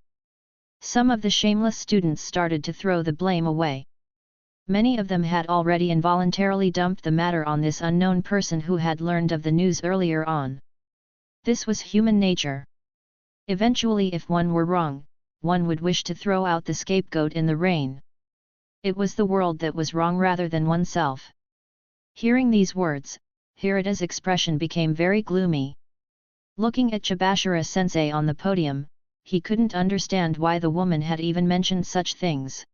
Some of the shameless students started to throw the blame away. Many of them had already involuntarily dumped the matter on this unknown person who had learned of the news earlier on. This was human nature. Eventually, if one were wrong, one would wish to throw out the scapegoat in the rain. It was the world that was wrong rather than oneself. Hearing these words, Hirata's expression became very gloomy. Looking at Chibashira-sensei on the podium, he couldn't understand why the woman had even mentioned such things.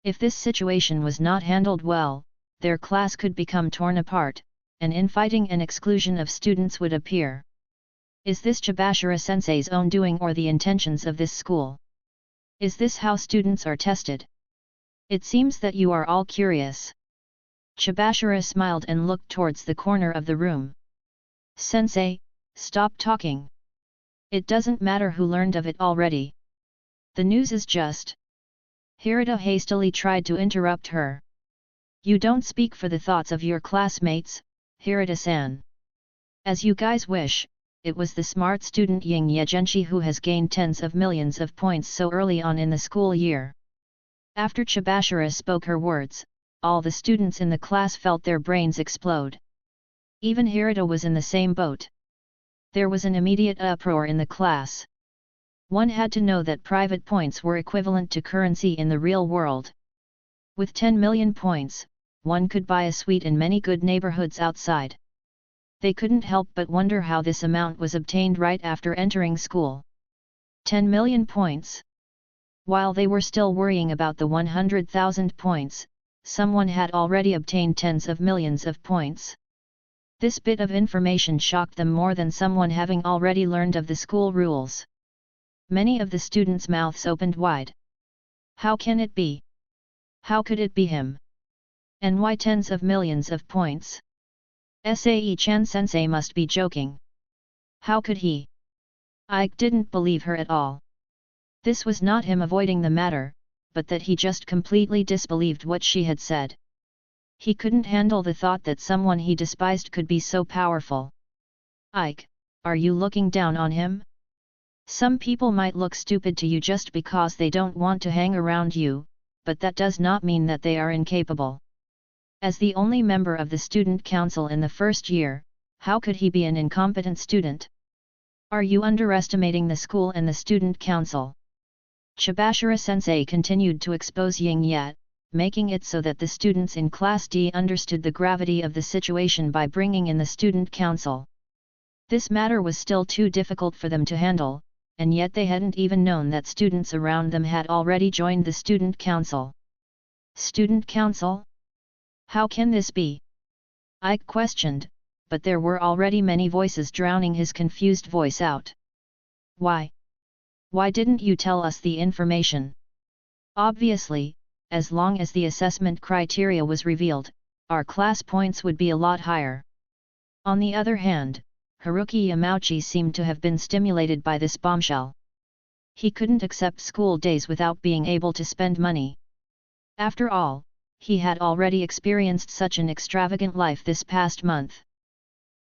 If this situation was not handled well, their class could become torn apart, and infighting and exclusion of students would appear. Is this Chibashira-sensei's own doing or the intentions of this school? Is this how students are tested? It seems that you are all curious. Chibashara smiled and looked towards the corner of the room. Sensei, stop talking. It doesn't matter who learned of it already. The news is just. Hirata hastily tried to interrupt her. You don't speak for the thoughts of your classmates, Hirata-san. As you guys wish, it was the smart student Ying Ye Zhenshi who has gained tens of millions of points so early on in the school year. After Chibashara spoke her words, all the students in the class felt their brains explode. Even Hirata was in the same boat. There was an immediate uproar in the class. One had to know that private points were equivalent to currency in the real world. With 10 million points, one could buy a suite in many good neighborhoods outside. They couldn't help but wonder how this amount was obtained right after entering school. 10 million points. While they were still worrying about the 100,000 points, someone had already obtained tens of millions of points. This bit of information shocked them more than someone having already learned of the school rules. Many of the students' mouths opened wide. How can it be? How could it be him? And why tens of millions of points? Sae-chan sensei must be joking. How could he? Ike didn't believe her at all. This was not him avoiding the matter, but that he just completely disbelieved what she had said. He couldn't handle the thought that someone he despised could be so powerful. Ike, are you looking down on him? Some people might look stupid to you just because they don't want to hang around you, but that does not mean that they are incapable. As the only member of the student council in the first year, how could he be an incompetent student? Are you underestimating the school and the student council? Chibashara-sensei continued to expose Ying Ye, making it so that the students in Class D understood the gravity of the situation by bringing in the student council. This matter was still too difficult for them to handle, and yet they hadn't even known that students around them had already joined the student council. Student council? How can this be? Ike questioned, but there were already many voices drowning his confused voice out. Why? Why didn't you tell us the information? Obviously, as long as the assessment criteria was revealed, our class points would be a lot higher. On the other hand, Haruki Yamauchi seemed to have been stimulated by this bombshell. He couldn't accept school days without being able to spend money. After all, he had already experienced such an extravagant life this past month.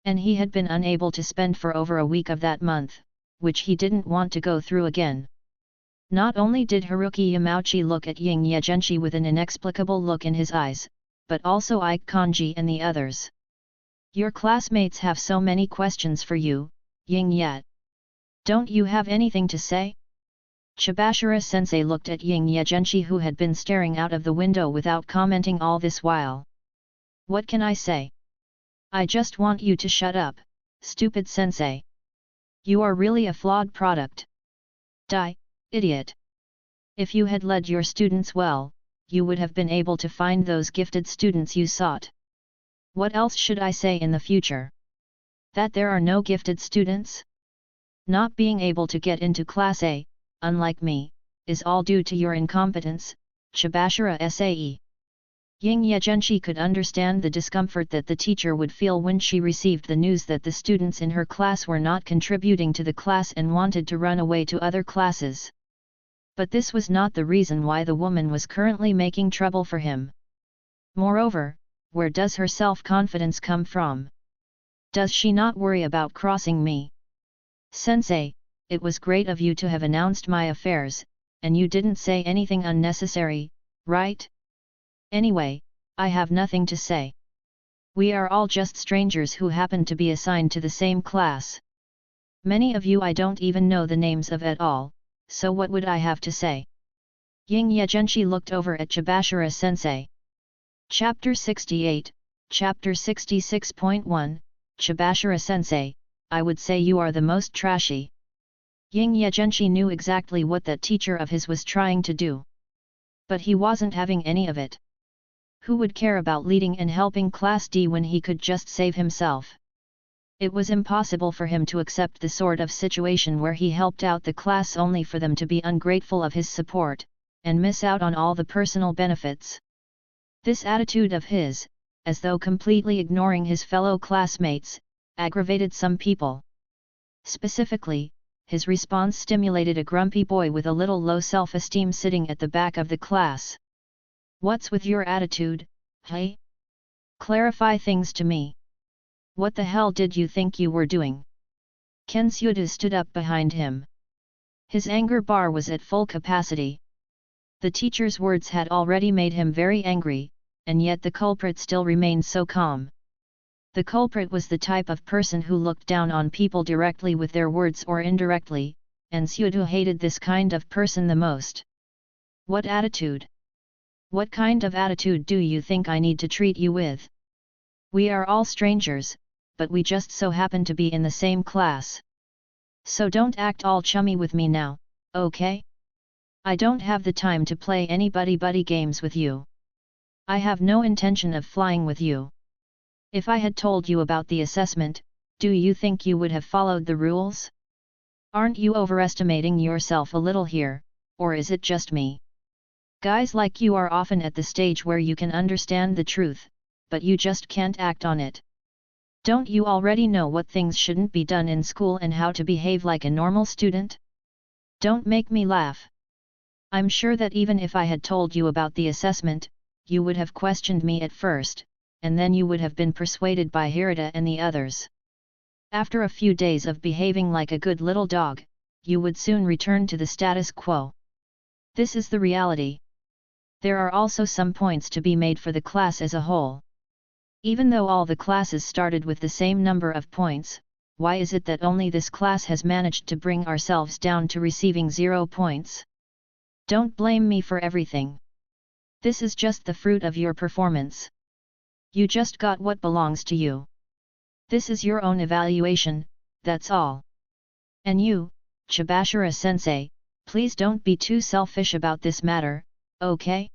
And he had been unable to spend for over a week of that month, which he didn't want to go through again. Not only did Haruki Yamauchi look at Ying Ye Zhenshi with an inexplicable look in his eyes, but also Ike Kanji and the others. Your classmates have so many questions for you, Ying Ye. Don't you have anything to say? Chibashara-sensei looked at Ying Ye Zhenshi, who had been staring out of the window without commenting all this while. What can I say? I just want you to shut up, stupid sensei. You are really a flawed product. Die, idiot. If you had led your students well, you would have been able to find those gifted students you sought. What else should I say in the future? That there are no gifted students? Not being able to get into Class A, unlike me, is all due to your incompetence, Chibashara Sae. Ying Ye Zhenshi could understand the discomfort that the teacher would feel when she received the news that the students in her class were not contributing to the class and wanted to run away to other classes. But this was not the reason why the woman was currently making trouble for him. Moreover, where does her self-confidence come from? Does she not worry about crossing me? Sensei, it was great of you to have announced my affairs, and you didn't say anything unnecessary, right? Anyway, I have nothing to say. We are all just strangers who happen to be assigned to the same class. Many of you I don't even know the names of at all, so what would I have to say? Ying Ye Zhenshi looked over at Chibashara-sensei. Chapter 68, Chapter 66.1, Chibashara-sensei, I would say you are the most trashy. Ying Ye Zhenshi knew exactly what that teacher of his was trying to do. But he wasn't having any of it. Who would care about leading and helping Class D when he could just save himself? It was impossible for him to accept the sort of situation where he helped out the class only for them to be ungrateful of his support, and miss out on all the personal benefits. This attitude of his, as though completely ignoring his fellow classmates, aggravated some people. Specifically, his response stimulated a grumpy boy with a little low self-esteem sitting at the back of the class. "What's with your attitude, hey? Clarify things to me. What the hell did you think you were doing?" Ken Suda stood up behind him. His anger bar was at full capacity. The teacher's words had already made him very angry, and yet the culprit still remained so calm. The culprit was the type of person who looked down on people directly with their words or indirectly, and Suda hated this kind of person the most. "What attitude? What kind of attitude do you think I need to treat you with? We are all strangers, but we just so happen to be in the same class. So don't act all chummy with me now, okay? I don't have the time to play any buddy-buddy games with you. I have no intention of flying with you. If I had told you about the assessment, do you think you would have followed the rules? Aren't you overestimating yourself a little here, or is it just me? Guys like you are often at the stage where you can understand the truth, but you just can't act on it. Don't you already know what things shouldn't be done in school and how to behave like a normal student? Don't make me laugh. I'm sure that even if I had told you about the assessment, you would have questioned me at first, and then you would have been persuaded by Hirata and the others. After a few days of behaving like a good little dog, you would soon return to the status quo. This is the reality. There are also some points to be made for the class as a whole. Even though all the classes started with the same number of points, why is it that only this class has managed to bring ourselves down to receiving 0 points? Don't blame me for everything. This is just the fruit of your performance. You just got what belongs to you. This is your own evaluation, that's all. And you, Chibashira-sensei, please don't be too selfish about this matter, okay?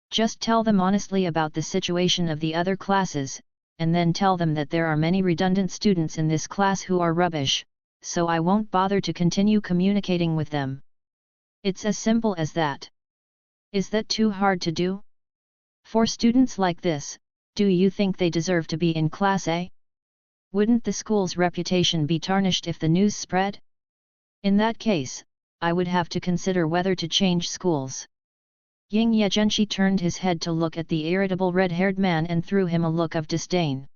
Just tell them honestly about the situation of the other classes, and then tell them that there are many redundant students in this class who are rubbish, so I won't bother to continue communicating with them. It's as simple as that. Is that too hard to do? For students like this, do you think they deserve to be in Class A? Wouldn't the school's reputation be tarnished if the news spread? In that case, I would have to consider whether to change schools. Ying Ye Zhenshi turned his head to look at the irritable red-haired man and threw him a look of disdain.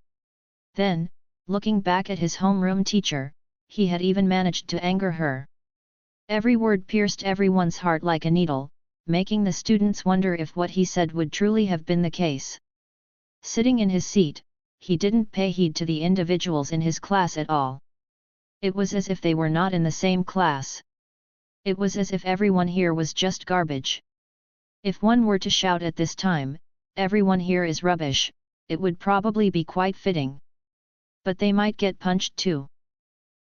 Then, looking back at his homeroom teacher, he had even managed to anger her. Every word pierced everyone's heart like a needle, making the students wonder if what he said would truly have been the case. Sitting in his seat, he didn't pay heed to the individuals in his class at all. It was as if they were not in the same class. It was as if everyone here was just garbage. If one were to shout at this time, "Everyone here is rubbish," it would probably be quite fitting. But they might get punched too.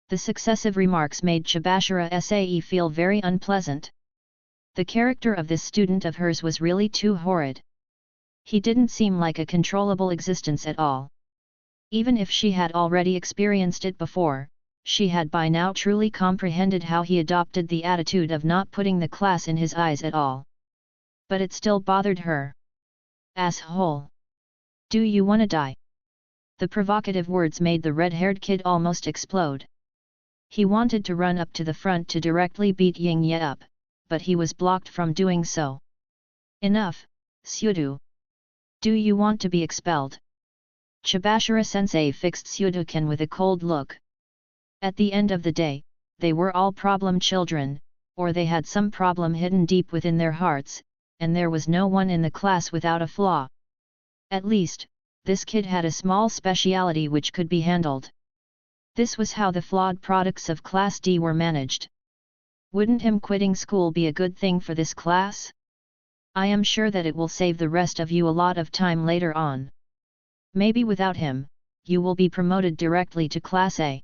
The successive remarks made Chibashira-sae feel very unpleasant. The character of this student of hers was really too horrid. He didn't seem like a controllable existence at all. Even if she had already experienced it before, she had by now truly comprehended how he adopted the attitude of not putting the class in his eyes at all. But it still bothered her. "Asshole! Do you wanna die?" The provocative words made the red-haired kid almost explode. He wanted to run up to the front to directly beat Ying Ye up, but he was blocked from doing so. "Enough, Sudu. Do you want to be expelled?" Chibashira-sensei fixed Sudoken with a cold look. At the end of the day, they were all problem children, or they had some problem hidden deep within their hearts, and there was no one in the class without a flaw. At least, this kid had a small speciality which could be handled. This was how the flawed products of Class D were managed. Wouldn't him quitting school be a good thing for this class? I am sure that it will save the rest of you a lot of time later on. Maybe without him, you will be promoted directly to Class A.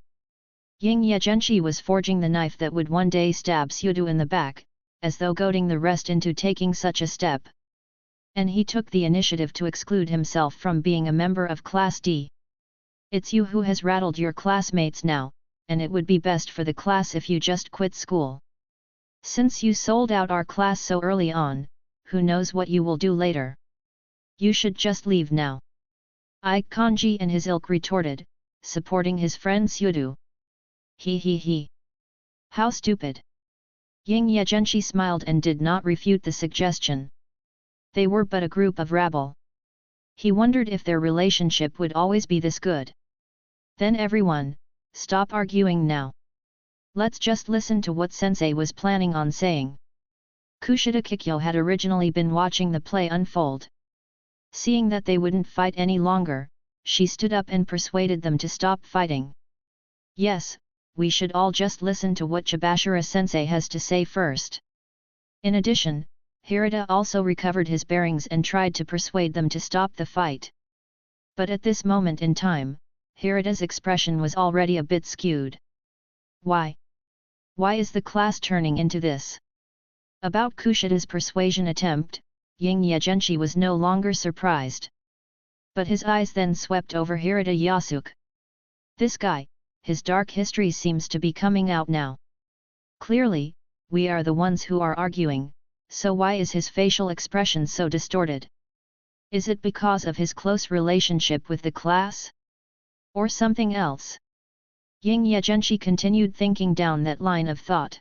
Ying Ye Zhenshi was forging the knife that would one day stab Sudu in the back, as though goading the rest into taking such a step. And he took the initiative to exclude himself from being a member of Class D. It's you who has rattled your classmates now, and it would be best for the class if you just quit school. Since you sold out our class so early on, who knows what you will do later. You should just leave now. Kanji and his ilk retorted, supporting his friend Sudu. He. How stupid. Ying Ye Zhenshi smiled and did not refute the suggestion. They were but a group of rabble. He wondered if their relationship would always be this good. Then everyone, stop arguing now. Let's just listen to what sensei was planning on saying. Kushida Kikyo had originally been watching the play unfold. Seeing that they wouldn't fight any longer, she stood up and persuaded them to stop fighting. Yes, we should all just listen to what Chibashira sensei has to say first. In addition, Hirata also recovered his bearings and tried to persuade them to stop the fight. But at this moment in time, Hirata's expression was already a bit skewed. Why? Why is the class turning into this? About Kushida's persuasion attempt, Ying Ye Zhenshi was no longer surprised. But his eyes then swept over Hirata Yasuke. This guy, his dark history seems to be coming out now. Clearly, we are the ones who are arguing, so why is his facial expression so distorted? Is it because of his close relationship with the class? Or something else? Ying Ye Zhenshi continued thinking down that line of thought.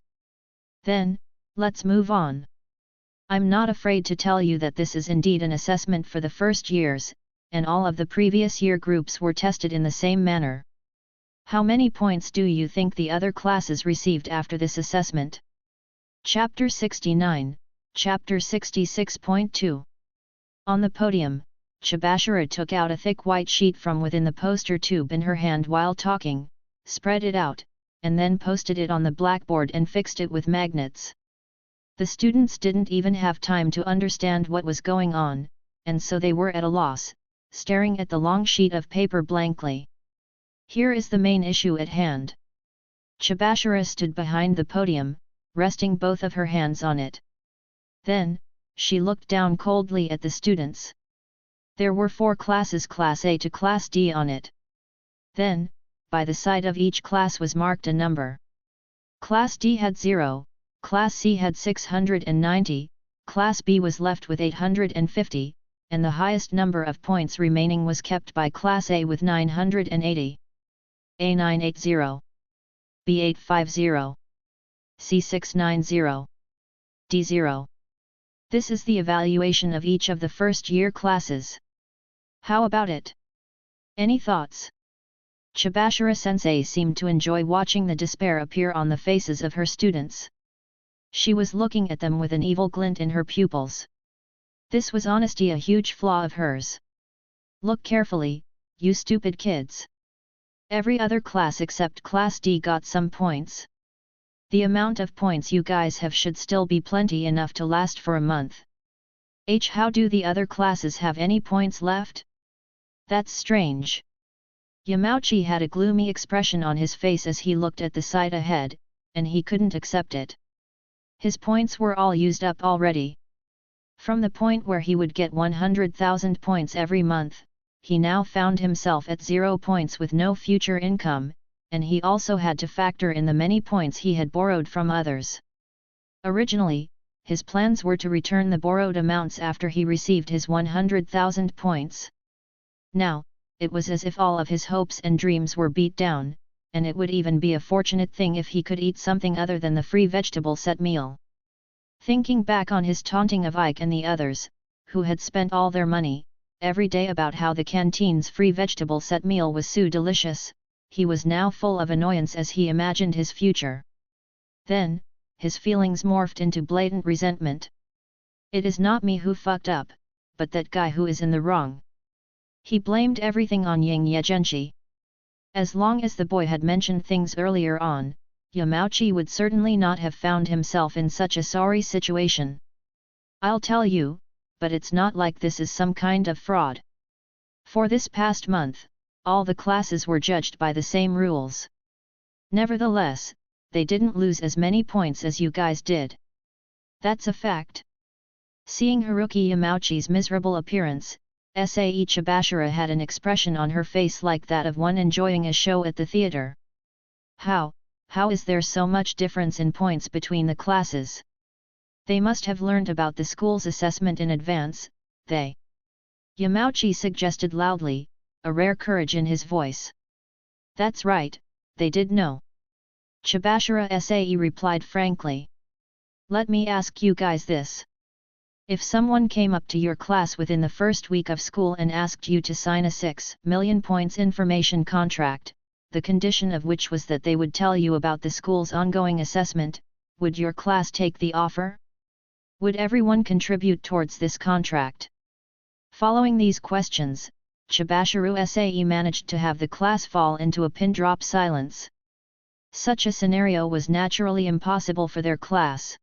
Then, let's move on. I'm not afraid to tell you that this is indeed an assessment for the first years, and all of the previous year groups were tested in the same manner. How many points do you think the other classes received after this assessment? Chapter 69, Chapter 66.2. On the podium, Chibashira took out a thick white sheet from within the poster tube in her hand while talking, spread it out, and then posted it on the blackboard and fixed it with magnets. The students didn't even have time to understand what was going on, and so they were at a loss, staring at the long sheet of paper blankly. Here is the main issue at hand. Chibashira stood behind the podium, resting both of her hands on it. Then, she looked down coldly at the students. There were 4 classes Class A to Class D on it. Then, by the side of each class was marked a number. Class D had 0, Class C had 690, Class B was left with 850, and the highest number of points remaining was kept by Class A with 980. A980, B850, C690, D0. This is the evaluation of each of the first-year classes. How about it? Any thoughts? Chibashira-sensei seemed to enjoy watching the despair appear on the faces of her students. She was looking at them with an evil glint in her pupils. This was honestly a huge flaw of hers. Look carefully, you stupid kids. Every other class except Class D got some points. The amount of points you guys have should still be plenty enough to last for a month. How do the other classes have any points left? That's strange. Yamauchi had a gloomy expression on his face as he looked at the sight ahead, and he couldn't accept it. His points were all used up already. From the point where he would get 100,000 points every month, he now found himself at 0 points with no future income, and he also had to factor in the many points he had borrowed from others. Originally, his plans were to return the borrowed amounts after he received his 100,000 points. Now, it was as if all of his hopes and dreams were beat down, and it would even be a fortunate thing if he could eat something other than the free vegetable set meal. Thinking back on his taunting of Ike and the others, who had spent all their money, every day about how the canteen's free vegetable set meal was so delicious, he was now full of annoyance as he imagined his future. Then, his feelings morphed into blatant resentment. It is not me who fucked up, but that guy who is in the wrong. He blamed everything on Ying Ye Zhenshi. As long as the boy had mentioned things earlier on, Yamauchi would certainly not have found himself in such a sorry situation. I'll tell you, but it's not like this is some kind of fraud. For this past month, all the classes were judged by the same rules. Nevertheless, they didn't lose as many points as you guys did. That's a fact. Seeing Haruki Yamauchi's miserable appearance, Sae Chibashira had an expression on her face like that of one enjoying a show at the theater. How is there so much difference in points between the classes? They must have learned about the school's assessment in advance, Yamauchi suggested loudly, a rare courage in his voice. That's right, they did know. Chibashira Sae replied frankly. Let me ask you guys this. If someone came up to your class within the first week of school and asked you to sign a 6 million points information contract, the condition of which was that they would tell you about the school's ongoing assessment, would your class take the offer? Would everyone contribute towards this contract? Following these questions, Chibashiru Sae managed to have the class fall into a pin-drop silence. Such a scenario was naturally impossible for their class.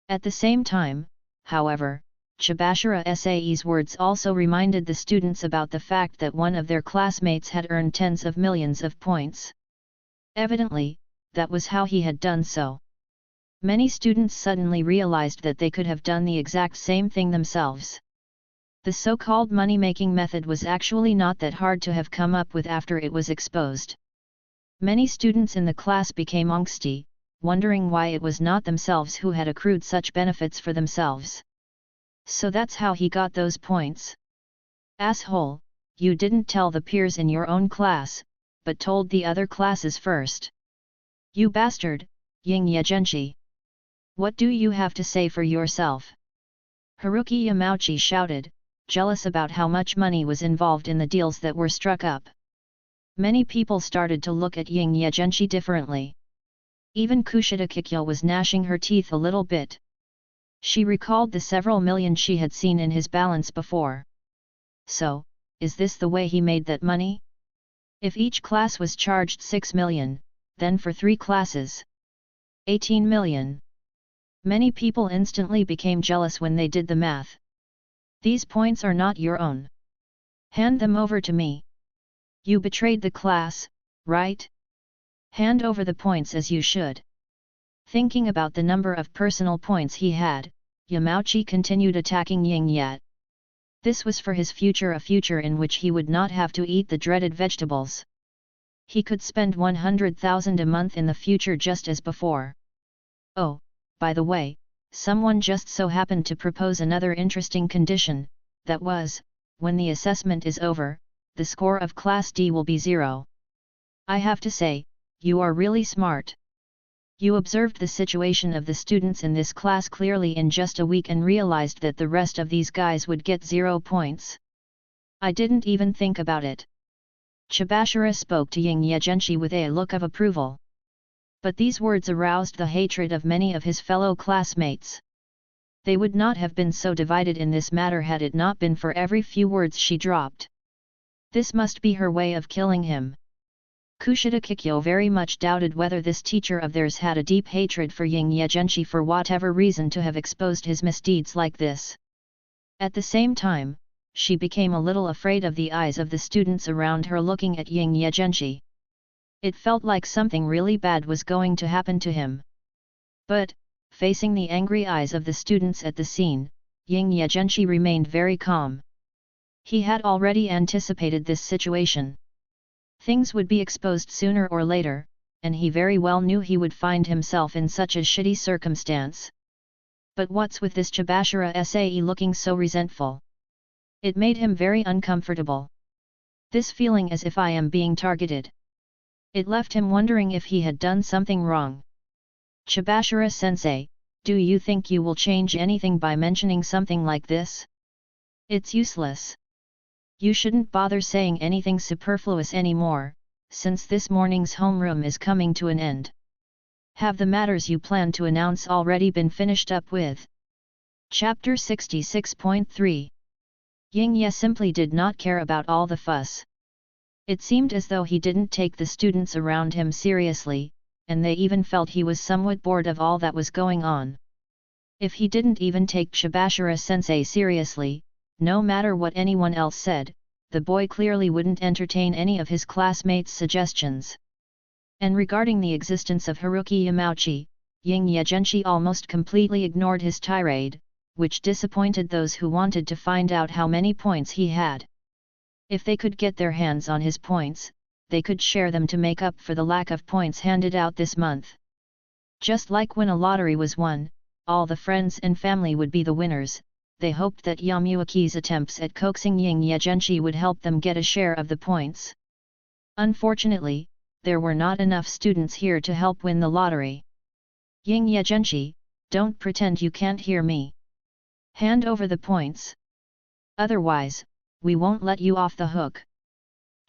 At the same time, however, Chibashira Sae's words also reminded the students about the fact that one of their classmates had earned tens of millions of points. Evidently, that was how he had done so. Many students suddenly realized that they could have done the exact same thing themselves. The so-called money-making method was actually not that hard to have come up with after it was exposed. Many students in the class became angsty, wondering why it was not themselves who had accrued such benefits for themselves. So that's how he got those points. Asshole, you didn't tell the peers in your own class, but told the other classes first. You bastard, Ying Ye Zhenshi. What do you have to say for yourself? Haruki Yamauchi shouted, jealous about how much money was involved in the deals that were struck up. Many people started to look at Ying Ye Zhenshi differently. Even Kushida Kikyo was gnashing her teeth a little bit. She recalled the several million she had seen in his balance before. So, is this the way he made that money? If each class was charged 6 million, then for 3 classes, 18 million. Many people instantly became jealous when they did the math. These points are not your own. Hand them over to me. You betrayed the class, right? Hand over the points as you should. Thinking about the number of personal points he had, Yamauchi continued attacking Ying Ye. This was for his future, a future in which he would not have to eat the dreaded vegetables. He could spend 100,000 a month in the future just as before. Oh, by the way, someone just so happened to propose another interesting condition, that was, when the assessment is over, the score of Class D will be 0. I have to say, you are really smart. You observed the situation of the students in this class clearly in just a week and realized that the rest of these guys would get 0 points. I didn't even think about it. Chibashira spoke to Ying Ye Zhenshi with a look of approval. But these words aroused the hatred of many of his fellow classmates. They would not have been so divided in this matter had it not been for every few words she dropped. This must be her way of killing him. Kushida Kikyo very much doubted whether this teacher of theirs had a deep hatred for Ying Ye Zhenshi for whatever reason to have exposed his misdeeds like this. At the same time, she became a little afraid of the eyes of the students around her looking at Ying Ye Zhenshi. It felt like something really bad was going to happen to him. But, facing the angry eyes of the students at the scene, Ying Ye Zhenshi remained very calm. He had already anticipated this situation. Things would be exposed sooner or later, and he very well knew he would find himself in such a shitty circumstance. But what's with this Chibashira Sae looking so resentful? It made him very uncomfortable. This feeling as if I am being targeted. It left him wondering if he had done something wrong. Chibashira-sensei, do you think you will change anything by mentioning something like this? It's useless. You shouldn't bother saying anything superfluous anymore, since this morning's homeroom is coming to an end. Have the matters you plan to announce already been finished up with? Chapter 66.3. Ying Ye simply did not care about all the fuss. It seemed as though he didn't take the students around him seriously, and they even felt he was somewhat bored of all that was going on. If he didn't even take Chibashira-sensei seriously, no matter what anyone else said, the boy clearly wouldn't entertain any of his classmates' suggestions. And regarding the existence of Haruki Yamauchi, Ying Ye Zhenshi almost completely ignored his tirade, which disappointed those who wanted to find out how many points he had. If they could get their hands on his points, they could share them to make up for the lack of points handed out this month. Just like when a lottery was won, all the friends and family would be the winners, they hoped that Yamuaki's attempts at coaxing Ying Ye Zhenshi would help them get a share of the points. Unfortunately, there were not enough students here to help win the lottery. Ying Ye Zhenshi, don't pretend you can't hear me. Hand over the points. Otherwise, we won't let you off the hook.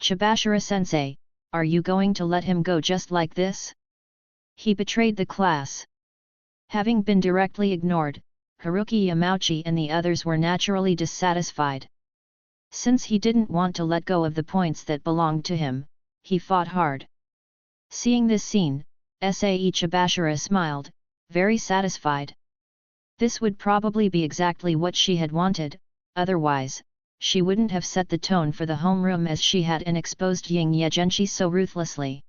Chibashira-sensei, are you going to let him go just like this? He betrayed the class. Having been directly ignored, Haruki Yamauchi and the others were naturally dissatisfied. Since he didn't want to let go of the points that belonged to him, he fought hard. Seeing this scene, Sae Chibashira smiled, very satisfied. This would probably be exactly what she had wanted, otherwise, she wouldn't have set the tone for the homeroom as she had and exposed Ying Ye Zhenshi so ruthlessly.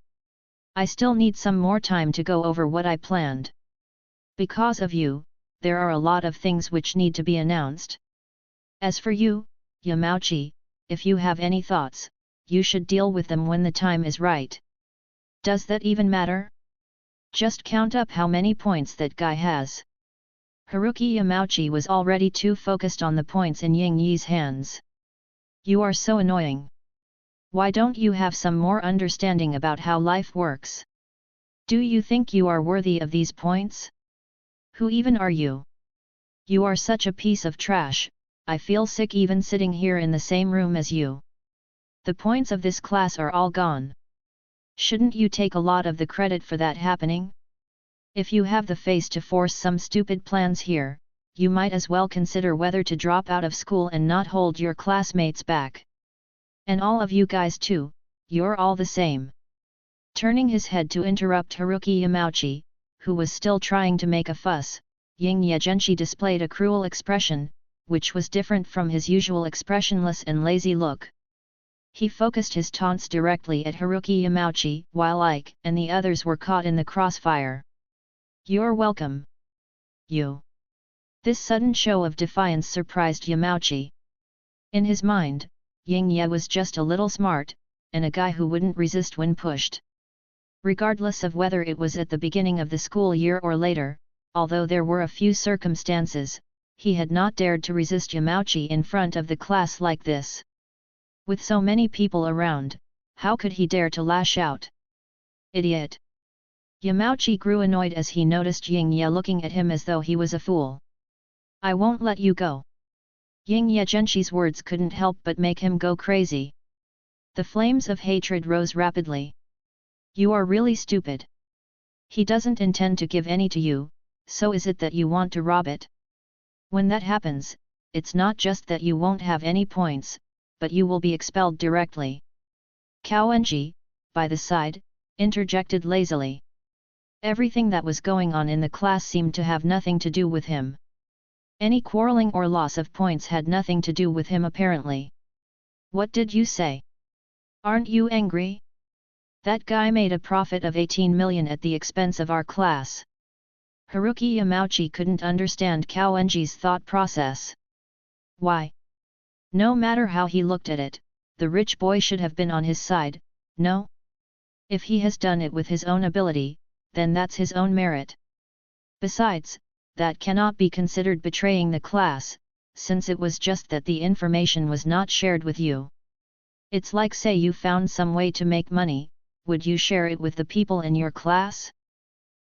I still need some more time to go over what I planned. Because of you, there are a lot of things which need to be announced. As for you, Yamauchi, if you have any thoughts, you should deal with them when the time is right. Does that even matter? Just count up how many points that guy has. Haruki Yamauchi was already too focused on the points in Ying Ye's hands. You are so annoying. Why don't you have some more understanding about how life works? Do you think you are worthy of these points? Who even are you? You are such a piece of trash, I feel sick even sitting here in the same room as you. The points of this class are all gone. Shouldn't you take a lot of the credit for that happening? If you have the face to force some stupid plans here, you might as well consider whether to drop out of school and not hold your classmates back. And all of you guys too, you're all the same. Turning his head to interrupt Haruki Yamauchi, who was still trying to make a fuss, Ying Ye Zhenshi displayed a cruel expression, which was different from his usual expressionless and lazy look. He focused his taunts directly at Haruki Yamauchi, while Ike and the others were caught in the crossfire. You're welcome. You. This sudden show of defiance surprised Yamauchi. In his mind, Ying Ye was just a little smart, and a guy who wouldn't resist when pushed. Regardless of whether it was at the beginning of the school year or later, although there were a few circumstances, he had not dared to resist Yamauchi in front of the class like this. With so many people around, how could he dare to lash out? Idiot! Yamauchi grew annoyed as he noticed Ying Ye looking at him as though he was a fool. I won't let you go. Ying Ye Zhenshi's words couldn't help but make him go crazy. The flames of hatred rose rapidly. You are really stupid. He doesn't intend to give any to you, so is it that you want to rob it? When that happens, it's not just that you won't have any points, but you will be expelled directly. Cao Enji, by the side, interjected lazily. Everything that was going on in the class seemed to have nothing to do with him. Any quarreling or loss of points had nothing to do with him apparently. What did you say? Aren't you angry? That guy made a profit of 18 million at the expense of our class. Haruki Yamauchi couldn't understand Cao Enji's thought process. Why? No matter how he looked at it, the rich boy should have been on his side, no? If he has done it with his own ability, then that's his own merit. Besides, that cannot be considered betraying the class, since it was just that the information was not shared with you. It's like say you found some way to make money, would you share it with the people in your class?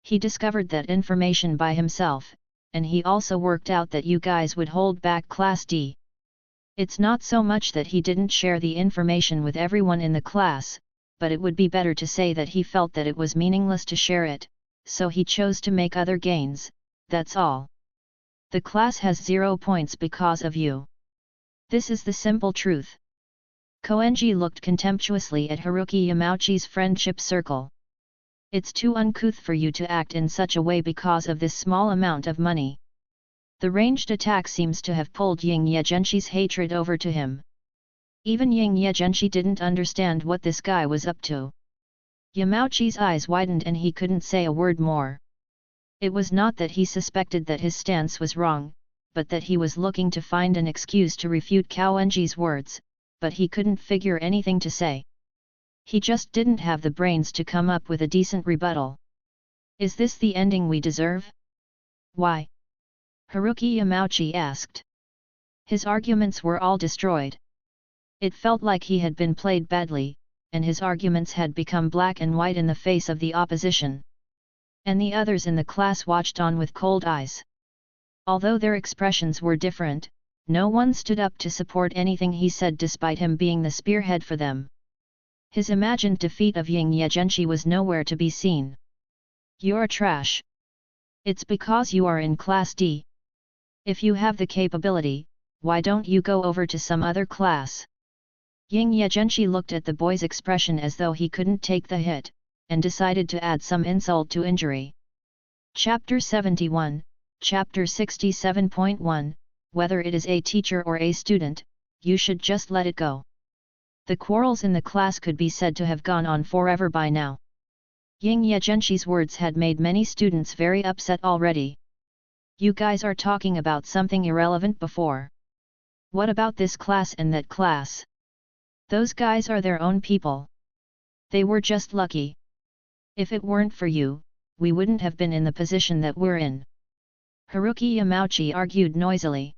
He discovered that information by himself, and he also worked out that you guys would hold back Class D. It's not so much that he didn't share the information with everyone in the class, but it would be better to say that he felt that it was meaningless to share it, so he chose to make other gains, that's all. The class has 0 points because of you. This is the simple truth. Koenji looked contemptuously at Haruki Yamauchi's friendship circle. It's too uncouth for you to act in such a way because of this small amount of money. The ranged attack seems to have pulled Ying Ye Zhenshi's hatred over to him. Even Ying Ye Zhenshi didn't understand what this guy was up to. Yamauchi's eyes widened and he couldn't say a word more. It was not that he suspected that his stance was wrong, but that he was looking to find an excuse to refute Koenji's words, but he couldn't figure anything to say. He just didn't have the brains to come up with a decent rebuttal. Is this the ending we deserve? Why? Haruki Yamauchi asked. His arguments were all destroyed. It felt like he had been played badly, and his arguments had become black and white in the face of the opposition. And the others in the class watched on with cold eyes. Although their expressions were different, no one stood up to support anything he said despite him being the spearhead for them. His imagined defeat of Ying Ye Zhenshi was nowhere to be seen. "You're trash. It's because you are in Class D. If you have the capability, why don't you go over to some other class?" Ying Ye Zhenshi looked at the boy's expression as though he couldn't take the hit, and decided to add some insult to injury. Chapter 71, Chapter 67.1, Whether it is a teacher or a student, you should just let it go. The quarrels in the class could be said to have gone on forever by now. Ying Ye Zhenshi's words had made many students very upset already. "You guys are talking about something irrelevant before. What about this class and that class? Those guys are their own people. They were just lucky. If it weren't for you, we wouldn't have been in the position that we're in." Haruki Yamauchi argued noisily.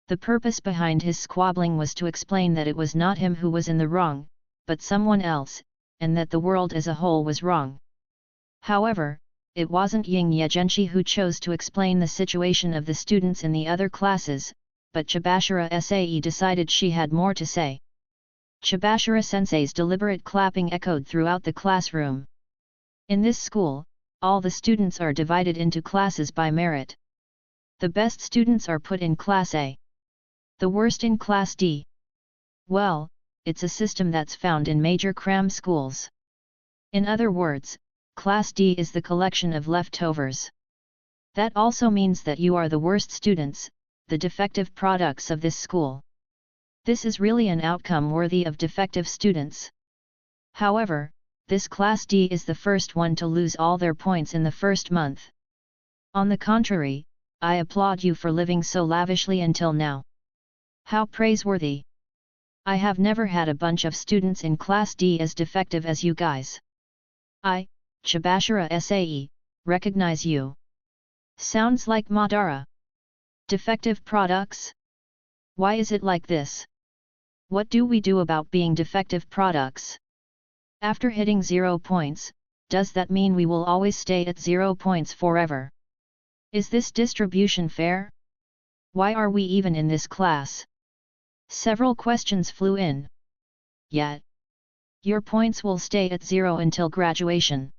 The purpose behind his squabbling was to explain that it was not him who was in the wrong, but someone else, and that the world as a whole was wrong. However, it wasn't Ying Ye Zhenshi who chose to explain the situation of the students in the other classes, but Chibashira Sae decided she had more to say. Chibashira Sensei's deliberate clapping echoed throughout the classroom. In this school, all the students are divided into classes by merit. The best students are put in Class A. The worst in Class D. Well, it's a system that's found in major cram schools. In other words, Class D is the collection of leftovers. That also means that you are the worst students, the defective products of this school. This is really an outcome worthy of defective students. However, this Class D is the first one to lose all their points in the first month. On the contrary, I applaud you for living so lavishly until now. How praiseworthy! I have never had a bunch of students in Class D as defective as you guys. I, Chibashira Sae, recognize you. Sounds like Madara. Defective products? Why is it like this? What do we do about being defective products? After hitting 0 points, does that mean we will always stay at 0 points forever? Is this distribution fair? Why are we even in this class? Several questions flew in. Yet, your points will stay at 0 until graduation.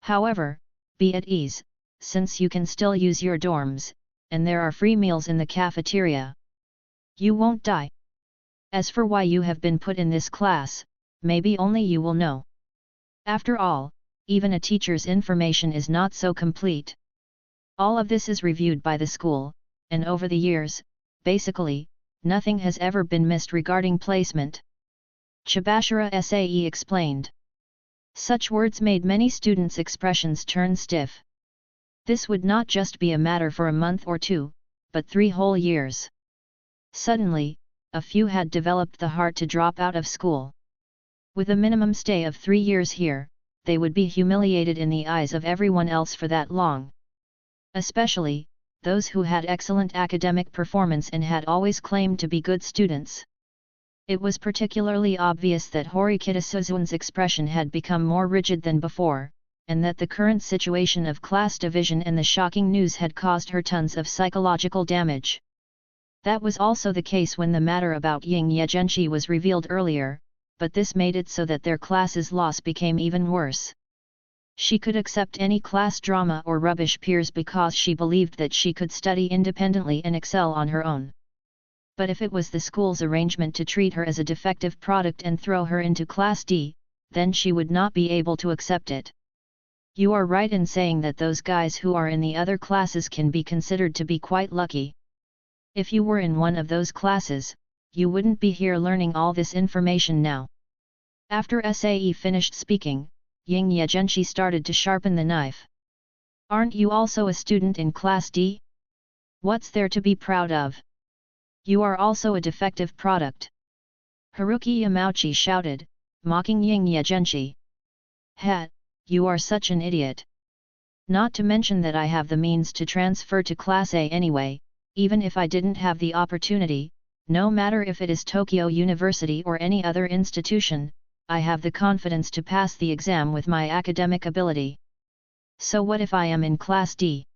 However, be at ease, since you can still use your dorms, and there are free meals in the cafeteria. You won't die. As for why you have been put in this class, maybe only you will know. After all, even a teacher's information is not so complete. All of this is reviewed by the school, and over the years, basically, nothing has ever been missed regarding placement. Chibashira Sae explained. Such words made many students' expressions turn stiff. This would not just be a matter for a month or two, but 3 whole years. Suddenly, a few had developed the heart to drop out of school. With a minimum stay of 3 years here, they would be humiliated in the eyes of everyone else for that long. Especially, those who had excellent academic performance and had always claimed to be good students. It was particularly obvious that Horikita Suzun's expression had become more rigid than before, and that the current situation of class division and the shocking news had caused her tons of psychological damage. That was also the case when the matter about Ying Ye Zhenshi was revealed earlier, but this made it so that their class's loss became even worse. She could accept any class drama or rubbish peers because she believed that she could study independently and excel on her own. But if it was the school's arrangement to treat her as a defective product and throw her into Class D, then she would not be able to accept it. You are right in saying that those guys who are in the other classes can be considered to be quite lucky. If you were in one of those classes, you wouldn't be here learning all this information now. After Sae finished speaking, Ying Ye Zhenshi started to sharpen the knife. Aren't you also a student in Class D? What's there to be proud of? You are also a defective product. Haruki Yamauchi shouted, mocking Ying Ye Zhenshi. "Ha, you are such an idiot. Not to mention that I have the means to transfer to Class A anyway, even if I didn't have the opportunity, no matter if it is Tokyo University or any other institution, I have the confidence to pass the exam with my academic ability. So what if I am in Class D?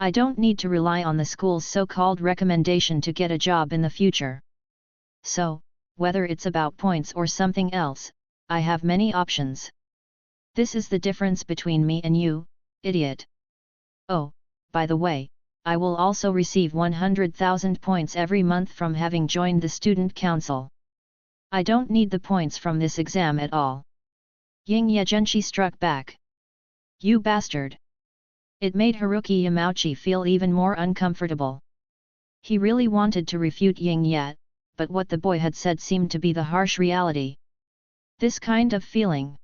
I don't need to rely on the school's so-called recommendation to get a job in the future. So, whether it's about points or something else, I have many options. This is the difference between me and you, idiot. Oh, by the way, I will also receive 100,000 points every month from having joined the student council. I don't need the points from this exam at all. Ying Ye Zhenshi struck back. You bastard! It made Haruki Yamauchi feel even more uncomfortable. He really wanted to refute Ying Ye, but what the boy had said seemed to be the harsh reality. This kind of feeling.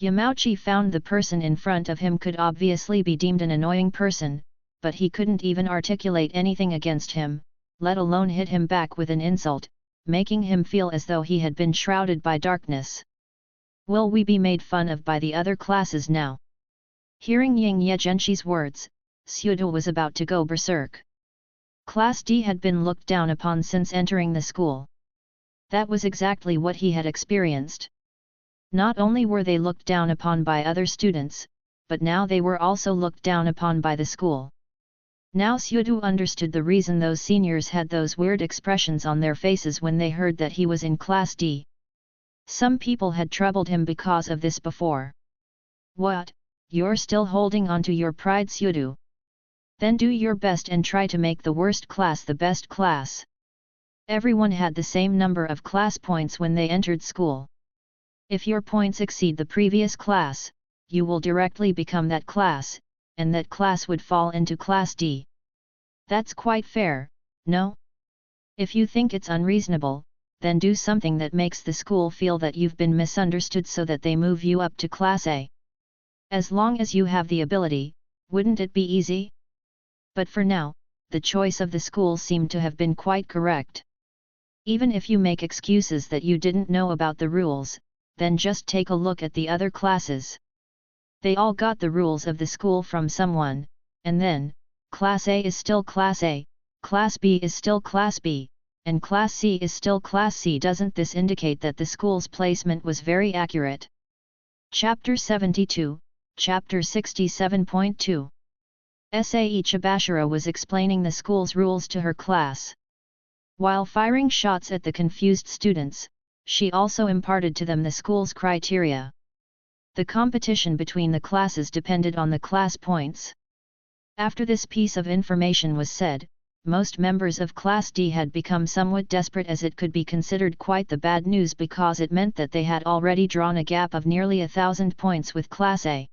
Yamauchi found the person in front of him could obviously be deemed an annoying person, but he couldn't even articulate anything against him, let alone hit him back with an insult, making him feel as though he had been shrouded by darkness. Will we be made fun of by the other classes now? Hearing Ying Ye Zhenshi's words, Sudo was about to go berserk. Class D had been looked down upon since entering the school. That was exactly what he had experienced. Not only were they looked down upon by other students, but now they were also looked down upon by the school. Now Sudo understood the reason those seniors had those weird expressions on their faces when they heard that he was in Class D. Some people had troubled him because of this before. What? You're still holding on to your pride, Sudo? Then do your best and try to make the worst class the best class. Everyone had the same number of class points when they entered school. If your points exceed the previous class, you will directly become that class, and that class would fall into Class D. That's quite fair, no? If you think it's unreasonable, then do something that makes the school feel that you've been misunderstood so that they move you up to Class A. As long as you have the ability, wouldn't it be easy? But for now, the choice of the school seemed to have been quite correct. Even if you make excuses that you didn't know about the rules, then just take a look at the other classes. They all got the rules of the school from someone, and then, Class A is still Class A, Class B is still Class B, and Class C is still Class C. Doesn't this indicate that the school's placement was very accurate? Chapter 72, Chapter 67.2. Sae Chibashira was explaining the school's rules to her class. While firing shots at the confused students, she also imparted to them the school's criteria. The competition between the classes depended on the class points. After this piece of information was said, most members of Class D had become somewhat desperate, as it could be considered quite the bad news because it meant that they had already drawn a gap of nearly 1,000 points with Class A.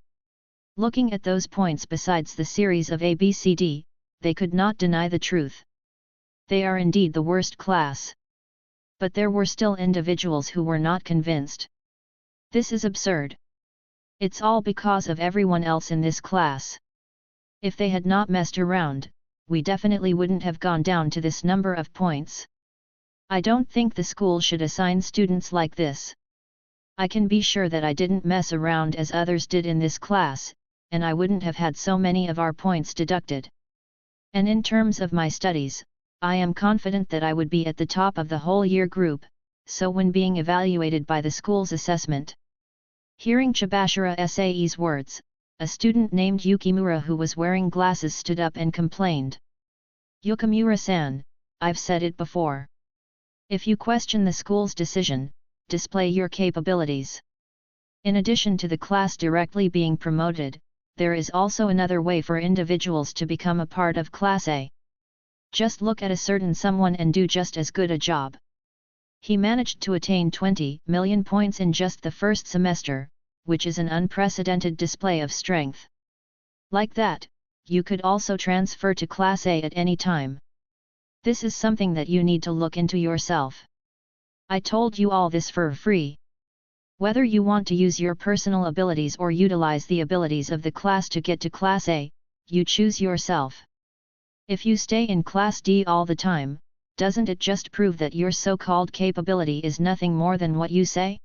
Looking at those points besides the series of ABCD, they could not deny the truth. They are indeed the worst class. But there were still individuals who were not convinced. This is absurd. It's all because of everyone else in this class. If they had not messed around, we definitely wouldn't have gone down to this number of points. I don't think the school should assign students like this. I can be sure that I didn't mess around as others did in this class, and I wouldn't have had so many of our points deducted. And in terms of my studies, I am confident that I would be at the top of the whole year group, so when being evaluated by the school's assessment. Hearing Chibashira Sae's words, a student named Yukimura who was wearing glasses stood up and complained. Yukimura-san, I've said it before. If you question the school's decision, display your capabilities. In addition to the class directly being promoted, there is also another way for individuals to become a part of Class A. Just look at a certain someone and do just as good a job. He managed to attain 20 million points in just the first semester, which is an unprecedented display of strength. Like that, you could also transfer to Class A at any time. This is something that you need to look into yourself. I told you all this for free. Whether you want to use your personal abilities or utilize the abilities of the class to get to Class A, you choose yourself. If you stay in Class D all the time, doesn't it just prove that your so-called capability is nothing more than what you say?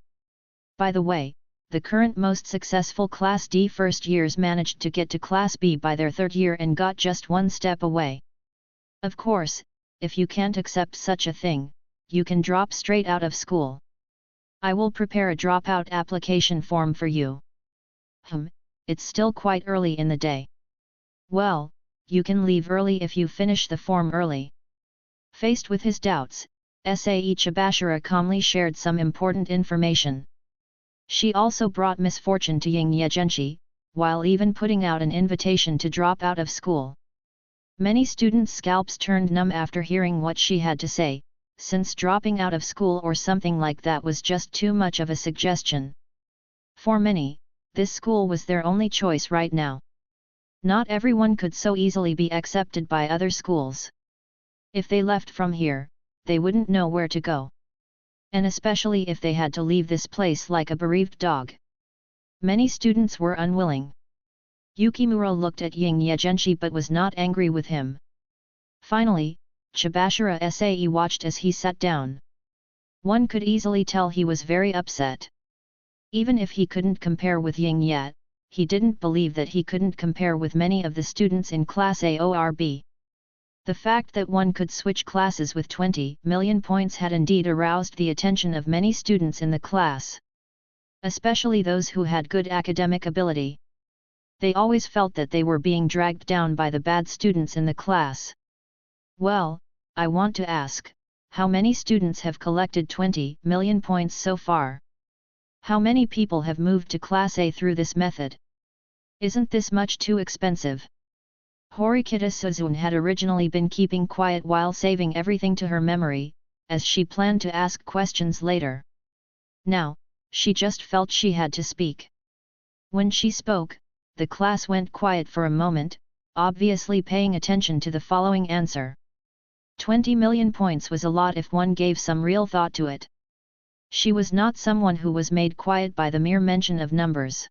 By the way, the current most successful Class D first years managed to get to Class B by their third year and got just one step away. Of course, if you can't accept such a thing, you can drop straight out of school. I will prepare a dropout application form for you. It's still quite early in the day. Well, you can leave early if you finish the form early. Faced with his doubts, Sae Chibashira calmly shared some important information. She also brought misfortune to Ying Ye Zhenshi, while even putting out an invitation to drop out of school. Many students' scalps turned numb after hearing what she had to say, since dropping out of school or something like that was just too much of a suggestion. For many, this school was their only choice right now. Not everyone could so easily be accepted by other schools. If they left from here, they wouldn't know where to go. And especially if they had to leave this place like a bereaved dog. Many students were unwilling. Yukimura looked at Ying Ye Zhenshi but was not angry with him. Finally, Chibashira Sae watched as he sat down. One could easily tell he was very upset. Even if he couldn't compare with Ying Ye, he didn't believe that he couldn't compare with many of the students in Class AORB. The fact that one could switch classes with 20 million points had indeed aroused the attention of many students in the class. Especially those who had good academic ability. They always felt that they were being dragged down by the bad students in the class. Well, I want to ask, how many students have collected 20 million points so far? How many people have moved to Class A through this method? Isn't this much too expensive? Horikita Suzune had originally been keeping quiet while saving everything to her memory, as she planned to ask questions later. Now, she just felt she had to speak. When she spoke, the class went quiet for a moment, obviously paying attention to the following answer. 20 million points was a lot if one gave some real thought to it. She was not someone who was made quiet by the mere mention of numbers.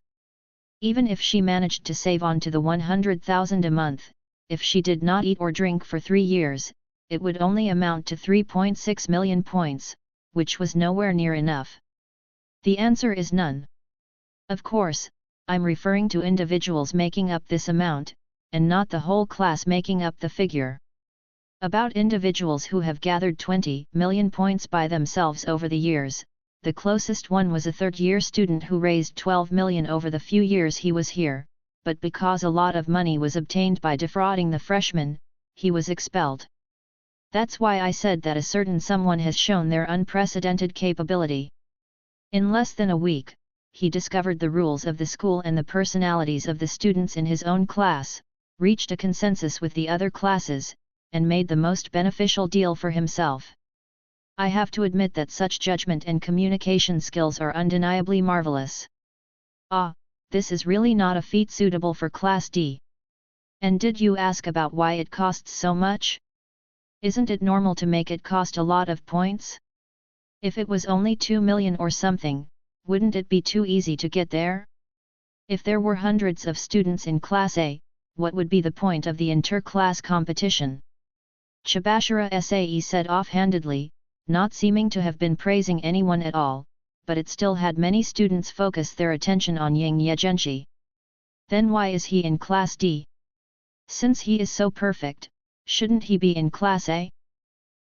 Even if she managed to save on to the 100,000 a month, if she did not eat or drink for 3 years, it would only amount to 3.6 million points, which was nowhere near enough. The answer is none. Of course, I'm referring to individuals making up this amount, and not the whole class making up the figure. About individuals who have gathered 20 million points by themselves over the years, the closest one was a third-year student who raised 12 million over the few years he was here, but because a lot of money was obtained by defrauding the freshmen, he was expelled. That's why I said that a certain someone has shown their unprecedented capability. In less than a week, he discovered the rules of the school and the personalities of the students in his own class, reached a consensus with the other classes, and made the most beneficial deal for himself. I have to admit that such judgment and communication skills are undeniably marvelous. Ah, this is really not a feat suitable for Class D. And did you ask about why it costs so much? Isn't it normal to make it cost a lot of points? If it was only 2 million or something, wouldn't it be too easy to get there? If there were hundreds of students in Class A, what would be the point of the inter-class competition? Chibashira Sae said offhandedly, not seeming to have been praising anyone at all, but it still had many students focus their attention on Ying Ye Zhenshi. Then why is he in Class D? Since he is so perfect, shouldn't he be in Class A?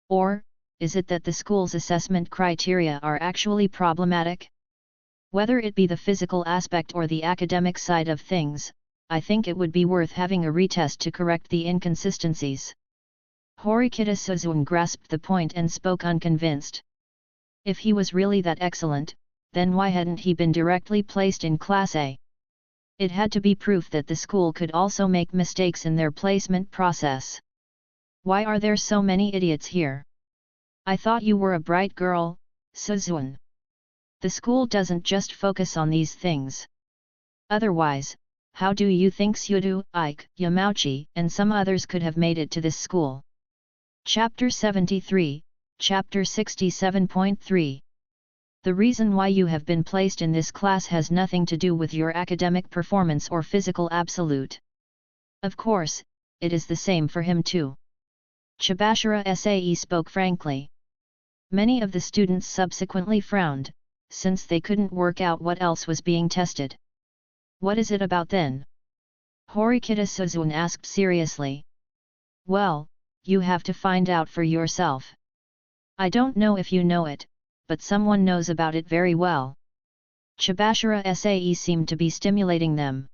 Or, is it that the school's assessment criteria are actually problematic? Whether it be the physical aspect or the academic side of things, I think it would be worth having a retest to correct the inconsistencies. Horikita Suzune grasped the point and spoke unconvinced. If he was really that excellent, then why hadn't he been directly placed in Class A? It had to be proof that the school could also make mistakes in their placement process. Why are there so many idiots here? I thought you were a bright girl, Suzune. The school doesn't just focus on these things. Otherwise, how do you think Sudo, Ike, Yamauchi, and some others could have made it to this school? Chapter 73, Chapter 67.3. The reason why you have been placed in this class has nothing to do with your academic performance or physical absolute. Of course, it is the same for him too. Chibashira Sae spoke frankly. Many of the students subsequently frowned, since they couldn't work out what else was being tested. What is it about then? Horikita Suzune asked seriously. Well, You have to find out for yourself. I don't know if you know it, but someone knows about it very well. Chibashira Sae seemed to be stimulating them.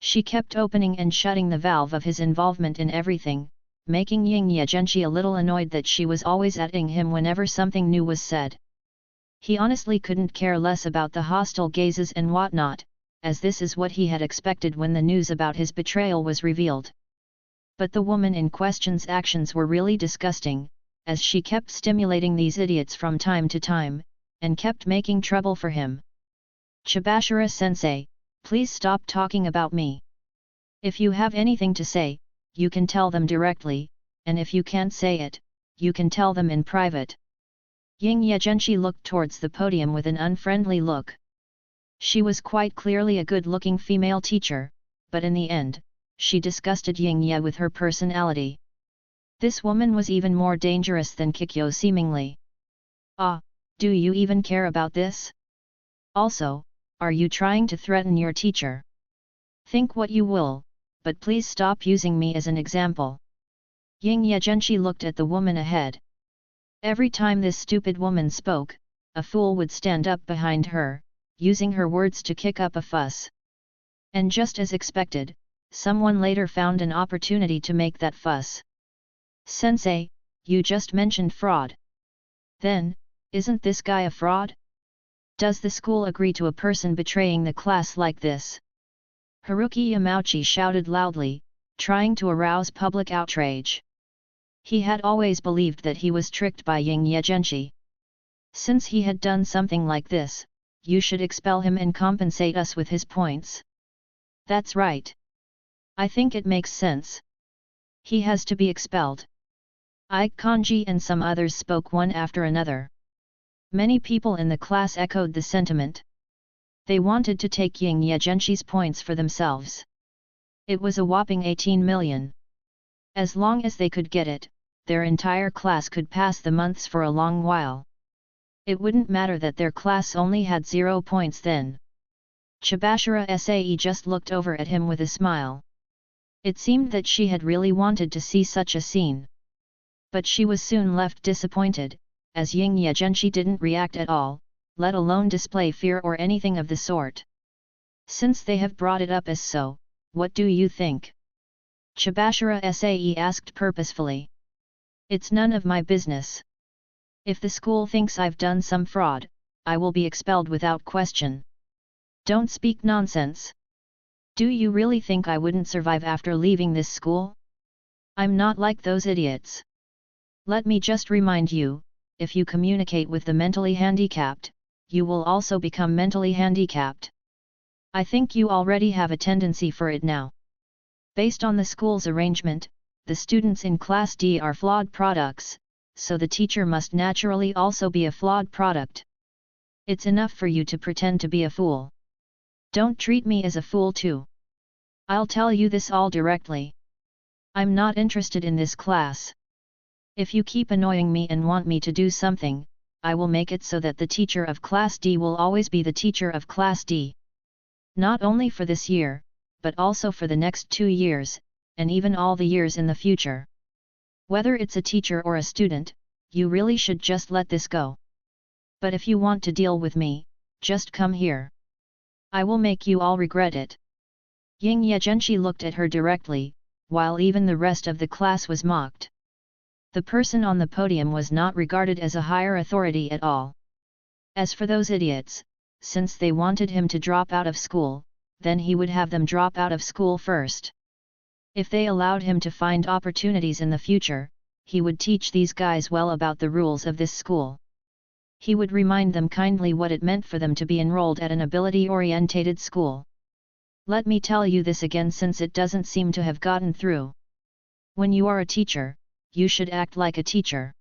She kept opening and shutting the valve of his involvement in everything, making Ying Ye Zhenshi a little annoyed that she was always atting him whenever something new was said. He honestly couldn't care less about the hostile gazes and whatnot, as this is what he had expected when the news about his betrayal was revealed. But the woman in question's actions were really disgusting, as she kept stimulating these idiots from time to time, and kept making trouble for him. Chibashira-sensei, please stop talking about me. If you have anything to say, you can tell them directly, and if you can't say it, you can tell them in private. Ying Ye Zhenshi looked towards the podium with an unfriendly look. She was quite clearly a good-looking female teacher, but in the end, she disgusted Ying Ye with her personality. This woman was even more dangerous than Kikyo seemingly. Ah, do you even care about this? Also, are you trying to threaten your teacher? Think what you will, but please stop using me as an example. Ying Ye Zhenshi looked at the woman ahead. Every time this stupid woman spoke, a fool would stand up behind her, using her words to kick up a fuss. And just as expected, someone later found an opportunity to make that fuss. Sensei, you just mentioned fraud. Then, isn't this guy a fraud? Does the school agree to a person betraying the class like this? Haruki Yamauchi shouted loudly, trying to arouse public outrage. He had always believed that he was tricked by Ying Ye Zhenshi. Since he had done something like this, you should expel him and compensate us with his points. That's right. I think it makes sense. He has to be expelled. Ike Kanji and some others spoke one after another. Many people in the class echoed the sentiment. They wanted to take Ying Ye Zhenshi's points for themselves. It was a whopping 18 million. As long as they could get it, their entire class could pass the months for a long while. It wouldn't matter that their class only had 0 points then. Chibashira Sae just looked over at him with a smile. It seemed that she had really wanted to see such a scene. But she was soon left disappointed, as Ying Ye Zhenshi didn't react at all, let alone display fear or anything of the sort. Since they have brought it up as so, what do you think? Chibashira Sae asked purposefully. It's none of my business. If the school thinks I've done some fraud, I will be expelled without question. Don't speak nonsense. Do you really think I wouldn't survive after leaving this school? I'm not like those idiots. Let me just remind you, if you communicate with the mentally handicapped, you will also become mentally handicapped. I think you already have a tendency for it now. Based on the school's arrangement, the students in Class D are flawed products, so the teacher must naturally also be a flawed product. It's enough for you to pretend to be a fool. Don't treat me as a fool too. I'll tell you this all directly. I'm not interested in this class. If you keep annoying me and want me to do something, I will make it so that the teacher of Class D will always be the teacher of Class D. Not only for this year, but also for the next 2 years, and even all the years in the future. Whether it's a teacher or a student, you really should just let this go. But if you want to deal with me, just come here. I will make you all regret it. Ying Ye Zhenshi looked at her directly, while even the rest of the class was mocked. The person on the podium was not regarded as a higher authority at all. As for those idiots, since they wanted him to drop out of school, then he would have them drop out of school first. If they allowed him to find opportunities in the future, he would teach these guys well about the rules of this school. He would remind them kindly what it meant for them to be enrolled at an ability-orientated school. Let me tell you this again since it doesn't seem to have gotten through. When you are a teacher, you should act like a teacher.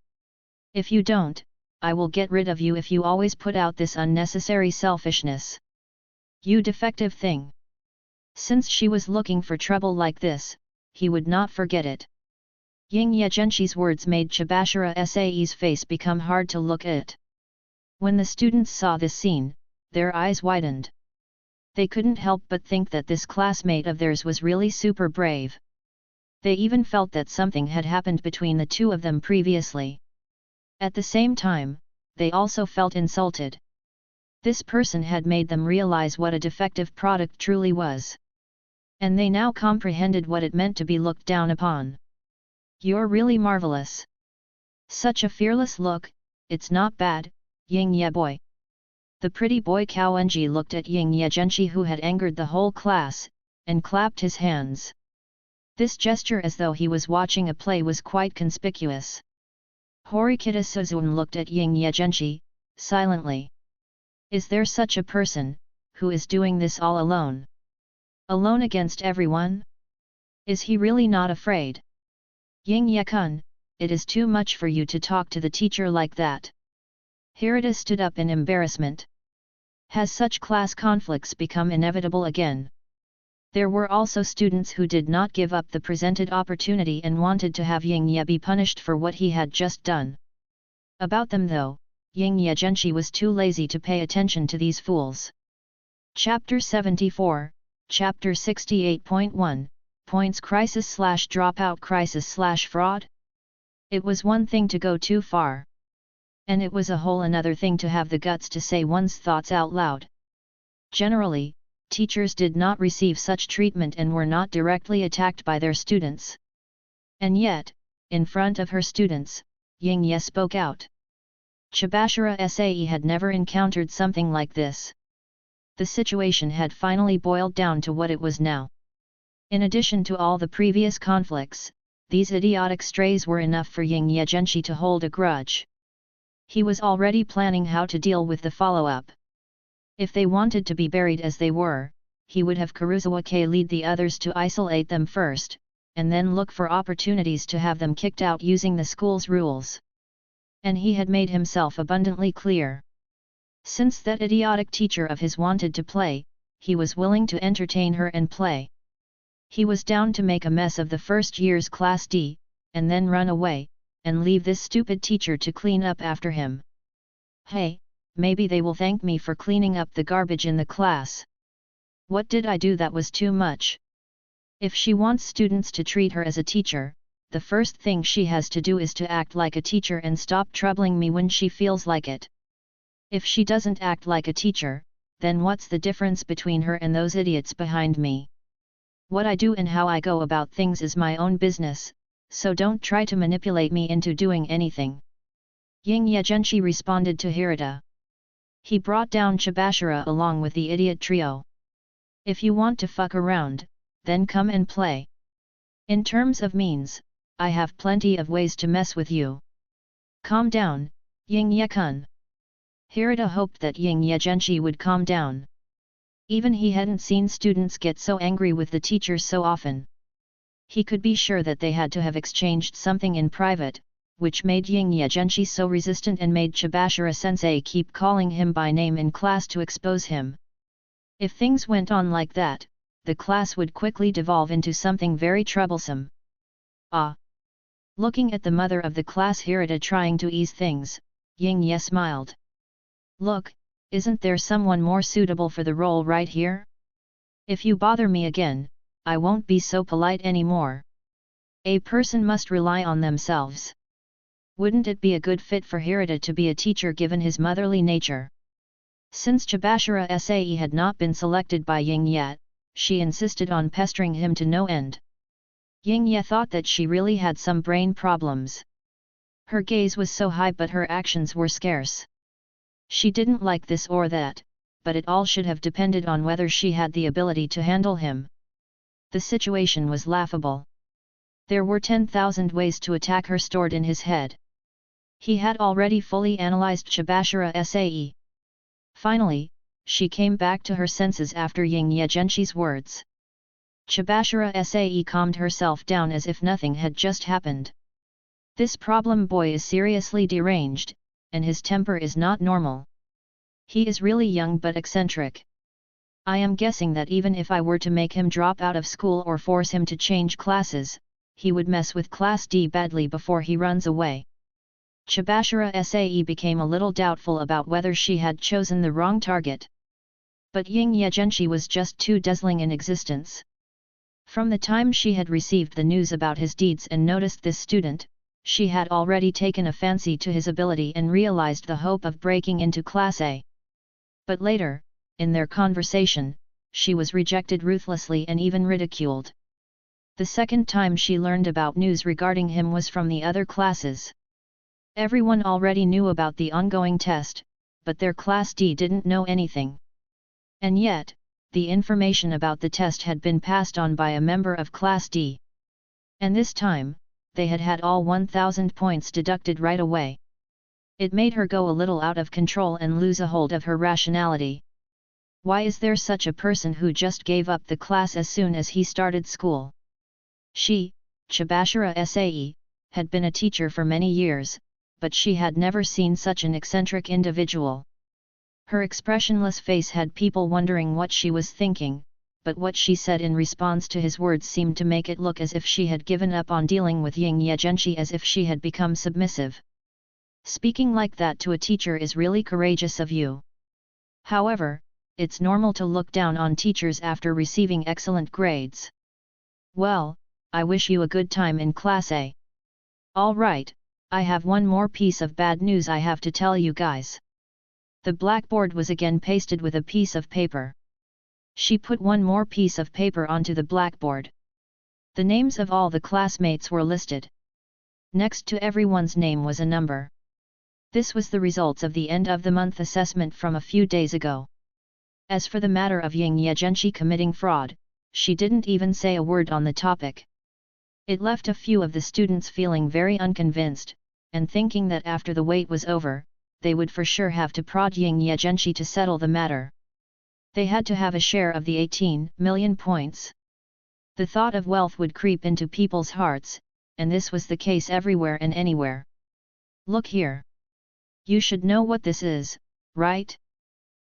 If you don't, I will get rid of you if you always put out this unnecessary selfishness. You defective thing. Since she was looking for trouble like this, he would not forget it. Ying Ye Zhenshi's words made Chibashira Sae's face become hard to look at. When the students saw this scene, their eyes widened. They couldn't help but think that this classmate of theirs was really super brave. They even felt that something had happened between the two of them previously. At the same time, they also felt insulted. This person had made them realize what a defective product truly was. And they now comprehended what it meant to be looked down upon. "You're really marvelous. Such a fearless look, it's not bad, Ying Ye boy." The pretty boy Kaoenji looked at Ying Ye Zhenshi, who had angered the whole class, and clapped his hands. This gesture, as though he was watching a play, was quite conspicuous. Horikita Suzun looked at Ying Ye Zhenshi, silently. Is there such a person, who is doing this all alone? Alone against everyone? Is he really not afraid? Ying Ye-kun, it is too much for you to talk to the teacher like that. Hirata stood up in embarrassment. Has such class conflicts become inevitable again? There were also students who did not give up the presented opportunity and wanted to have Ying Ye be punished for what he had just done. About them though, Ying Ye Zhenshi was too lazy to pay attention to these fools. Chapter 74, Chapter 68.1, Points Crisis/Dropout Crisis/Fraud? It was one thing to go too far. And it was a whole another thing to have the guts to say one's thoughts out loud. Generally, teachers did not receive such treatment and were not directly attacked by their students. And yet, in front of her students, Ying Ye spoke out. Chibashira Sae had never encountered something like this. The situation had finally boiled down to what it was now. In addition to all the previous conflicts, these idiotic strays were enough for Ying Ye Zhenshi to hold a grudge. He was already planning how to deal with the follow-up. If they wanted to be buried as they were, he would have Kurusawa lead the others to isolate them first, and then look for opportunities to have them kicked out using the school's rules. And he had made himself abundantly clear. Since that idiotic teacher of his wanted to play, he was willing to entertain her and play. He was down to make a mess of the first year's Class D, and then run away, and leave this stupid teacher to clean up after him. Hey, maybe they will thank me for cleaning up the garbage in the class. What did I do that was too much? If she wants students to treat her as a teacher, the first thing she has to do is to act like a teacher and stop troubling me when she feels like it. If she doesn't act like a teacher, then what's the difference between her and those idiots behind me? What I do and how I go about things is my own business, so don't try to manipulate me into doing anything. Ying Ye Zhenshi responded to Hirata. He brought down Chibashira along with the idiot trio. If you want to fuck around, then come and play. In terms of means, I have plenty of ways to mess with you. Calm down, Ying Ye-kun. Hirata hoped that Ying Ye Zhenshi would calm down. Even he hadn't seen students get so angry with the teachers so often. He could be sure that they had to have exchanged something in private, which made Ying Ye Zhenshi so resistant and made Chibashira-sensei keep calling him by name in class to expose him. If things went on like that, the class would quickly devolve into something very troublesome. Ah! Looking at the mother of the class Hirata trying to ease things, Ying Ye smiled. Look, isn't there someone more suitable for the role right here? If you bother me again, I won't be so polite anymore. A person must rely on themselves. Wouldn't it be a good fit for Hirata to be a teacher given his motherly nature? Since Chibashira Sae had not been selected by Ying Ye, she insisted on pestering him to no end. Ying Ye thought that she really had some brain problems. Her gaze was so high but her actions were scarce. She didn't like this or that, but it all should have depended on whether she had the ability to handle him. The situation was laughable. There were 10,000 ways to attack her stored in his head. He had already fully analyzed Chibashira Sae. Finally, she came back to her senses after Ying Ye Zhenshi's words. Chibashira Sae calmed herself down as if nothing had just happened. This problem boy is seriously deranged, and his temper is not normal. He is really young but eccentric. I am guessing that even if I were to make him drop out of school or force him to change classes, he would mess with Class D badly before he runs away. Chibashira Sae became a little doubtful about whether she had chosen the wrong target. But Ying Ye Zhenshi was just too dazzling in existence. From the time she had received the news about his deeds and noticed this student, she had already taken a fancy to his ability and realized the hope of breaking into Class A. But later, in their conversation, she was rejected ruthlessly and even ridiculed. The second time she learned about news regarding him was from the other classes. Everyone already knew about the ongoing test, but their Class D didn't know anything. And yet, the information about the test had been passed on by a member of Class D. And this time, they had had all 1,000 points deducted right away. It made her go a little out of control and lose a hold of her rationality. Why is there such a person who just gave up the class as soon as he started school? She, Chibashira Sae, had been a teacher for many years, but she had never seen such an eccentric individual. Her expressionless face had people wondering what she was thinking, but what she said in response to his words seemed to make it look as if she had given up on dealing with Ying Ye Zhenshi, as if she had become submissive. Speaking like that to a teacher is really courageous of you. However, it's normal to look down on teachers after receiving excellent grades. Well, I wish you a good time in Class A. All right, I have one more piece of bad news I have to tell you guys. The blackboard was again pasted with a piece of paper. She put one more piece of paper onto the blackboard. The names of all the classmates were listed. Next to everyone's name was a number. This was the results of the end-of-the-month assessment from a few days ago. As for the matter of Ying Ye Zhenshi committing fraud, she didn't even say a word on the topic. It left a few of the students feeling very unconvinced, and thinking that after the wait was over, they would for sure have to prod Ying Ye Zhenshi to settle the matter. They had to have a share of the 18 million points. The thought of wealth would creep into people's hearts, and this was the case everywhere and anywhere. Look here. You should know what this is, right?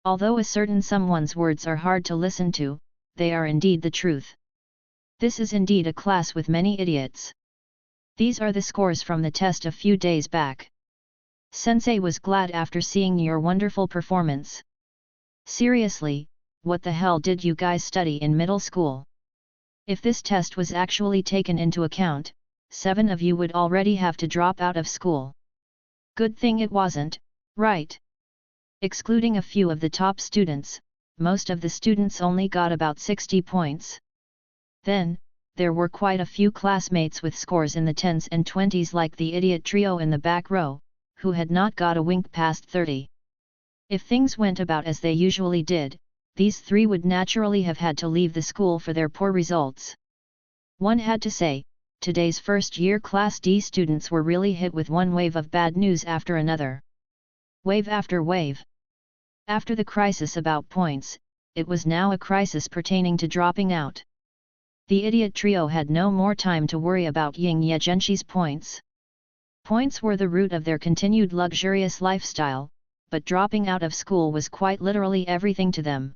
Although a certain someone's words are hard to listen to, they are indeed the truth. This is indeed a class with many idiots. These are the scores from the test a few days back. Sensei was glad after seeing your wonderful performance. Seriously, what the hell did you guys study in middle school? If this test was actually taken into account, 7 of you would already have to drop out of school. Good thing it wasn't, right? Excluding a few of the top students, most of the students only got about 60 points. Then, there were quite a few classmates with scores in the 10s and 20s, like the idiot trio in the back row, who had not got a wink past 30. If things went about as they usually did, these 3 would naturally have had to leave the school for their poor results. One had to say, today's first-year Class D students were really hit with one wave of bad news after another. Wave after wave. After the crisis about points, it was now a crisis pertaining to dropping out. The idiot trio had no more time to worry about Ying Ye Zhenshi's points. Points were the root of their continued luxurious lifestyle, but dropping out of school was quite literally everything to them.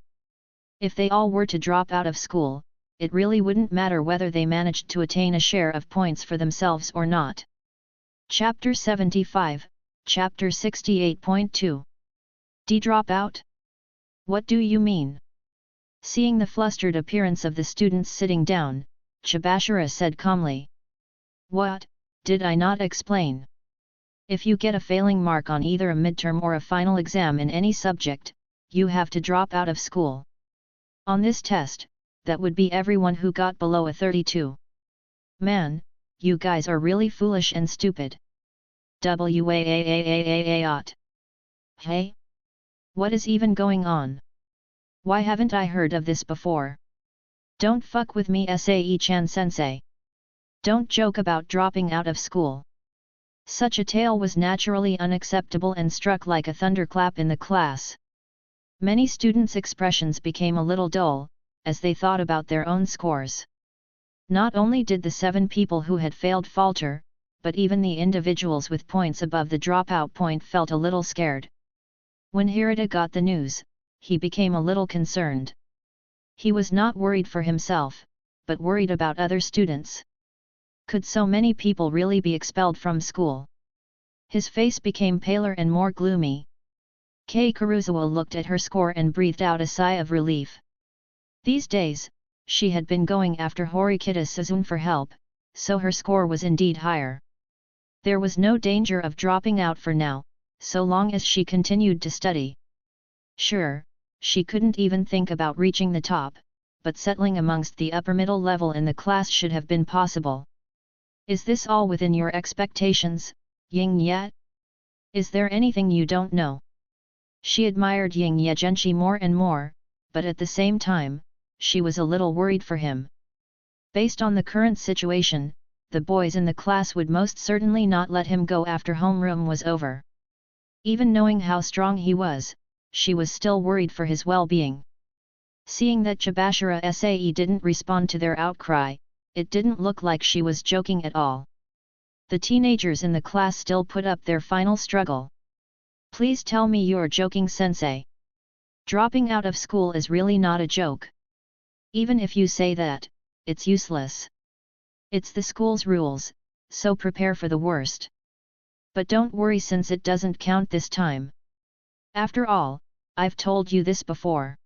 If they all were to drop out of school, it really wouldn't matter whether they managed to attain a share of points for themselves or not. Chapter 75, Chapter 68.2. Drop out? What do you mean? Seeing the flustered appearance of the students sitting down, Chibashira said calmly. What, did I not explain? If you get a failing mark on either a midterm or a final exam in any subject, you have to drop out of school. On this test, that would be everyone who got below a 32. Man, you guys are really foolish and stupid. Waaaaaaaaat. Hey? What is even going on? Why haven't I heard of this before? Don't fuck with me, Sae-chan sensei. Don't joke about dropping out of school. Such a tale was naturally unacceptable and struck like a thunderclap in the class. Many students' expressions became a little dull, as they thought about their own scores. Not only did the 7 people who had failed falter, but even the individuals with points above the dropout point felt a little scared. When Hirata got the news, he became a little concerned. He was not worried for himself, but worried about other students. Could so many people really be expelled from school? His face became paler and more gloomy. Kei Kuruzawa looked at her score and breathed out a sigh of relief. These days, she had been going after Horikita Suzune for help, so her score was indeed higher. There was no danger of dropping out for now, so long as she continued to study. Sure, she couldn't even think about reaching the top, but settling amongst the upper middle level in the class should have been possible. Is this all within your expectations, Ying Ye? Is there anything you don't know? She admired Ying Ye Zhenshi more and more, but at the same time, she was a little worried for him. Based on the current situation, the boys in the class would most certainly not let him go after homeroom was over. Even knowing how strong he was, she was still worried for his well-being. Seeing that Chibashira Sae didn't respond to their outcry, it didn't look like she was joking at all. The teenagers in the class still put up their final struggle. Please tell me you're joking, sensei. Dropping out of school is really not a joke. Even if you say that, it's useless. It's the school's rules, so prepare for the worst. But don't worry since it doesn't count this time. After all, I've told you this before.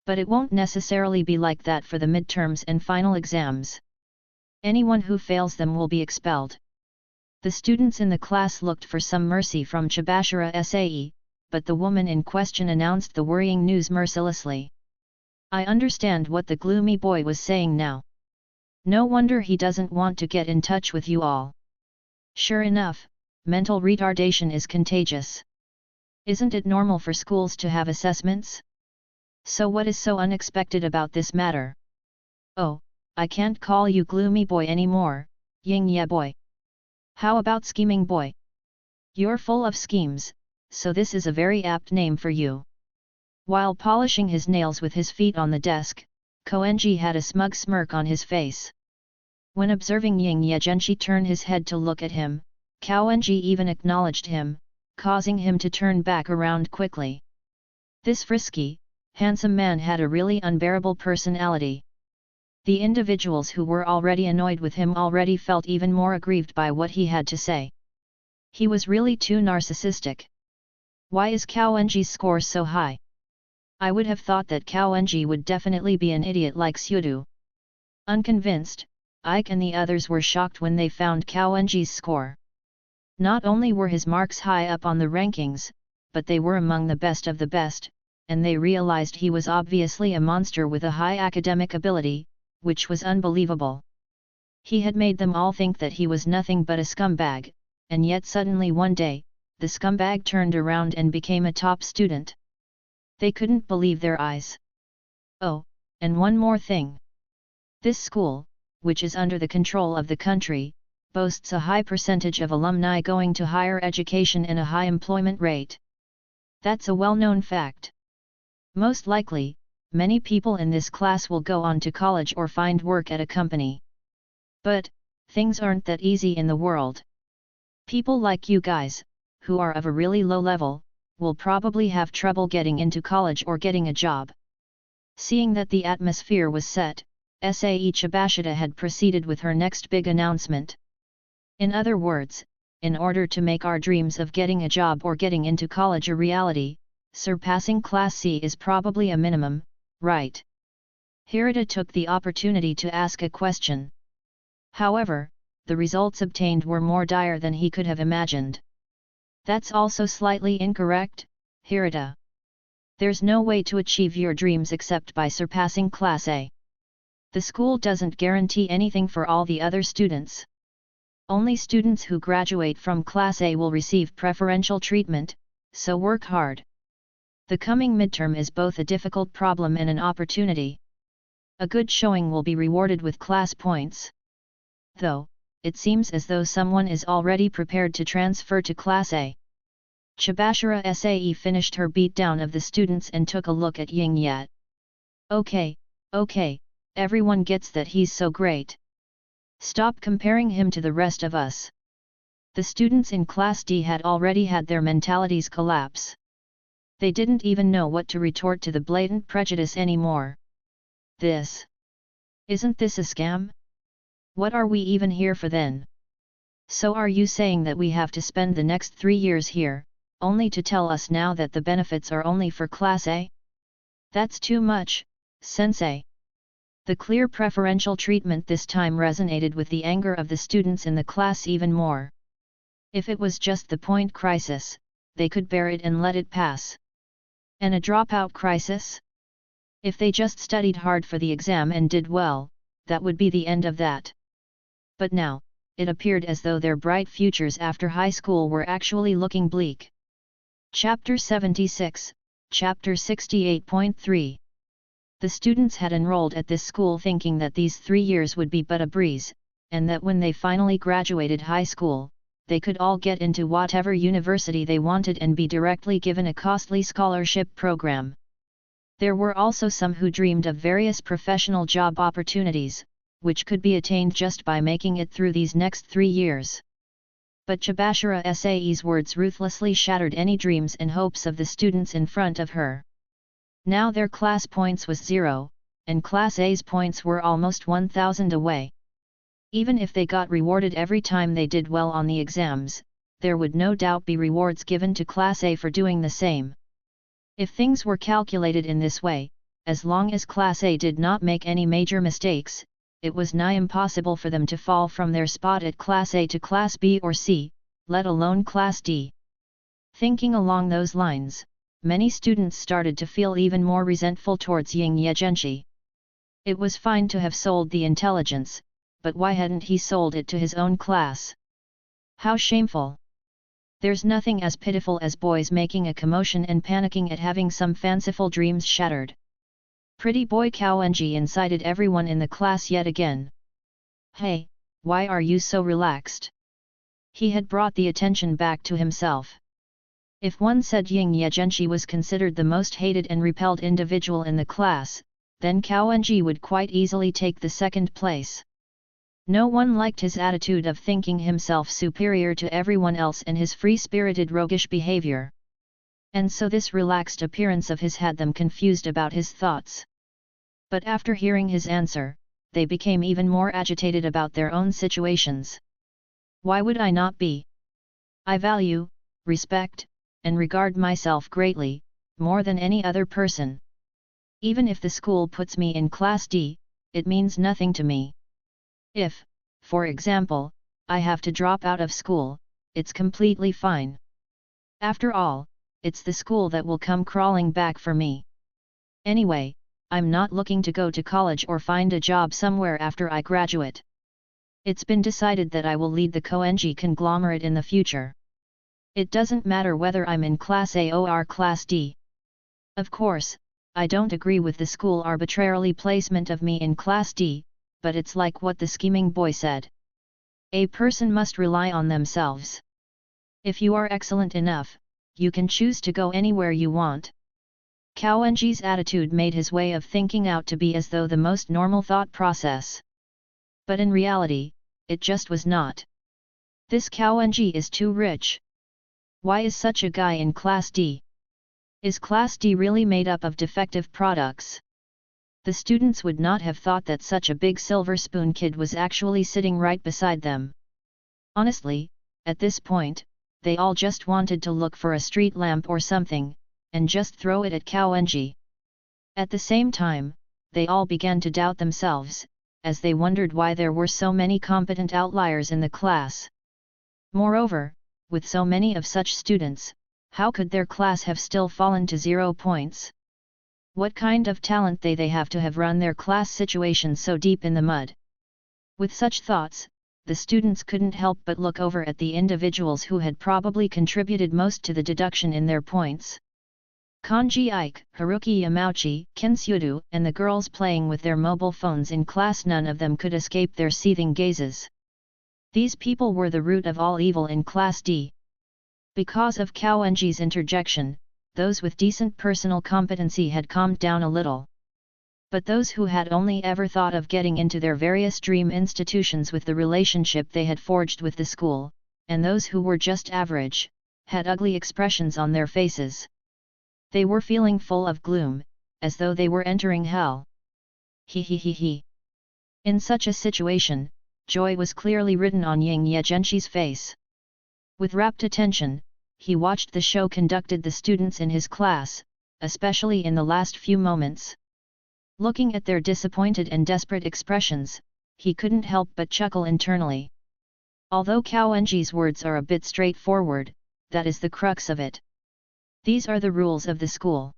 But it won't necessarily be like that for the midterms and final exams. Anyone who fails them will be expelled. The students in the class looked for some mercy from Chibashira Sae, but the woman in question announced the worrying news mercilessly. I understand what the gloomy boy was saying now. No wonder he doesn't want to get in touch with you all. Sure enough, mental retardation is contagious. Isn't it normal for schools to have assessments? So what is so unexpected about this matter? Oh, I can't call you gloomy boy anymore, Ying Ye boy. How about scheming boy? You're full of schemes, so this is a very apt name for you. While polishing his nails with his feet on the desk, Koenji had a smug smirk on his face. When observing Ying Ye Zhenshi turn his head to look at him, Koenji even acknowledged him, causing him to turn back around quickly. This frisky, handsome man had a really unbearable personality. The individuals who were already annoyed with him already felt even more aggrieved by what he had to say. He was really too narcissistic. Why is Koenji's score so high? I would have thought that Koenji would definitely be an idiot like Sudu. Unconvinced, Ike and the others were shocked when they found Koenji's score. Not only were his marks high up on the rankings, but they were among the best of the best, and they realized he was obviously a monster with a high academic ability, which was unbelievable. He had made them all think that he was nothing but a scumbag, and yet suddenly one day, the scumbag turned around and became a top student. They couldn't believe their eyes. Oh, and one more thing. This school, which is under the control of the country, boasts a high percentage of alumni going to higher education and a high employment rate. That's a well-known fact. Most likely, many people in this class will go on to college or find work at a company. But, things aren't that easy in the world. People like you guys, who are of a really low level, will probably have trouble getting into college or getting a job. Seeing that the atmosphere was set, Sae Chibashida had proceeded with her next big announcement. In other words, in order to make our dreams of getting a job or getting into college a reality, surpassing Class C is probably a minimum, right? Hirata took the opportunity to ask a question. However, the results obtained were more dire than he could have imagined. That's also slightly incorrect, Hirata. There's no way to achieve your dreams except by surpassing Class A. The school doesn't guarantee anything for all the other students. Only students who graduate from Class A will receive preferential treatment, so work hard. The coming midterm is both a difficult problem and an opportunity. A good showing will be rewarded with class points. Though, it seems as though someone is already prepared to transfer to Class A. Chibashira Sae finished her beatdown of the students and took a look at Ying Ye. Okay, everyone gets that he's so great. Stop comparing him to the rest of us. The students in Class D had already had their mentalities collapse. They didn't even know what to retort to the blatant prejudice anymore. Isn't this a scam? What are we even here for then? So are you saying that we have to spend the next 3 years here, only to tell us now that the benefits are only for Class A? That's too much, sensei. The clear preferential treatment this time resonated with the anger of the students in the class even more. If it was just the point crisis, they could bear it and let it pass. And a dropout crisis? If they just studied hard for the exam and did well, that would be the end of that. But now, it appeared as though their bright futures after high school were actually looking bleak. Chapter 76, Chapter 68.3. The students had enrolled at this school thinking that these 3 years would be but a breeze, and that when they finally graduated high school, they could all get into whatever university they wanted and be directly given a costly scholarship program. There were also some who dreamed of various professional job opportunities, which could be attained just by making it through these next 3 years. But Chibashira Sae's words ruthlessly shattered any dreams and hopes of the students in front of her. Now their class points was 0, and Class A's points were almost 1,000 away. Even if they got rewarded every time they did well on the exams, there would no doubt be rewards given to Class A for doing the same. If things were calculated in this way, as long as Class A did not make any major mistakes, it was nigh impossible for them to fall from their spot at Class A to Class B or C, let alone Class D. Thinking along those lines, many students started to feel even more resentful towards Ying Ye Zhenshi. It was fine to have sold the intelligence, but why hadn't he sold it to his own class? How shameful! There's nothing as pitiful as boys making a commotion and panicking at having some fanciful dreams shattered. Pretty boy Kawenji incited everyone in the class yet again. Hey, why are you so relaxed? He had brought the attention back to himself. If one said Ying Ye Zhenshi was considered the most hated and repelled individual in the class, then Kawenji would quite easily take the second place. No one liked his attitude of thinking himself superior to everyone else and his free-spirited roguish behavior. And so this relaxed appearance of his had them confused about his thoughts. But after hearing his answer, they became even more agitated about their own situations. Why would I not be? I value, respect, and regard myself greatly, more than any other person. Even if the school puts me in Class D, it means nothing to me. If, for example, I have to drop out of school, it's completely fine. After all, it's the school that will come crawling back for me. Anyway, I'm not looking to go to college or find a job somewhere after I graduate. It's been decided that I will lead the Koenji conglomerate in the future. It doesn't matter whether I'm in Class A or Class D. Of course, I don't agree with the school arbitrarily placement of me in Class D, but it's like what the scheming boy said. A person must rely on themselves. If you are excellent enough, you can choose to go anywhere you want. Kawenji's attitude made his way of thinking out to be as though the most normal thought process. But in reality, it just was not. This Kawenji is too rich. Why is such a guy in Class D? Is Class D really made up of defective products? The students would not have thought that such a big silver spoon kid was actually sitting right beside them. Honestly, at this point, they all just wanted to look for a street lamp or something, and just throw it at Kawenji. At the same time, they all began to doubt themselves, as they wondered why there were so many competent outliers in the class. Moreover, with so many of such students, how could their class have still fallen to 0 points? What kind of talent they have to have run their class situation so deep in the mud? With such thoughts, the students couldn't help but look over at the individuals who had probably contributed most to the deduction in their points. Kanji Ike, Haruki Yamauchi, Kensudu, and the girls playing with their mobile phones in class. None of them could escape their seething gazes. These people were the root of all evil in Class D. Because of Kawenji's interjection, those with decent personal competency had calmed down a little. But those who had only ever thought of getting into their various dream institutions with the relationship they had forged with the school, and those who were just average, had ugly expressions on their faces. They were feeling full of gloom, as though they were entering hell. He. In such a situation, joy was clearly written on Ying Ye Zhenshi's face. With rapt attention, he watched the show conducted the students in his class, especially in the last few moments. Looking at their disappointed and desperate expressions, he couldn't help but chuckle internally. Although Cao Enji's words are a bit straightforward, that is the crux of it. These are the rules of the school.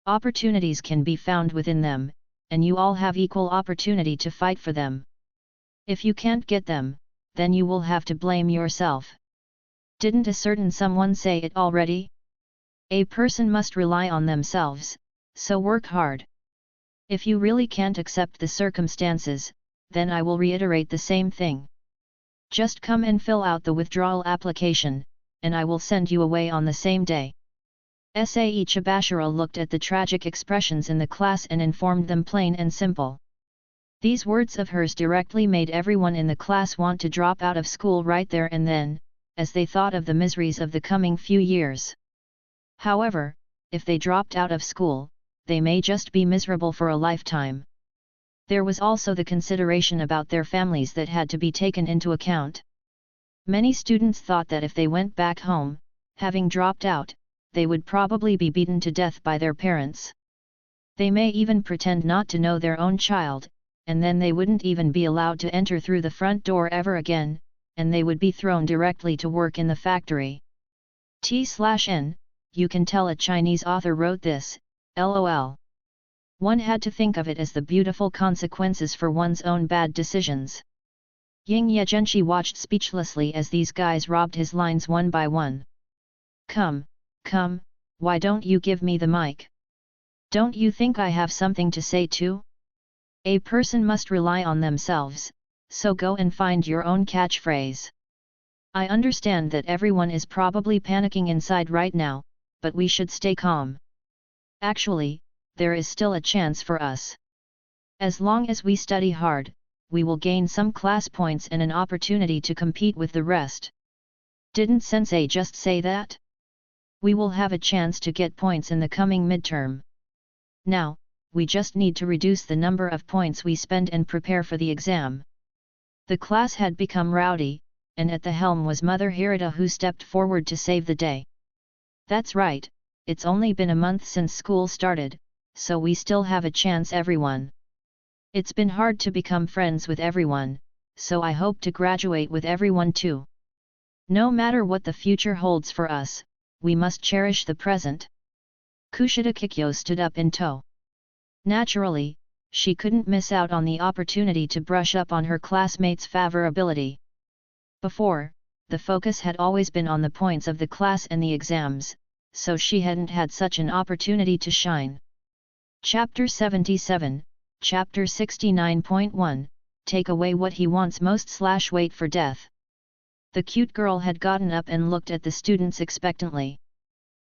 Opportunities can be found within them, and you all have equal opportunity to fight for them. If you can't get them, then you will have to blame yourself. Didn't a certain someone say it already? A person must rely on themselves, so work hard. If you really can't accept the circumstances, then I will reiterate the same thing. Just come and fill out the withdrawal application, and I will send you away on the same day. Sae Chibashira looked at the tragic expressions in the class and informed them plain and simple. These words of hers directly made everyone in the class want to drop out of school right there and then, as they thought of the miseries of the coming few years. However, if they dropped out of school, they may just be miserable for a lifetime. There was also the consideration about their families that had to be taken into account. Many students thought that if they went back home, having dropped out, they would probably be beaten to death by their parents. They may even pretend not to know their own child, and then they wouldn't even be allowed to enter through the front door ever again, and they would be thrown directly to work in the factory. T/N, you can tell a Chinese author wrote this, lol. One had to think of it as the beautiful consequences for one's own bad decisions. Ying Ye Zhenshi watched speechlessly as these guys robbed his lines one by one. Come, why don't you give me the mic? Don't you think I have something to say too? A person must rely on themselves, so go and find your own catchphrase. I understand that everyone is probably panicking inside right now, but we should stay calm. Actually, there is still a chance for us. As long as we study hard, we will gain some class points and an opportunity to compete with the rest. Didn't Sensei just say that? We will have a chance to get points in the coming midterm. Now, we just need to reduce the number of points we spend and prepare for the exam. The class had become rowdy, and at the helm was Mother Hirata, who stepped forward to save the day. That's right, it's only been a month since school started, so we still have a chance, everyone. It's been hard to become friends with everyone, so I hope to graduate with everyone too. No matter what the future holds for us, we must cherish the present. Kushida Kikyo stood up in tow. Naturally, she couldn't miss out on the opportunity to brush up on her classmates' favorability. Before, the focus had always been on the points of the class and the exams, so she hadn't had such an opportunity to shine. Chapter 77, Chapter 69.1, Take away what he wants most/wait for death. The cute girl had gotten up and looked at the students expectantly.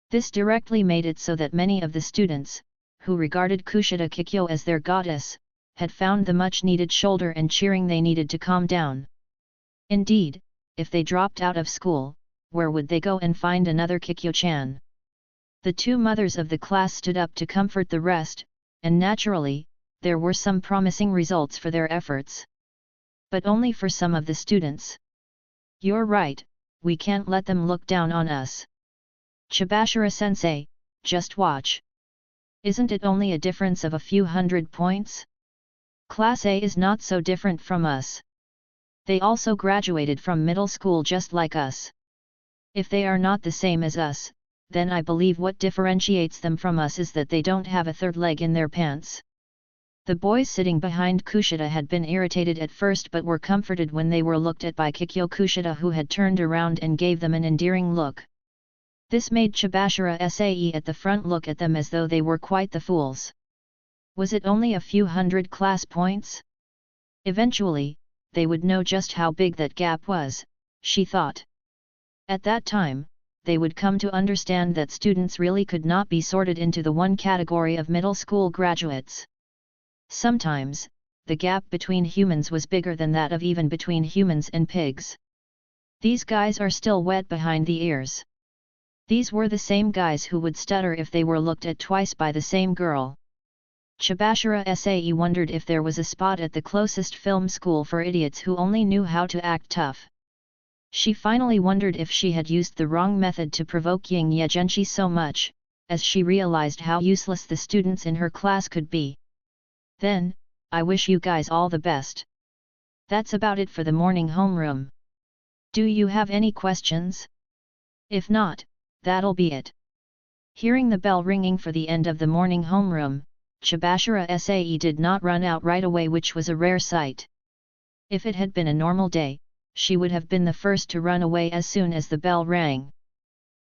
This directly made it so that many of the students, who regarded Kushida Kikyo as their goddess, had found the much-needed shoulder and cheering they needed to calm down. Indeed, if they dropped out of school, where would they go and find another Kikyo-chan? The two mothers of the class stood up to comfort the rest, and naturally, there were some promising results for their efforts. But only for some of the students. You're right, we can't let them look down on us. Chibashira-sensei, just watch. Isn't it only a difference of a few hundred points? Class A is not so different from us. They also graduated from middle school just like us. If they are not the same as us, then I believe what differentiates them from us is that they don't have a third leg in their pants. The boys sitting behind Kushida had been irritated at first but were comforted when they were looked at by Kikyo Kushida, who had turned around and gave them an endearing look. This made Chibashira Sae at the front look at them as though they were quite the fools. Was it only a few hundred class points? Eventually, they would know just how big that gap was, she thought. At that time, they would come to understand that students really could not be sorted into the one category of middle school graduates. Sometimes, the gap between humans was bigger than that of even between humans and pigs. These guys are still wet behind the ears. These were the same guys who would stutter if they were looked at twice by the same girl. Chibashira Sae wondered if there was a spot at the closest film school for idiots who only knew how to act tough. She finally wondered if she had used the wrong method to provoke Ying Ye Zhenshi so much, as she realized how useless the students in her class could be. Then, I wish you guys all the best. That's about it for the morning homeroom. Do you have any questions? If not, that'll be it. Hearing the bell ringing for the end of the morning homeroom, Chibashira Sae did not run out right away, which was a rare sight. If it had been a normal day, she would have been the first to run away as soon as the bell rang.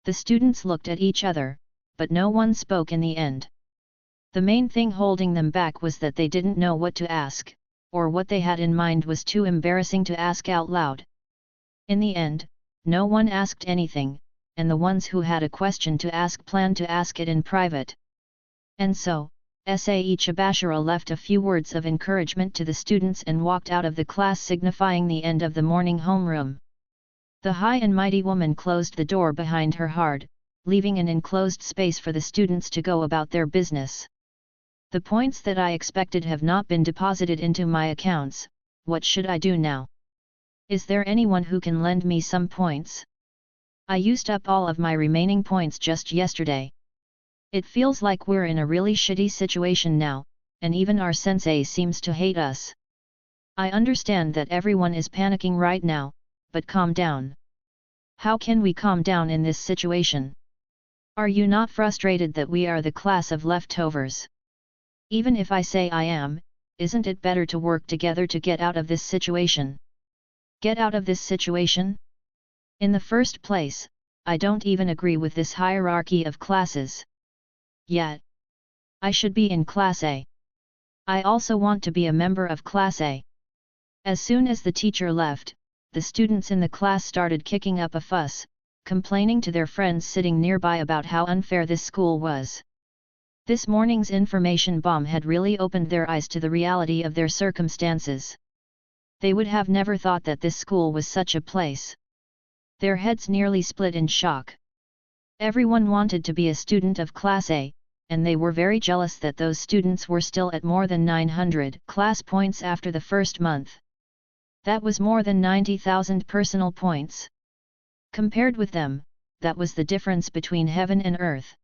The students looked at each other, but no one spoke in the end. The main thing holding them back was that they didn't know what to ask, or what they had in mind was too embarrassing to ask out loud. In the end, no one asked anything, and the ones who had a question to ask planned to ask it in private. And so, Sae Chibashira left a few words of encouragement to the students and walked out of the class, signifying the end of the morning homeroom. The high and mighty woman closed the door behind her hard, leaving an enclosed space for the students to go about their business. The points that I expected have not been deposited into my accounts. What should I do now? Is there anyone who can lend me some points? I used up all of my remaining points just yesterday. It feels like we're in a really shitty situation now, and even our sensei seems to hate us. I understand that everyone is panicking right now, but calm down. How can we calm down in this situation? Are you not frustrated that we are the class of leftovers? Even if I say I am, isn't it better to work together to get out of this situation? Get out of this situation? In the first place, I don't even agree with this hierarchy of classes. Yet, I should be in Class A. I also want to be a member of Class A. As soon as the teacher left, the students in the class started kicking up a fuss, complaining to their friends sitting nearby about how unfair this school was. This morning's information bomb had really opened their eyes to the reality of their circumstances. They would have never thought that this school was such a place. Their heads nearly split in shock. Everyone wanted to be a student of Class A, and they were very jealous that those students were still at more than 900 class points after the first month. That was more than 90,000 personal points. Compared with them, that was the difference between heaven and earth.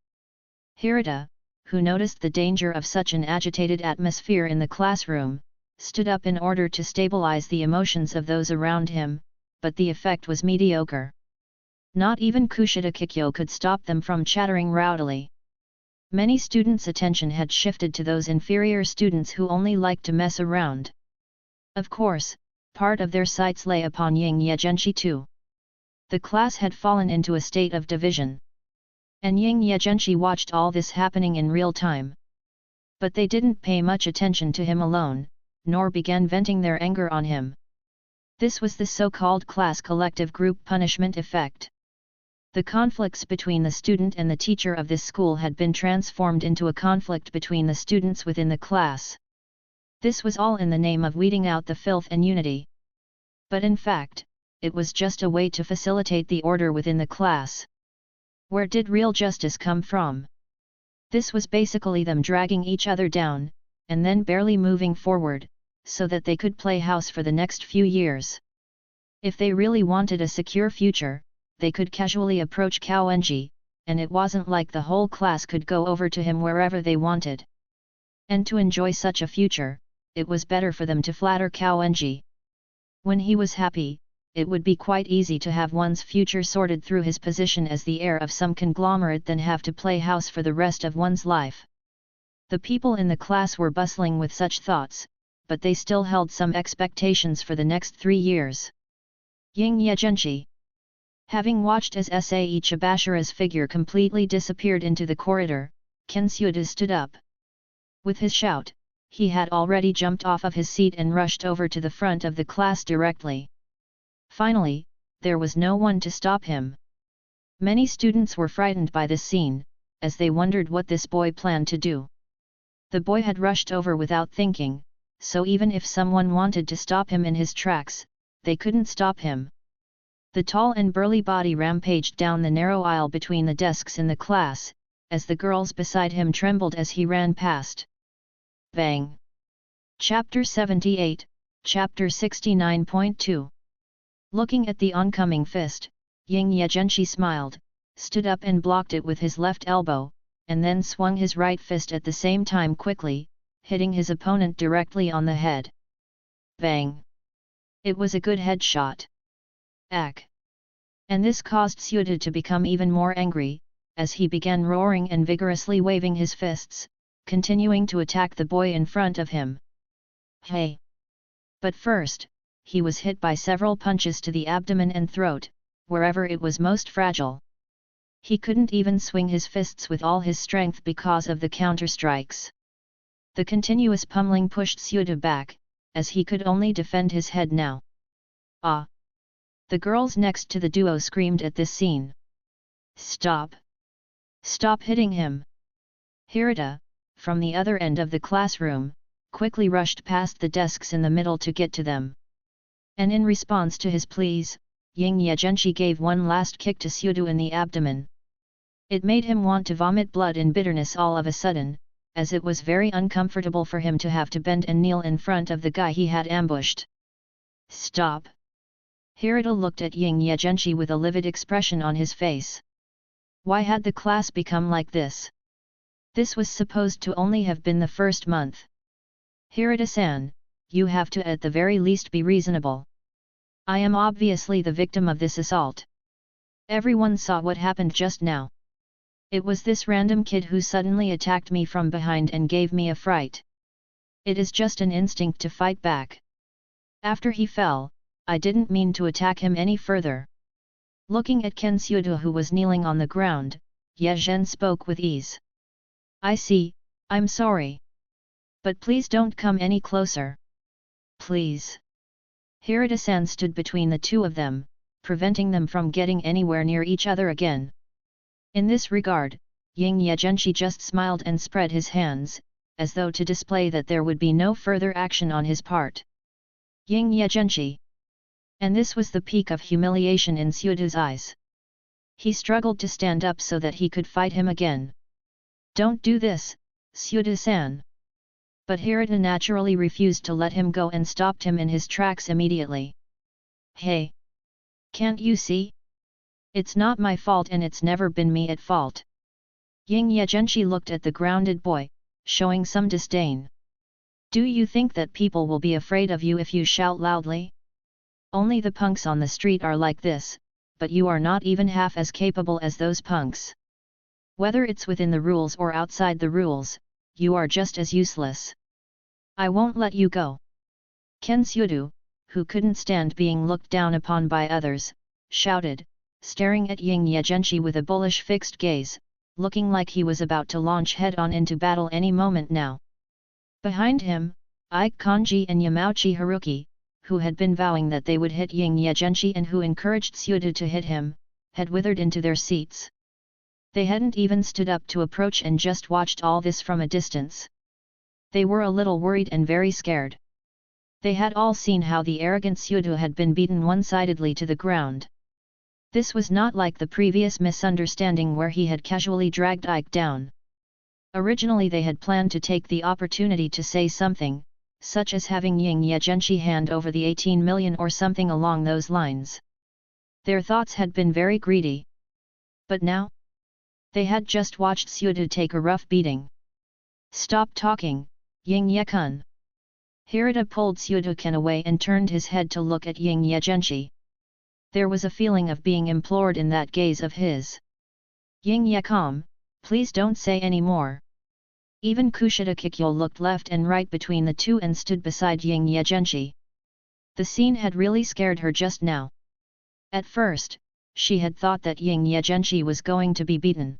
Hirata, who noticed the danger of such an agitated atmosphere in the classroom, stood up in order to stabilize the emotions of those around him, but the effect was mediocre. Not even Kushida Kikyo could stop them from chattering rowdily. Many students' attention had shifted to those inferior students who only liked to mess around. Of course, part of their sights lay upon Ying Ye Zhenshi too. The class had fallen into a state of division. And Ying Ye Zhenshi watched all this happening in real time. But they didn't pay much attention to him alone, nor began venting their anger on him. This was the so-called class collective group punishment effect. The conflicts between the student and the teacher of this school had been transformed into a conflict between the students within the class. This was all in the name of weeding out the filth and unity. But in fact, it was just a way to facilitate the order within the class. Where did real justice come from? This was basically them dragging each other down, and then barely moving forward, so that they could play house for the next few years. If they really wanted a secure future, they could casually approach Kawenji, and it wasn't like the whole class could go over to him wherever they wanted. And to enjoy such a future, it was better for them to flatter Kawenji. When he was happy, it would be quite easy to have one's future sorted through his position as the heir of some conglomerate than have to play house for the rest of one's life. The people in the class were bustling with such thoughts, but they still held some expectations for the next 3 years. Ying Ye Zhenshi. Having watched as Sae Chibashira's figure completely disappeared into the corridor, Kensuda stood up. With his shout, he had already jumped off of his seat and rushed over to the front of the class directly. Finally, there was no one to stop him. Many students were frightened by this scene, as they wondered what this boy planned to do. The boy had rushed over without thinking, so even if someone wanted to stop him in his tracks, they couldn't stop him. The tall and burly body rampaged down the narrow aisle between the desks in the class, as the girls beside him trembled as he ran past. Bang! Chapter 78, Chapter 69.2. Looking at the oncoming fist, Ying Ye Zhenshi smiled, stood up and blocked it with his left elbow, and then swung his right fist at the same time quickly, hitting his opponent directly on the head. Bang! It was a good headshot. Ack! And this caused Kushida to become even more angry, as he began roaring and vigorously waving his fists, continuing to attack the boy in front of him. Hey! But first, he was hit by several punches to the abdomen and throat, wherever it was most fragile. He couldn't even swing his fists with all his strength because of the counter-strikes. The continuous pummeling pushed Kushida back, as he could only defend his head now. Ah! The girls next to the duo screamed at this scene. Stop! Stop hitting him! Hirata, from the other end of the classroom, quickly rushed past the desks in the middle to get to them. And in response to his pleas, Ying Ye Zhenshi gave one last kick to Kushida in the abdomen. It made him want to vomit blood in bitterness all of a sudden, as it was very uncomfortable for him to have to bend and kneel in front of the guy he had ambushed. Stop! Hirata looked at Ying Ye Zhenshi with a livid expression on his face. Why had the class become like this? This was supposed to only have been the first month. Hirata-san, you have to at the very least be reasonable. I am obviously the victim of this assault. Everyone saw what happened just now. It was this random kid who suddenly attacked me from behind and gave me a fright. It is just an instinct to fight back. After he fell, I didn't mean to attack him any further. Looking at Kushida who was kneeling on the ground, Ye Zhen spoke with ease. I see, I'm sorry. But please don't come any closer. Please. Hirata-san stood between the two of them, preventing them from getting anywhere near each other again. In this regard, Ying Ye Zhenshi just smiled and spread his hands, as though to display that there would be no further action on his part. Ying Ye Zhenshi. And this was the peak of humiliation in Kushida's eyes. He struggled to stand up so that he could fight him again. Don't do this, Kushida-san. But Hirata naturally refused to let him go and stopped him in his tracks immediately. Hey! Can't you see? It's not my fault and it's never been me at fault. Ying Ye Zhenshi looked at the grounded boy, showing some disdain. Do you think that people will be afraid of you if you shout loudly? Only the punks on the street are like this, but you are not even half as capable as those punks. Whether it's within the rules or outside the rules, you are just as useless. I won't let you go. Kushida, who couldn't stand being looked down upon by others, shouted, staring at Ying Ye Zhenshi with a bullish fixed gaze, looking like he was about to launch head-on into battle any moment now. Behind him, Ike Kanji and Yamauchi Haruki, who had been vowing that they would hit Ying Ye Zhenshi and who encouraged Kushida to hit him, had withered into their seats. They hadn't even stood up to approach and just watched all this from a distance. They were a little worried and very scared. They had all seen how the arrogant Kushida had been beaten one-sidedly to the ground. This was not like the previous misunderstanding where he had casually dragged Ike down. Originally they had planned to take the opportunity to say something, such as having Ying Ye Zhenshi hand over the 18 million or something along those lines. Their thoughts had been very greedy. But now? They had just watched Kushida take a rough beating. Stop talking, Ying Ye-kun. Hirata pulled Kushida-kun away and turned his head to look at Ying Ye Zhenshi. There was a feeling of being implored in that gaze of his. Ying Ye-kun, please don't say any more. Even Kushida Kikyo looked left and right between the two and stood beside Ying Ye Zhenshi. The scene had really scared her just now. At first, she had thought that Ying Ye Zhenshi was going to be beaten.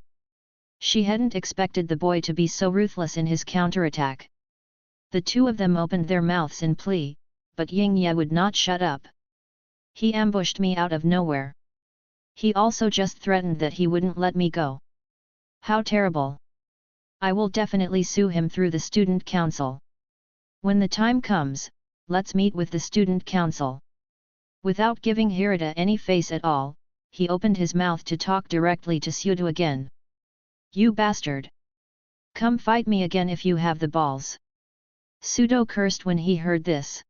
She hadn't expected the boy to be so ruthless in his counterattack. The two of them opened their mouths in plea, but Ying Ye would not shut up. He ambushed me out of nowhere. He also just threatened that he wouldn't let me go. How terrible! I will definitely sue him through the student council. When the time comes, let's meet with the student council. Without giving Hirata any face at all, he opened his mouth to talk directly to Kushida again. You bastard! Come fight me again if you have the balls. Sudo cursed when he heard this.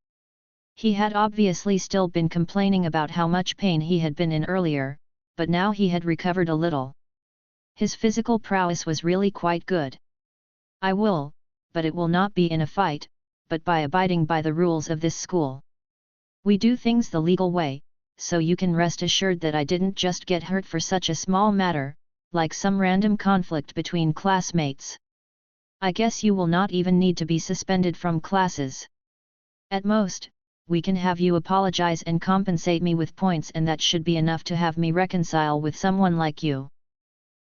He had obviously still been complaining about how much pain he had been in earlier, but now he had recovered a little. His physical prowess was really quite good. I will, but it will not be in a fight, but by abiding by the rules of this school. We do things the legal way, so you can rest assured that I didn't just get hurt for such a small matter, like some random conflict between classmates. I guess you will not even need to be suspended from classes. At most, we can have you apologize and compensate me with points, and that should be enough to have me reconcile with someone like you.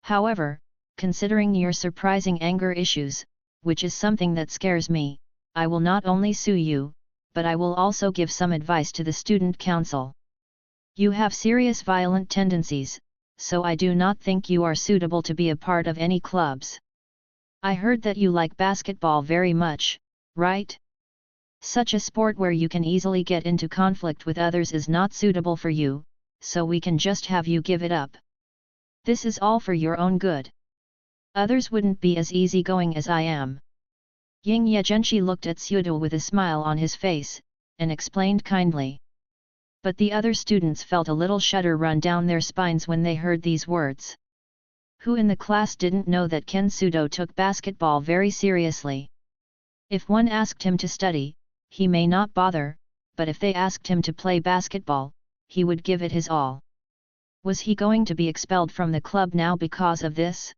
However, considering your surprising anger issues, which is something that scares me, I will not only sue you, but I will also give some advice to the student council. You have serious violent tendencies, so I do not think you are suitable to be a part of any clubs. I heard that you like basketball very much, right? Such a sport where you can easily get into conflict with others is not suitable for you, so we can just have you give it up. This is all for your own good. Others wouldn't be as easygoing as I am. Ying Ye Zhenshi looked at Sudo with a smile on his face, and explained kindly. But the other students felt a little shudder run down their spines when they heard these words. Who in the class didn't know that Ken Sudo took basketball very seriously? If one asked him to study, he may not bother, but if they asked him to play basketball, he would give it his all. Was he going to be expelled from the club now because of this?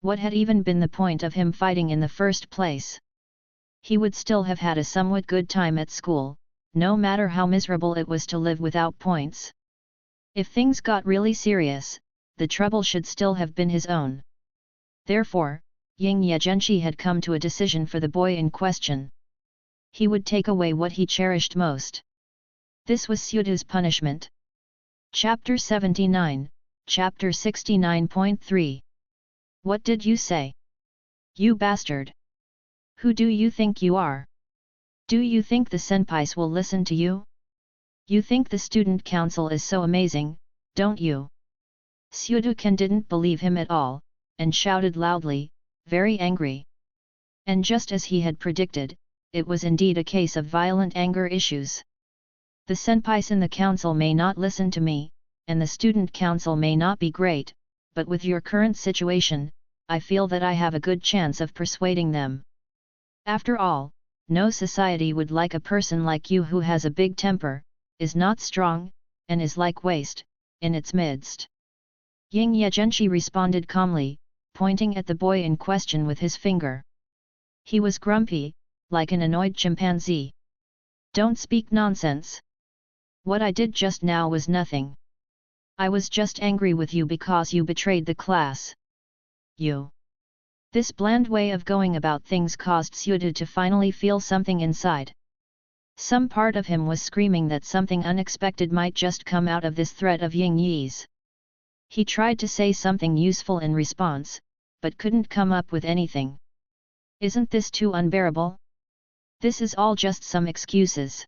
What had even been the point of him fighting in the first place? He would still have had a somewhat good time at school, no matter how miserable it was to live without points. If things got really serious, the trouble should still have been his own. Therefore, Ying Ye Zhenshi had come to a decision for the boy in question. He would take away what he cherished most. This was Sudo's punishment. Chapter 79, Chapter 69.3. What did you say? You bastard! Who do you think you are? Do you think the senpais will listen to you? You think the student council is so amazing, don't you? Sudo-ken didn't believe him at all, and shouted loudly, very angry. And just as he had predicted, it was indeed a case of violent anger issues. The senpais in the council may not listen to me, and the student council may not be great, but with your current situation, I feel that I have a good chance of persuading them. After all, no society would like a person like you who has a big temper, is not strong, and is like waste, in its midst. Ying Ye Zhenshi responded calmly, pointing at the boy in question with his finger. He was grumpy, like an annoyed chimpanzee. Don't speak nonsense. What I did just now was nothing. I was just angry with you because you betrayed the class. You. This bland way of going about things caused Sudo to finally feel something inside. Some part of him was screaming that something unexpected might just come out of this threat of Ying Ye's. He tried to say something useful in response, but couldn't come up with anything. Isn't this too unbearable? This is all just some excuses.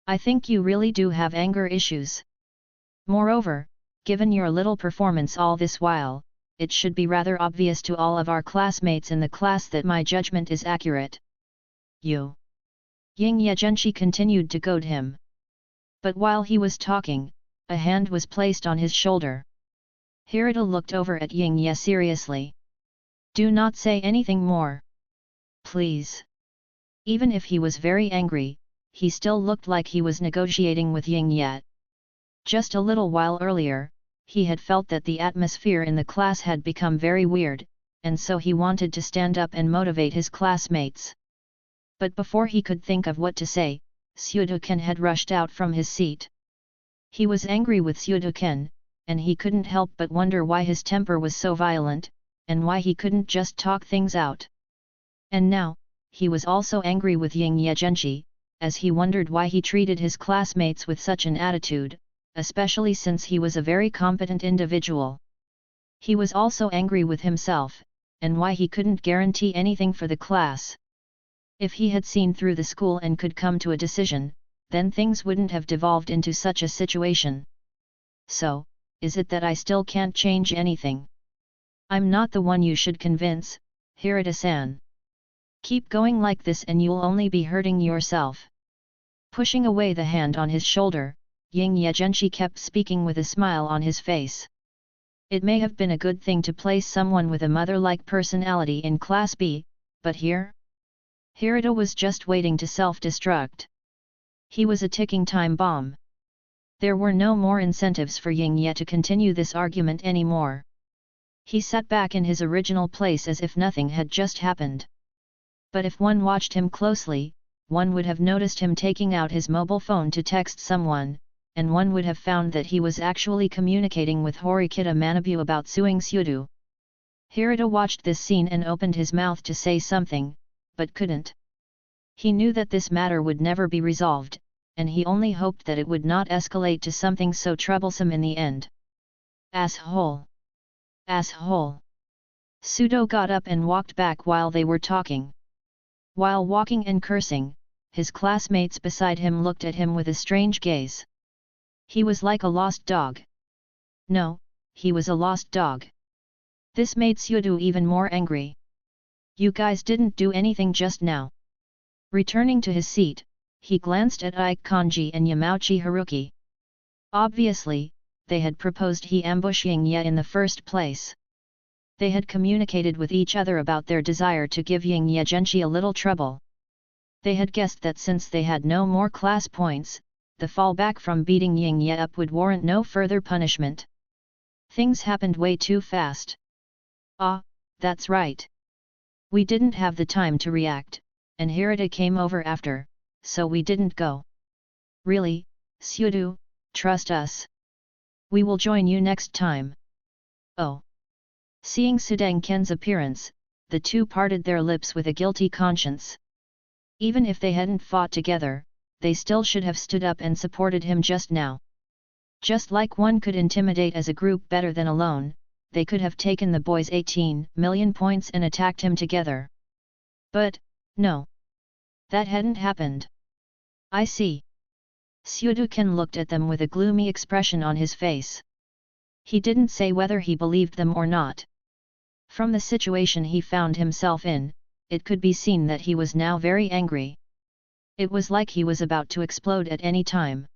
I think you really do have anger issues. Moreover, given your little performance all this while, it should be rather obvious to all of our classmates in the class that my judgment is accurate. You. Ying Ye Zhenshi continued to goad him. But while he was talking, a hand was placed on his shoulder. Hirata looked over at Ying Ye seriously. Do not say anything more. Please. Even if he was very angry, he still looked like he was negotiating with Ying Ye. Just a little while earlier, he had felt that the atmosphere in the class had become very weird, and so he wanted to stand up and motivate his classmates. But before he could think of what to say, Sudo-ken had rushed out from his seat. He was angry with Sudo-ken, and he couldn't help but wonder why his temper was so violent, and why he couldn't just talk things out. And now, he was also angry with Ying Ye Zhenshi, as he wondered why he treated his classmates with such an attitude, especially since he was a very competent individual. He was also angry with himself, and why he couldn't guarantee anything for the class. If he had seen through the school and could come to a decision, then things wouldn't have devolved into such a situation. So, is it that I still can't change anything? I'm not the one you should convince, Hirata-san. Keep going like this and you'll only be hurting yourself. Pushing away the hand on his shoulder, Ying Ye Zhenshi kept speaking with a smile on his face. It may have been a good thing to place someone with a mother-like personality in Class B, but here? Hirata was just waiting to self-destruct. He was a ticking time bomb. There were no more incentives for Ying Ye to continue this argument anymore. He sat back in his original place as if nothing had just happened. But if one watched him closely, one would have noticed him taking out his mobile phone to text someone, and one would have found that he was actually communicating with Horikita Manabu about suing Sudo. Hirata watched this scene and opened his mouth to say something, but couldn't. He knew that this matter would never be resolved, and he only hoped that it would not escalate to something so troublesome in the end. Asshole! Asshole! Sudo got up and walked back while they were talking. While walking and cursing, his classmates beside him looked at him with a strange gaze. He was like a lost dog. No, he was a lost dog. This made Sudo even more angry. You guys didn't do anything just now. Returning to his seat, he glanced at Ike Kanji and Yamauchi Haruki. Obviously, they had proposed he ambush Ying Ye in the first place. They had communicated with each other about their desire to give Ying Ye Zhenshi a little trouble. They had guessed that since they had no more class points, the fallback from beating Ying Ye up would warrant no further punishment. Things happened way too fast. Ah, that's right. We didn't have the time to react, and Hirata came over after, so we didn't go. Really, Sudo, trust us. We will join you next time. Oh. Seeing Sudenken's appearance, the two parted their lips with a guilty conscience. Even if they hadn't fought together, they still should have stood up and supported him just now. Just like one could intimidate as a group better than alone, they could have taken the boy's 18 million points and attacked him together. But, no. That hadn't happened. I see. Sudoken looked at them with a gloomy expression on his face. He didn't say whether he believed them or not. From the situation he found himself in, it could be seen that he was now very angry. It was like he was about to explode at any time.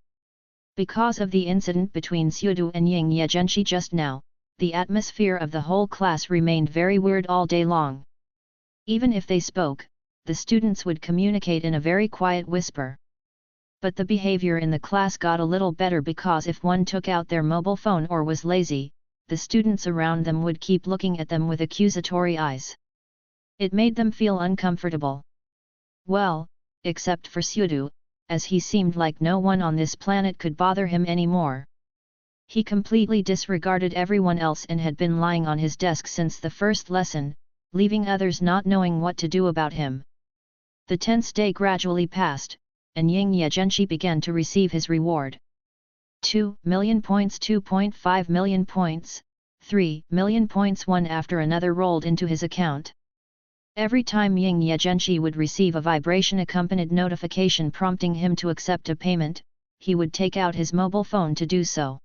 Because of the incident between Sudo and Ying Ye Zhenshi just now, the atmosphere of the whole class remained very weird all day long. Even if they spoke, the students would communicate in a very quiet whisper. But the behavior in the class got a little better because if one took out their mobile phone or was lazy, the students around them would keep looking at them with accusatory eyes. It made them feel uncomfortable. Well, except for Sudo, as he seemed like no one on this planet could bother him anymore. He completely disregarded everyone else and had been lying on his desk since the first lesson, leaving others not knowing what to do about him. The tense day gradually passed, and Ying Ye Zhenshi began to receive his reward. 2 million points, 2.5 million points, 3 million points, one after another rolled into his account. Every time Ying Ye Zhenshi would receive a vibration-accompanied notification prompting him to accept a payment, he would take out his mobile phone to do so.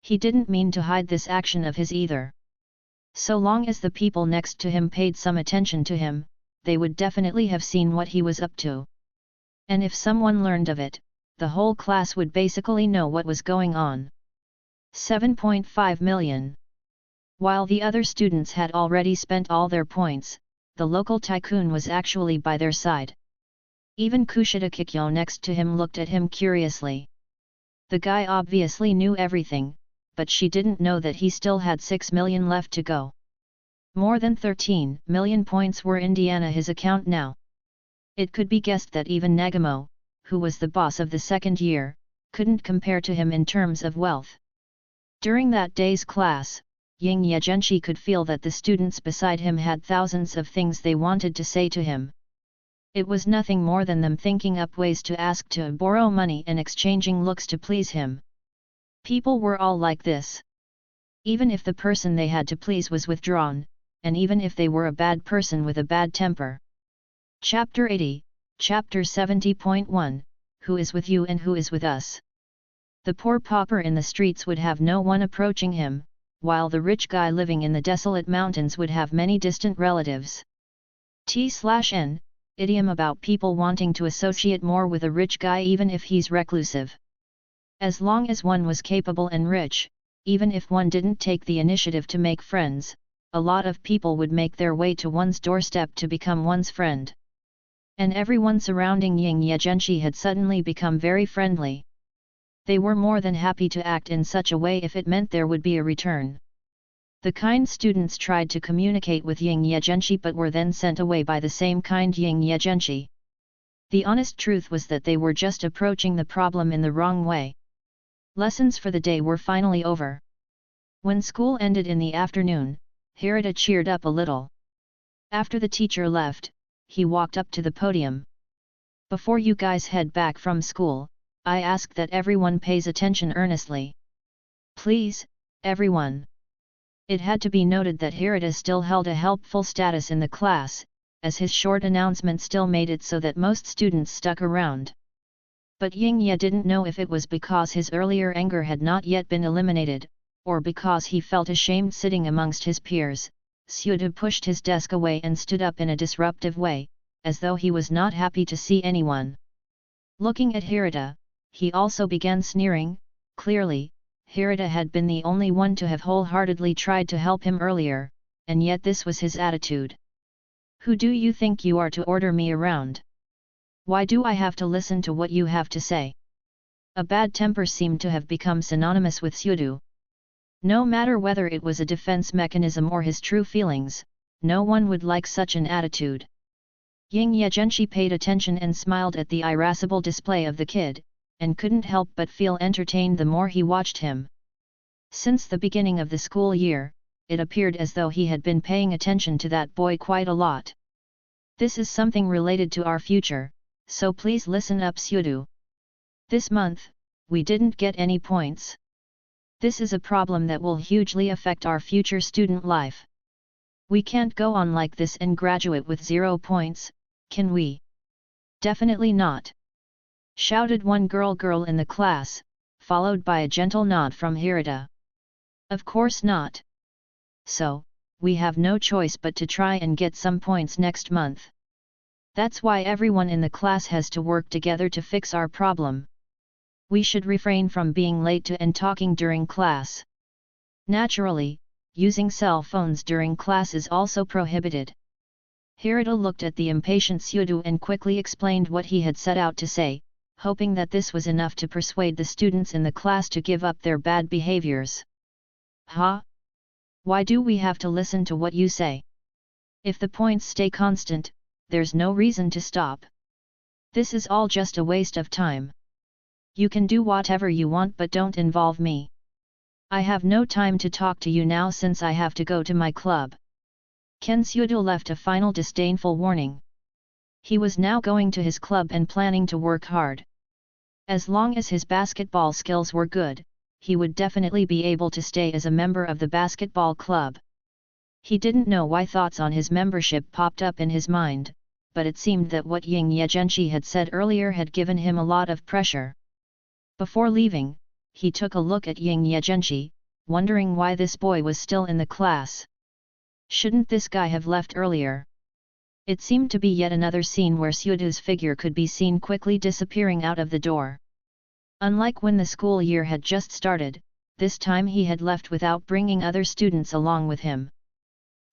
He didn't mean to hide this action of his either. So long as the people next to him paid some attention to him, they would definitely have seen what he was up to. And if someone learned of it, the whole class would basically know what was going on. 7.5 million. While the other students had already spent all their points, the local tycoon was actually by their side. Even Kushida Kikyo next to him looked at him curiously. The guy obviously knew everything, but she didn't know that he still had 6 million left to go. More than 13 million points were in his account now. It could be guessed that even Nagamo, who was the boss of the second year, couldn't compare to him in terms of wealth. During that day's class, Ying Ye Zhenshi could feel that the students beside him had thousands of things they wanted to say to him. It was nothing more than them thinking up ways to ask to borrow money and exchanging looks to please him. People were all like this. Even if the person they had to please was withdrawn, and even if they were a bad person with a bad temper. Chapter 80, Chapter 70.1, Who is with you and who is with us? The poor pauper in the streets would have no one approaching him, while the rich guy living in the desolate mountains would have many distant relatives. T/N, idiom about people wanting to associate more with a rich guy even if he's reclusive. As long as one was capable and rich, even if one didn't take the initiative to make friends, a lot of people would make their way to one's doorstep to become one's friend. And everyone surrounding Ying Ye Zhenshi had suddenly become very friendly. They were more than happy to act in such a way if it meant there would be a return. The kind students tried to communicate with Ying Ye Zhenshi but were then sent away by the same kind Ying Ye Zhenshi. The honest truth was that they were just approaching the problem in the wrong way. Lessons for the day were finally over. When school ended in the afternoon, Hirata cheered up a little. After the teacher left, he walked up to the podium. Before you guys head back from school, I ask that everyone pays attention earnestly. Please, everyone. It had to be noted that Hirata still held a helpful status in the class, as his short announcement still made it so that most students stuck around. But Ying Ye didn't know if it was because his earlier anger had not yet been eliminated, or because he felt ashamed sitting amongst his peers. Kushida pushed his desk away and stood up in a disruptive way, as though he was not happy to see anyone. Looking at Hirata, he also began sneering. Clearly, Hirata had been the only one to have wholeheartedly tried to help him earlier, and yet this was his attitude. Who do you think you are to order me around? Why do I have to listen to what you have to say? A bad temper seemed to have become synonymous with Kushida. No matter whether it was a defense mechanism or his true feelings, no one would like such an attitude. Ying Ye Zhenshi paid attention and smiled at the irascible display of the kid, and couldn't help but feel entertained the more he watched him. Since the beginning of the school year, it appeared as though he had been paying attention to that boy quite a lot. This is something related to our future, so please listen up, Kushida. This month, we didn't get any points. This is a problem that will hugely affect our future student life. We can't go on like this and graduate with 0 points, can we? Definitely not. Shouted one girl in the class, followed by a gentle nod from Hirata. Of course not. So, we have no choice but to try and get some points next month. That's why everyone in the class has to work together to fix our problem. We should refrain from being late to and talking during class. Naturally, using cell phones during class is also prohibited. Hirata looked at the impatient Kushida and quickly explained what he had set out to say, hoping that this was enough to persuade the students in the class to give up their bad behaviors. Huh? Why do we have to listen to what you say? If the points stay constant, there's no reason to stop. This is all just a waste of time. You can do whatever you want but don't involve me. I have no time to talk to you now since I have to go to my club. Kushida left a final disdainful warning. He was now going to his club and planning to work hard. As long as his basketball skills were good, he would definitely be able to stay as a member of the basketball club. He didn't know why thoughts on his membership popped up in his mind, but it seemed that what Ying Ye Zhenshi had said earlier had given him a lot of pressure. Before leaving, he took a look at Ying Ye Zhenshi, wondering why this boy was still in the class. Shouldn't this guy have left earlier? It seemed to be yet another scene where Kushida's figure could be seen quickly disappearing out of the door. Unlike when the school year had just started, this time he had left without bringing other students along with him.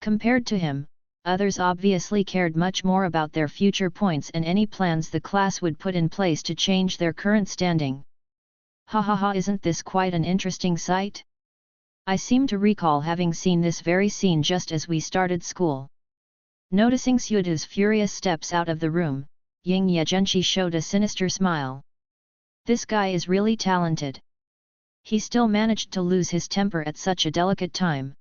Compared to him, others obviously cared much more about their future points and any plans the class would put in place to change their current standing. Ha ha ha, isn't this quite an interesting sight? I seem to recall having seen this very scene just as we started school. Noticing Kushida's furious steps out of the room, Ying Ye Zhenshi showed a sinister smile. This guy is really talented. He still managed to lose his temper at such a delicate time.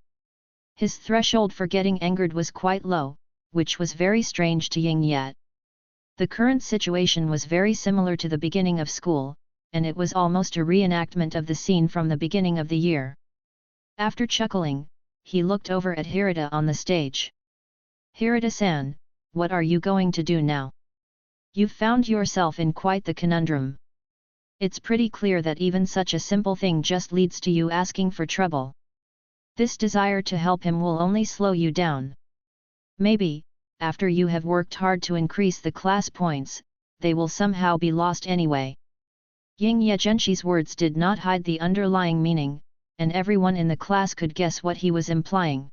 His threshold for getting angered was quite low, which was very strange to Ying Ye. The current situation was very similar to the beginning of school, and it was almost a reenactment of the scene from the beginning of the year. After chuckling, he looked over at Hirata on the stage. Hirata-san, what are you going to do now? You've found yourself in quite the conundrum. It's pretty clear that even such a simple thing just leads to you asking for trouble. This desire to help him will only slow you down. Maybe, after you have worked hard to increase the class points, they will somehow be lost anyway. Ying Ye Zhenshi's words did not hide the underlying meaning, and everyone in the class could guess what he was implying.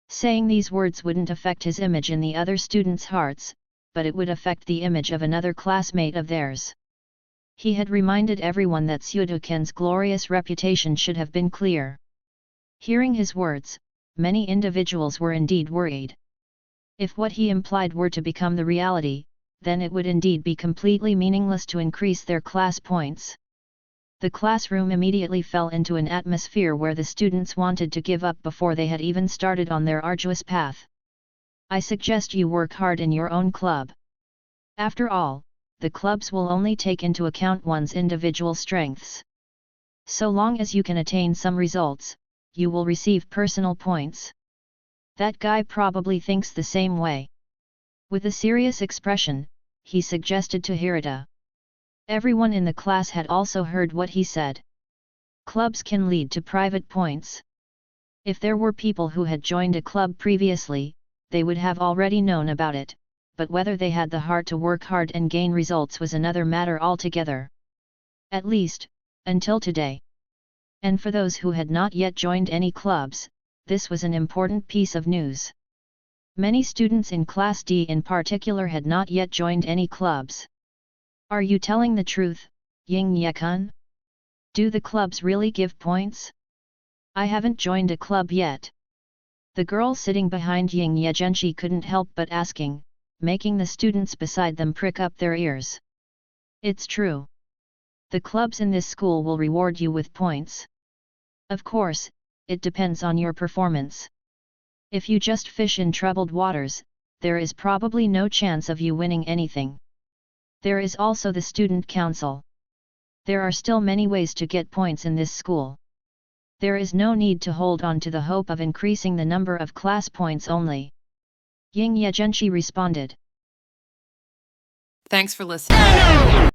Saying these words wouldn't affect his image in the other students' hearts, but it would affect the image of another classmate of theirs. He had reminded everyone that Sudokun's glorious reputation should have been clear. Hearing his words, many individuals were indeed worried. If what he implied were to become the reality, then it would indeed be completely meaningless to increase their class points. The classroom immediately fell into an atmosphere where the students wanted to give up before they had even started on their arduous path. I suggest you work hard in your own club. After all, the clubs will only take into account one's individual strengths. So long as you can attain some results, you will receive personal points. That guy probably thinks the same way. With a serious expression, he suggested to Hirata. Everyone in the class had also heard what he said. Clubs can lead to private points. If there were people who had joined a club previously, they would have already known about it, but whether they had the heart to work hard and gain results was another matter altogether. At least, until today. And for those who had not yet joined any clubs, this was an important piece of news. Many students in Class D in particular had not yet joined any clubs. Are you telling the truth, Ying Ye-kun? Do the clubs really give points? I haven't joined a club yet. The girl sitting behind Ying Ye Zhenshi couldn't help but asking, making the students beside them prick up their ears. It's true. The clubs in this school will reward you with points. Of course, it depends on your performance. If you just fish in troubled waters, there is probably no chance of you winning anything. There is also the student council. There are still many ways to get points in this school. There is no need to hold on to the hope of increasing the number of class points only. Ying Ye Zhenshi responded. Thanks for listening.